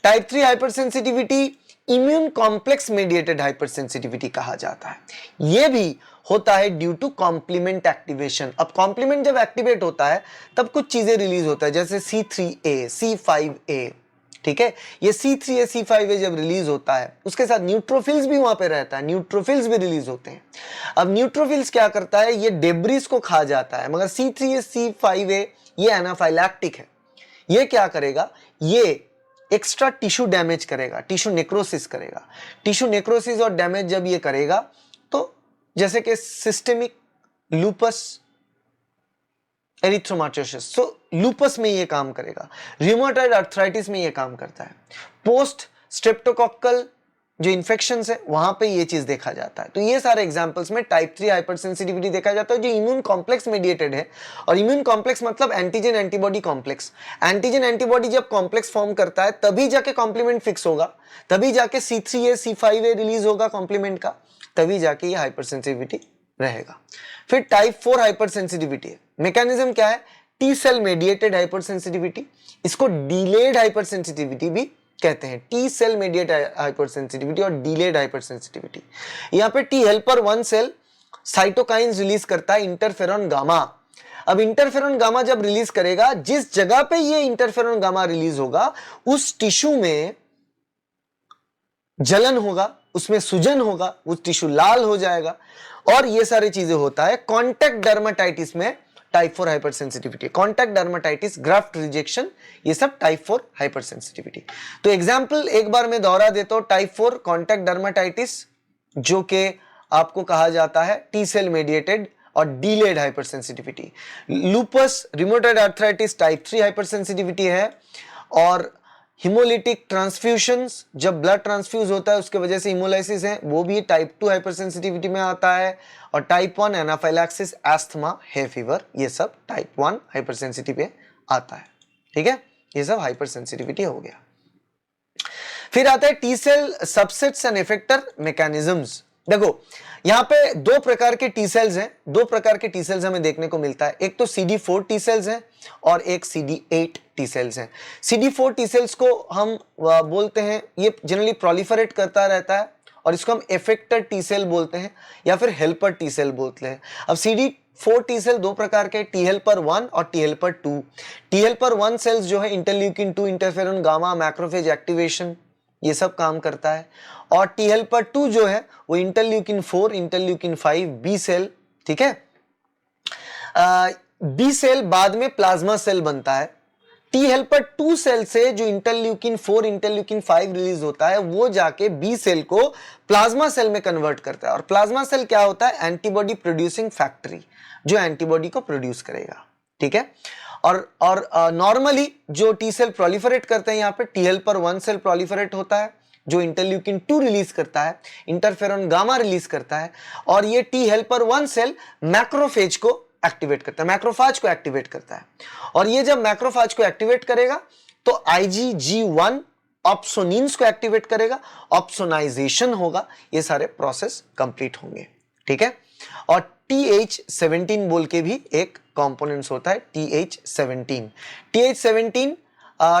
Type 3 hyper sensitivity immune complex mediated hyper sensitivity कहा जाता है। यह भी होता है ड्यू टू कॉम्प्लीमेंट एक्टिवेशन। अब कॉम्प्लीमेंट जब एक्टिवेट होता है, तब कुछ चीजें रिलीज होता है, जैसे C3A, C5A, ठीक है। ये C3A, C5A जब रिलीज होता है, उसके साथ न्यूट्रोफिल्स भी वहां पे रहता है, न्यूट्रोफिल्स भी रिलीज होते हैं। अब न्यूट्रोफिल्स क्या करता है, ये डेब्रिस को खा जाता है, मगर C3A, C5A ये एनाफाइलैक्टिक है, ये क्या करेगा, ये एक्स्ट्रा टिश्यू डैमेज करेगा, टिश्यू नेक्रोसिस करेगा। टिश्यू नेक्रोसिस और डैमेज जब ये करेगा, तो जैसे कि सिस्टेमिक लूपस, एरिथ्रोमाटोसिस। सो लूपस में ये काम करेगा, रियोमेटॉइड आर्थराइटिस में ये काम करता है, पोस्ट स्ट्रेप्टोकोक्कल जो इन्फेक्शंस है वहां पे ये चीज देखा जाता है। तो ये सारे एग्जांपल्स में टाइप 3 हाइपरसेंसिटिविटी देखा जाता है जो इम्यून कॉम्प्लेक्स मेडिएटेड है। और इम्यून कॉम्प्लेक्स मतलब antigen antibody complex. Antigen antibody जब कॉम्प्लेक्स फॉर्म करता है तभी जाके कॉम्प्लीमेंट फिक्स होगा, तभी जाके C3A C5A रिलीज होगा कॉम्प्लीमेंट का, तभी जाके ये हाइपरसेंसिटिविटी रहेगा। फिर टाइप 4 हाइपरसेंसिटिविटी है। मैकेनिज्म क्या है? टी सेल मेडिएटेड हाइपरसेंसिटिविटी, इसको डिलेड हाइपरसेंसिटिविटी भी कहते हैं। टी सेल मेडिएटेड हाइपरसेंसिटिविटी और डिलेड हाइपरसेंसिटिविटी। यहां पे T helper 1 cell cytokines release करता है, इंटरफेरॉन गामा। अब इंटरफेरॉन गामा जब रिलीज करेगा, जिस जगह पे ये इंटरफेरॉन गामा रिलीज होगा उस टिश्यू में जलन होगा, उसमें सूजन होगा, वो टिश्यू लाल हो जाएगा और ये सारी चीजें होता है। कॉन्टैक्ट डर्माटाइटिस में type 4 hypersensitivity, contact dermatitis, graft rejection, ये सब टाइप 4 हाइपरसेंसिटिविटी। तो एग्जांपल एक बार मैं दोहरा देता हूं। टाइप 4 कॉन्टैक्ट डर्माटाइटिस जो कि आपको कहा जाता है टी सेल मेडिएटेड और delayed hypersensitivity. Lupus rheumatoid arthritis type 3 hypersensitivity है। और हिमोलिटिक ट्रांसफ्यूशंस, जब ब्लड ट्रांसफ्यूज होता है उसके वजह से हिमोलाइसिस है, वो भी टाइप 2 हाइपरसेंसिटिविटी में आता है। और type 1 anaphylaxis, asthma, hay fever, ये सब टाइप 1 हाइपरसेंसिटिव में आता है। ठीक है, ये सब हाइपरसेंसिटिविटी हो गया। फिर आता है T cell subsets and effector mechanisms. देखो यहां पे दो प्रकार के टी सेल्स हैं, दो प्रकार के टी सेल्स हमें देखने को मिलता है। एक तो CD4 टी सेल्स हैं और एक CD8 टी सेल्स हैं। CD4 टी सेल्स को हम बोलते हैं, ये जनरली प्रोलिफरेट करता रहता है और इसको हम इफेक्टर टी सेल बोलते हैं या फिर हेल्पर टी सेल बोलते हैं। अब CD4 टी सेल दो प्रकार के, टी हेल्पर 1 और T helper 2। T helper 1 cells जो है interleukin 2, interferon gamma, macrophage activation, ये सब काम करता है। और टी हेल्पर 2 जो है वो इंटरल्यूकिन 4, इंटरल्यूकिन 5, बी सेल। ठीक है, बी सेल बाद में प्लाज्मा सेल बनता है। टी हेल्पर 2 सेल से जो इंटरल्यूकिन 4, इंटरल्यूकिन 5 रिलीज होता है वो जाके बी सेल को प्लाज्मा सेल में कन्वर्ट करता है। और प्लाज्मा सेल क्या होता है? एंटीबॉडी प्रोड्यूसिंग फैक्ट्री, जो एंटीबॉडी को प्रोड्यूस करेगा। ठीक है, और नॉर्मली जो टी सेल प्रोलिफरेट करते हैं, यहां पे टी हेल्पर 1 सेल प्रोलिफरेट होता है जो इंटरल्यूकिन 2 रिलीज करता है, इंटरफेरॉन गामा रिलीज करता है। और ये टी हेल्पर 1 सेल मैक्रोफेज को एक्टिवेट करता है, मैक्रोफाज को एक्टिवेट करता है। और ये जब मैक्रोफाज को एक्टिवेट करेगा तो IgG1 ऑप्सोनिन्स को एक्टिवेट करेगा, ऑप्सोनाइजेशन होगा, ये सारे प्रोसेस कंप्लीट होंगे। ठीक है, और TH17 बोल के भी एक कंपोनेंट्स होता है, TH17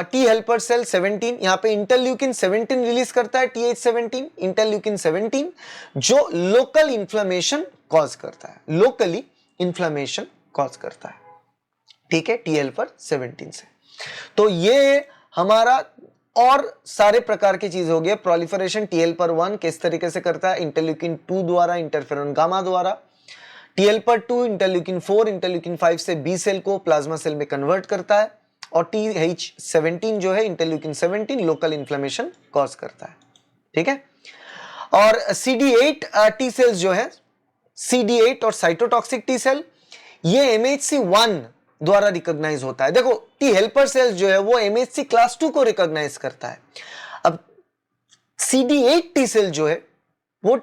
टी हेल्पर सेल 17, यहां पे इंटरल्यूकिन 17 रिलीज करता है। TH17 इंटरल्यूकिन 17 जो लोकल इंफ्लेमेशन कॉज करता है, लोकली इंफ्लेमेशन कॉज करता है। ठीक है, टी हेल्पर 17 से। तो ये हमारा और सारे प्रकार की चीज हो गई। प्रोलिफरेशन टी हेल्पर 1 किस तरीके से करता है? इंटरल्यूकिन 2 द्वारा, इंटरफेरॉन गामा द्वारा। टी हेल्पर 2 इंटरल्यूकिन 4, इंटरल्यूकिन 5 से बी सेल को प्लाज्मा सेल में कन्वर्ट करता है। और TH17 जो है इंटरल्यूकिन 17 लोकल इन्फ्लेमेशन कॉज करता है। ठीक है, और CD8 टी सेल्स जो है, CD8 और साइटोटॉक्सिक टी सेल, ये MHC1 द्वारा रिकॉग्नाइज होता है। देखो टी हेल्पर सेल्स जो है वो MHC क्लास 2 को रिकॉग्नाइज करता है। अब CD8 टी सेल जो है वो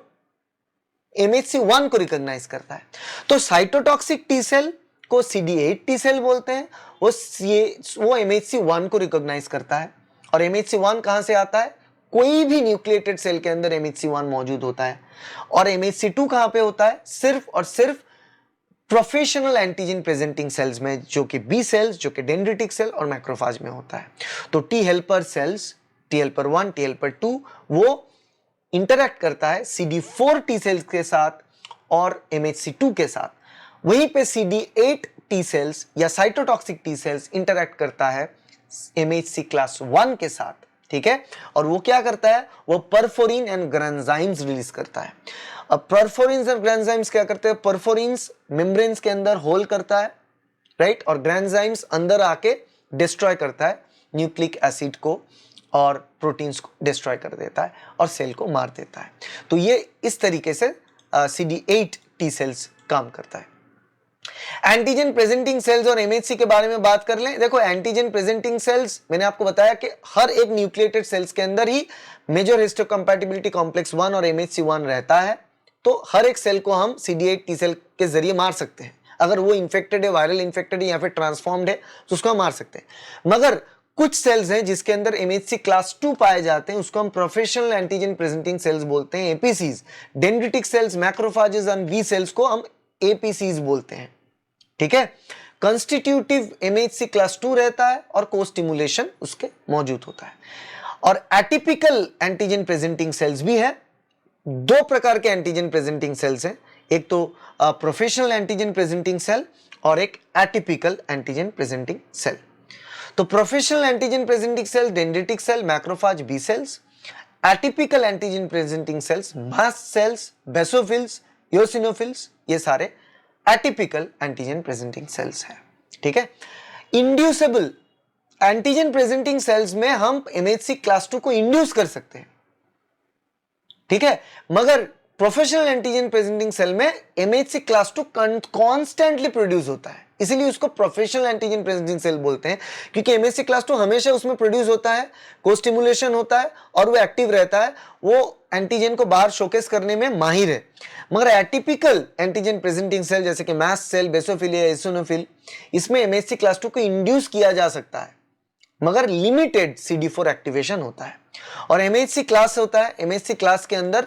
MHC1 को रिकॉग्नाइज करता है। तो साइटोटॉक्सिक टी सेल को CD8 टी सेल बोलते हैं, वो MHC1 को रिकॉग्नाइज करता है। और MHC1 कहां से आता है? कोई भी न्यूक्लिएटेड सेल के अंदर MHC1 मौजूद होता है। और MHC2 कहां पे होता है? सिर्फ और सिर्फ प्रोफेशनल एंटीजन प्रेजेंटिंग सेल्स में, जो कि बी सेल्स, जो कि डेंड्रिटिक सेल और मैक्रोफाज में होता है। तो T helper cells, T helper 1, T helper 2, वो इंटरैक्ट करता है CD4 टी सेल्स के साथ और MHC2 के साथ। वहीं पे CD8 टी सेल्स या साइटोटॉक्सिक टी सेल्स इंटरैक्ट करता है MHC क्लास 1 के साथ। ठीक है, और वो क्या करता है? वो परफोरिन एंड ग्रेन्जाइम्स रिलीज करता है। अब परफोरिन्स और ग्रेन्जाइम्स क्या करते हैं? परफोरिन्स मेम्ब्रेन्स के अंदर होल करता है, राइट, और ग्रेन्जाइम्स अंदर आके डिस्ट्रॉय करता है न्यूक्लिक एसिड को और प्रोटीन्स को डिस्ट्रॉय कर देता है और सेल को मार देता है। तो ये इस तरीके से CD8 टी सेल्स काम करता है। एंटीजन प्रेजेंटिंग सेल्स और एमएचसी के बारे में बात कर लें। देखो एंटीजन प्रेजेंटिंग सेल्स मैंने आपको बताया कि हर एक न्यूक्लिएटेड सेल्स के अंदर ही मेजर हिस्टोकंपैटिबिलिटी कॉम्प्लेक्स 1 और एमएचसी 1 रहता है, तो हर एक सेल को हम CD8 टी सेल के जरिए मार सकते हैं। अगर वो इन्फेक्टेड है, वायरल इन्फेक्टेड है या फिर ट्रांसफॉर्म्ड है तो उसको हम मार सकते हैं। मगर कुछ सेल्स हैं जिसके अंदर एमएचसी क्लास 2 पाए जाते हैं, उसको हम प्रोफेशनल एंटीजन प्रेजेंटिंग सेल्स बोलते हैं, APCs. Dendritic cells, macrophages and B cells को हम एपीसीज बोलते हैं। ठीक है, कंस्टिट्यूटिव एमएचसी क्लास 2 रहता है और को स्टिमुलेशन उसके मौजूद होता है। और एटिपिकल एंटीजन प्रेजेंटिंग सेल्स भी है। दो प्रकार के एंटीजन प्रेजेंटिंग सेल्स हैं, एक तो प्रोफेशनल एंटीजन प्रेजेंटिंग सेल और एक एटिपिकल एंटीजन प्रेजेंटिंग सेल। तो professional antigen presenting cell dendritic cell, macrophage, B cells. Atypical antigen presenting cells mast cells, basophils, eosinophils, ये सारे एटिपिकल एंटीजन प्रेजेंटिंग सेल्स है। ठीक है, इंड्यूसेबल एंटीजन प्रेजेंटिंग सेल्स में हम एमएचसी क्लास 2 को induce कर सकते हैं। ठीक है, मगर प्रोफेशनल एंटीजन प्रेजेंटिंग सेल में एमएचसी क्लास 2 कॉन्स्टेंटली प्रोड्यूस होता है, इसीलिए उसको प्रोफेशनल एंटीजन प्रेजेंटिंग सेल बोलते हैं, क्योंकि एमएचसी क्लास 2 हमेशा उसमें प्रोड्यूस होता है, को स्टिमुलेशन होता है और वो एक्टिव रहता है, वो एंटीजन को बाहर शोकेस करने में माहिर है। मगर एटिपिकल एंटीजन प्रेजेंटिंग सेल जैसे कि मास्ट सेल, बेसोफिल या एसिनोफिल, इसमें एमएचसी क्लास 2 को इंड्यूस किया जा सकता है, मगर लिमिटेड CD4 एक्टिवेशन होता है। और एमएचसी क्लास होता है, एमएचसी क्लास के अंदर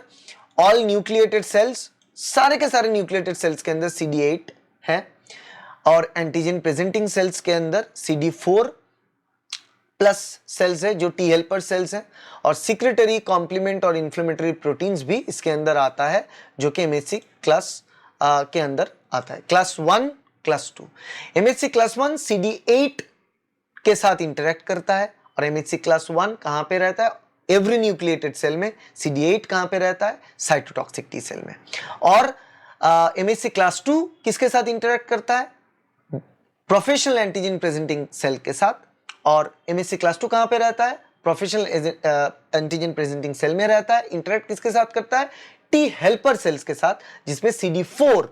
ऑल न्यूक्लिएटेड सेल्स, सारे के सारे न्यूक्लिएटेड सेल्स के अंदर CD8 है, और एंटीजन प्रेजेंटिंग सेल्स के अंदर CD4 प्लस सेल्स है जो टी हेल्पर सेल्स हैं, और सिक्रेटरी, कॉम्प्लीमेंट और इन्फ्लेमेटरी प्रोटीन्स भी इसके अंदर आता है, जो कि एमएचसी क्लास के अंदर आता है। Class 1, class 2। MHC class 1 CD8 के साथ इंटरेक्ट करता है, और एमएचसी क्लास 1 कहां पे रहता है? एवरी न्यूक्लिएटेड सेल में। CD8 कहां पे रहता है? साइटोटॉक्सिक टी सेल में। और एमएचसी क्लास 2 किसके साथ इंटरेक्ट करता है? प्रोफेशनल एंटीजन प्रेजेंटिंग सेल के साथ। और एमएचसी क्लास 2 कहां पे रहता है? प्रोफेशनल एंटीजन प्रेजेंटिंग सेल में रहता है। इंटरेक्ट किसके साथ करता है? टी हेल्पर सेल्स के साथ, जिसमें CD4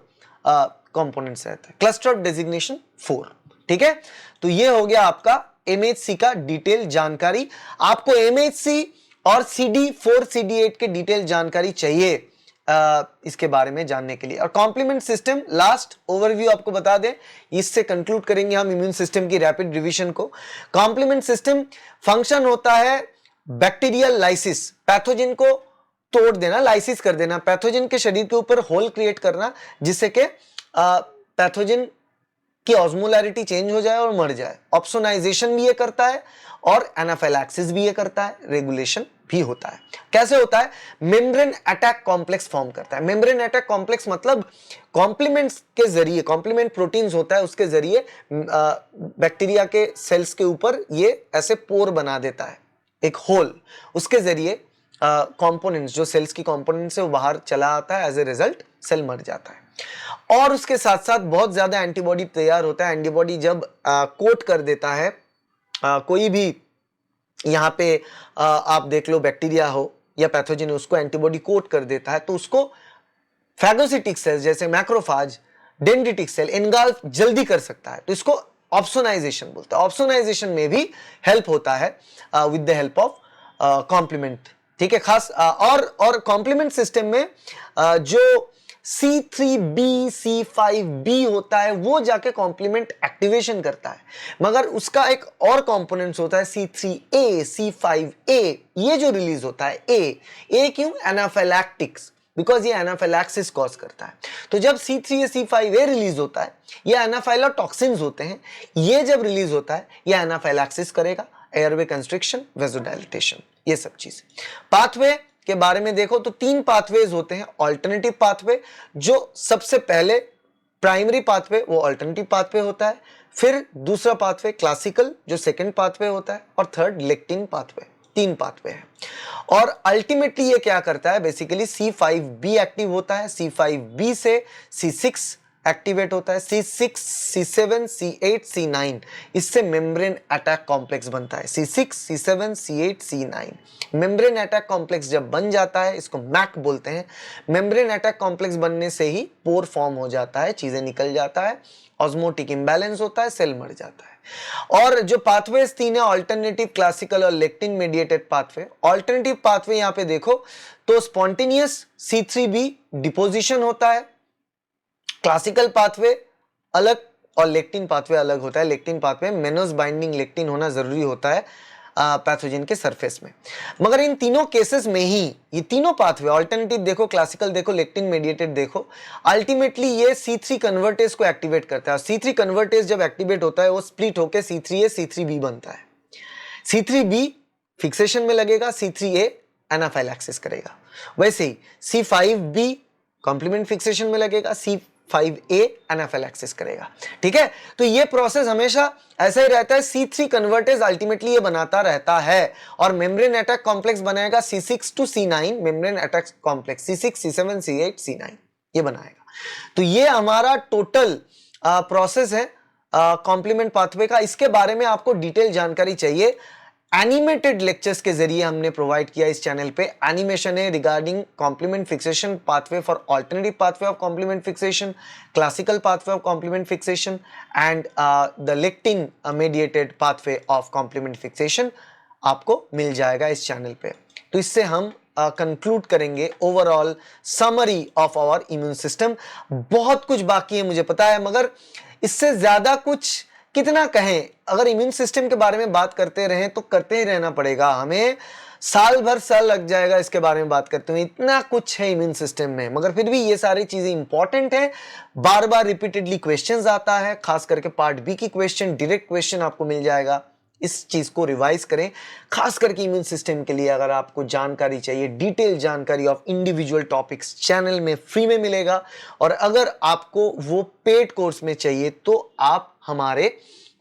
कंपोनेंट्स रहता है। Cluster of designation 4। ठीक है, तो ये हो गया आपका एमएचसी का डिटेल जानकारी। आपको एमएचसी और CD4 CD8 के डिटेल जानकारी चाहिए इसके बारे में जानने के लिए। और कॉम्प्लीमेंट सिस्टम, लास्ट ओवरव्यू आपको बता दें, इससे कंक्लूड करेंगे हम इम्यून सिस्टम की रैपिड रिवीजन को। कॉम्प्लीमेंट सिस्टम फंक्शन होता है बैक्टीरियल लाइसिस, पैथोजन को तोड़ देना, लाइसिस कर देना, पैथोजन के शरीर के ऊपर होल क्रिएट करना, जिससे कि पैथोजन कि ऑस्मोलैरिटी चेंज हो जाए और मर जाए। ऑप्सोनाइजेशन भी ये करता है और एनाफाइलैक्सिस भी ये करता है, रेगुलेशन भी होता है। कैसे होता है? मेम्ब्रेन अटैक कॉम्प्लेक्स फॉर्म करता है। मेम्ब्रेन अटैक कॉम्प्लेक्स मतलब कॉम्प्लीमेंट्स के जरिए, कॉम्प्लीमेंट प्रोटीन्स होता है, उसके जरिए बैक्टीरिया के सेल्स के ऊपर ये ऐसे पोर बना देता है, एक होल, उसके जरिए कंपोनेंट्स, जो सेल्स की कंपोनेंट्स है वो बाहर चला आता है, एज ए रिजल्ट सेल मर जाता है। और उसके साथ साथ बहुत ज्यादा एंटीबॉडी तैयार होता है। एंटीबॉडी जब कोट कर देता है कोई भी, यहाँ पे आप देख लो बैक्टीरिया हो या पैथोजन, उसको एंटीबॉडी कोट कर देता है, तो उसको फैगोसिटिक सेल्स जैसे मैक्रोफाज, डेंड्रिटिक सेल एनगाल्फ जल्दी कर सकता है, तो इसको ऑप्सोनाइजेशन बोलते हैं। ऑप्सोनाइजेशन में भी हेल्प होता है with the help of complement. ठीक है, खास और कॉम्प्लीमेंट सिस्टम में जो C3b C5b होता है वो जाके कॉम्प्लीमेंट एक्टिवेशन करता है, मगर उसका एक और कंपोनेंट्स होता है C3a C5a, ये जो रिलीज होता है ए क्यों? एनाफाइलैक्टिक्स, बिकॉज ये एनाफाइलैक्सिस कॉज करता है। तो जब C3a C5a रिलीज होता है, ये एनाफाइलोटॉक्सिन्स होते हैं, ये जब रिलीज होता है ये एनाफाइलैक्सिस करेगा, एयरवे कंस्ट्रिक्शन, वेसोडाइलेटेशन, ये सब चीज। पाथवे के बारे में देखो तो 3 पाथवेज होते हैं। ऑल्टरनेटिव पाथवे, जो सबसे पहले प्राइमरी पाथवे वो ऑल्टरनेटिव पाथवे होता है, फिर दूसरा पाथवे क्लासिकल जो सेकंड पाथवे होता है, और थर्ड लेक्टिन पाथवे। 3 पाथवे हैं। और अल्टीमेटली ये क्या करता है? बेसिकली C5b एक्टिव होता है, C5b से C6 एक्टिवेट होता है, C6, C7, C8, C9, इससे मेम्ब्रेन अटैक कॉम्प्लेक्स बनता है। C6, C7, C8, C9 membrane attack complex जब बन जाता है, इसको मैक बोलते हैं। मेम्ब्रेन अटैक कॉम्प्लेक्स बनने से ही पोर फॉर्म हो जाता है, चीजें निकल जाता है, ऑस्मोटिक इम्बैलेंस होता है, सेल मर जाता है। और जो पाथवेज तीन है, ऑल्टरनेटिव, क्लासिकल और lectin mediated pathway. Alternative pathway यहां पे देखो तो स्पॉन्टेनियस C3b डिपोजिशन होता है, क्लासिकल पाथवे अलग और लेक्टिन पाथवे अलग होता है। लेक्टिन पाथवे मेनोस बाइंडिंग लेक्टिन होना जरूरी होता है पैथोजन के सरफेस में। मगर इन तीनों केसेस में ही ये तीनों पाथवे, ऑल्टरनेटिव देखो, क्लासिकल देखो, लेक्टिन मेडिएटेड देखो, अल्टीमेटली ये C3 कन्वर्टेज को एक्टिवेट करता है। और C3 कन्वर्टेज जब एक्टिवेट होता है वो स्प्लिट होकर C3a C3b बनता है। C3b फिक्सेशन में लगेगा, C3a एनाफाइलैक्सिस करेगा। वैसे ही C5b कॉम्प्लीमेंट फिक्सेशन में लगेगा, C5a एनाफाइलैक्सिस करेगा। ठीक है, तो ये प्रोसेस हमेशा ऐसा ही रहता है। C3 कन्वर्टेज अल्टीमेटली ये बनाता रहता है और मेम्ब्रेन अटैक कॉम्प्लेक्स बनाएगा C6 to C9, membrane attack complex C6, C7, C8, C9 ये बनाएगा। तो ये हमारा टोटल प्रोसेस है कॉम्प्लीमेंट पाथवे का। इसके बारे में आपको डिटेल जानकारी चाहिए, एनिमेटेड लेक्चर्स के जरिए हमने प्रोवाइड किया इस चैनल पे। एनिमेशन है regarding complement fixation pathway for alternative pathway of complement fixation, classical pathway of complement fixation and the lectin mediated pathway of complement fixation आपको मिल जाएगा इस चैनल पे। तो इससे हम कंक्लूड करेंगे overall summary of our immune system. बहुत कुछ बाकी है मुझे पता है, मगर इससे ज्यादा कुछ कितना कहें। अगर इम्यून सिस्टम के बारे में बात करते रहें तो करते ही रहना पड़ेगा, हमें साल भर साल लग जाएगा इसके बारे में बात करते हुए। इतना कुछ है इम्यून सिस्टम में, मगर फिर भी ये सारी चीजें इंपॉर्टेंट है। बार बार रिपीटेडली क्वेश्चंस आता है, खास करके पार्ट बी की क्वेश्चन, डायरेक्ट क्वेश्चन आपको मिल जाएगा। इस चीज को रिवाइज करें, खास करके इम्यून सिस्टम के लिए। अगर आपको जानकारी चाहिए, डिटेल जानकारी ऑफ इंडिविजुअल टॉपिक्स चैनल में फ्री में मिलेगा। और अगर आपको वो पेड कोर्स में चाहिए तो आप हमारे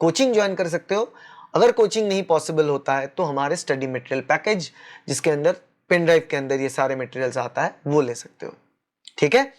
कोचिंग ज्वाइन कर सकते हो। अगर कोचिंग नहीं पॉसिबल होता है तो हमारे स्टडी मटेरियल पैकेज, जिसके अंदर पेन ड्राइव के अंदर ये सारे मटेरियल्स आता है, वो ले सकते हो। ठीक है।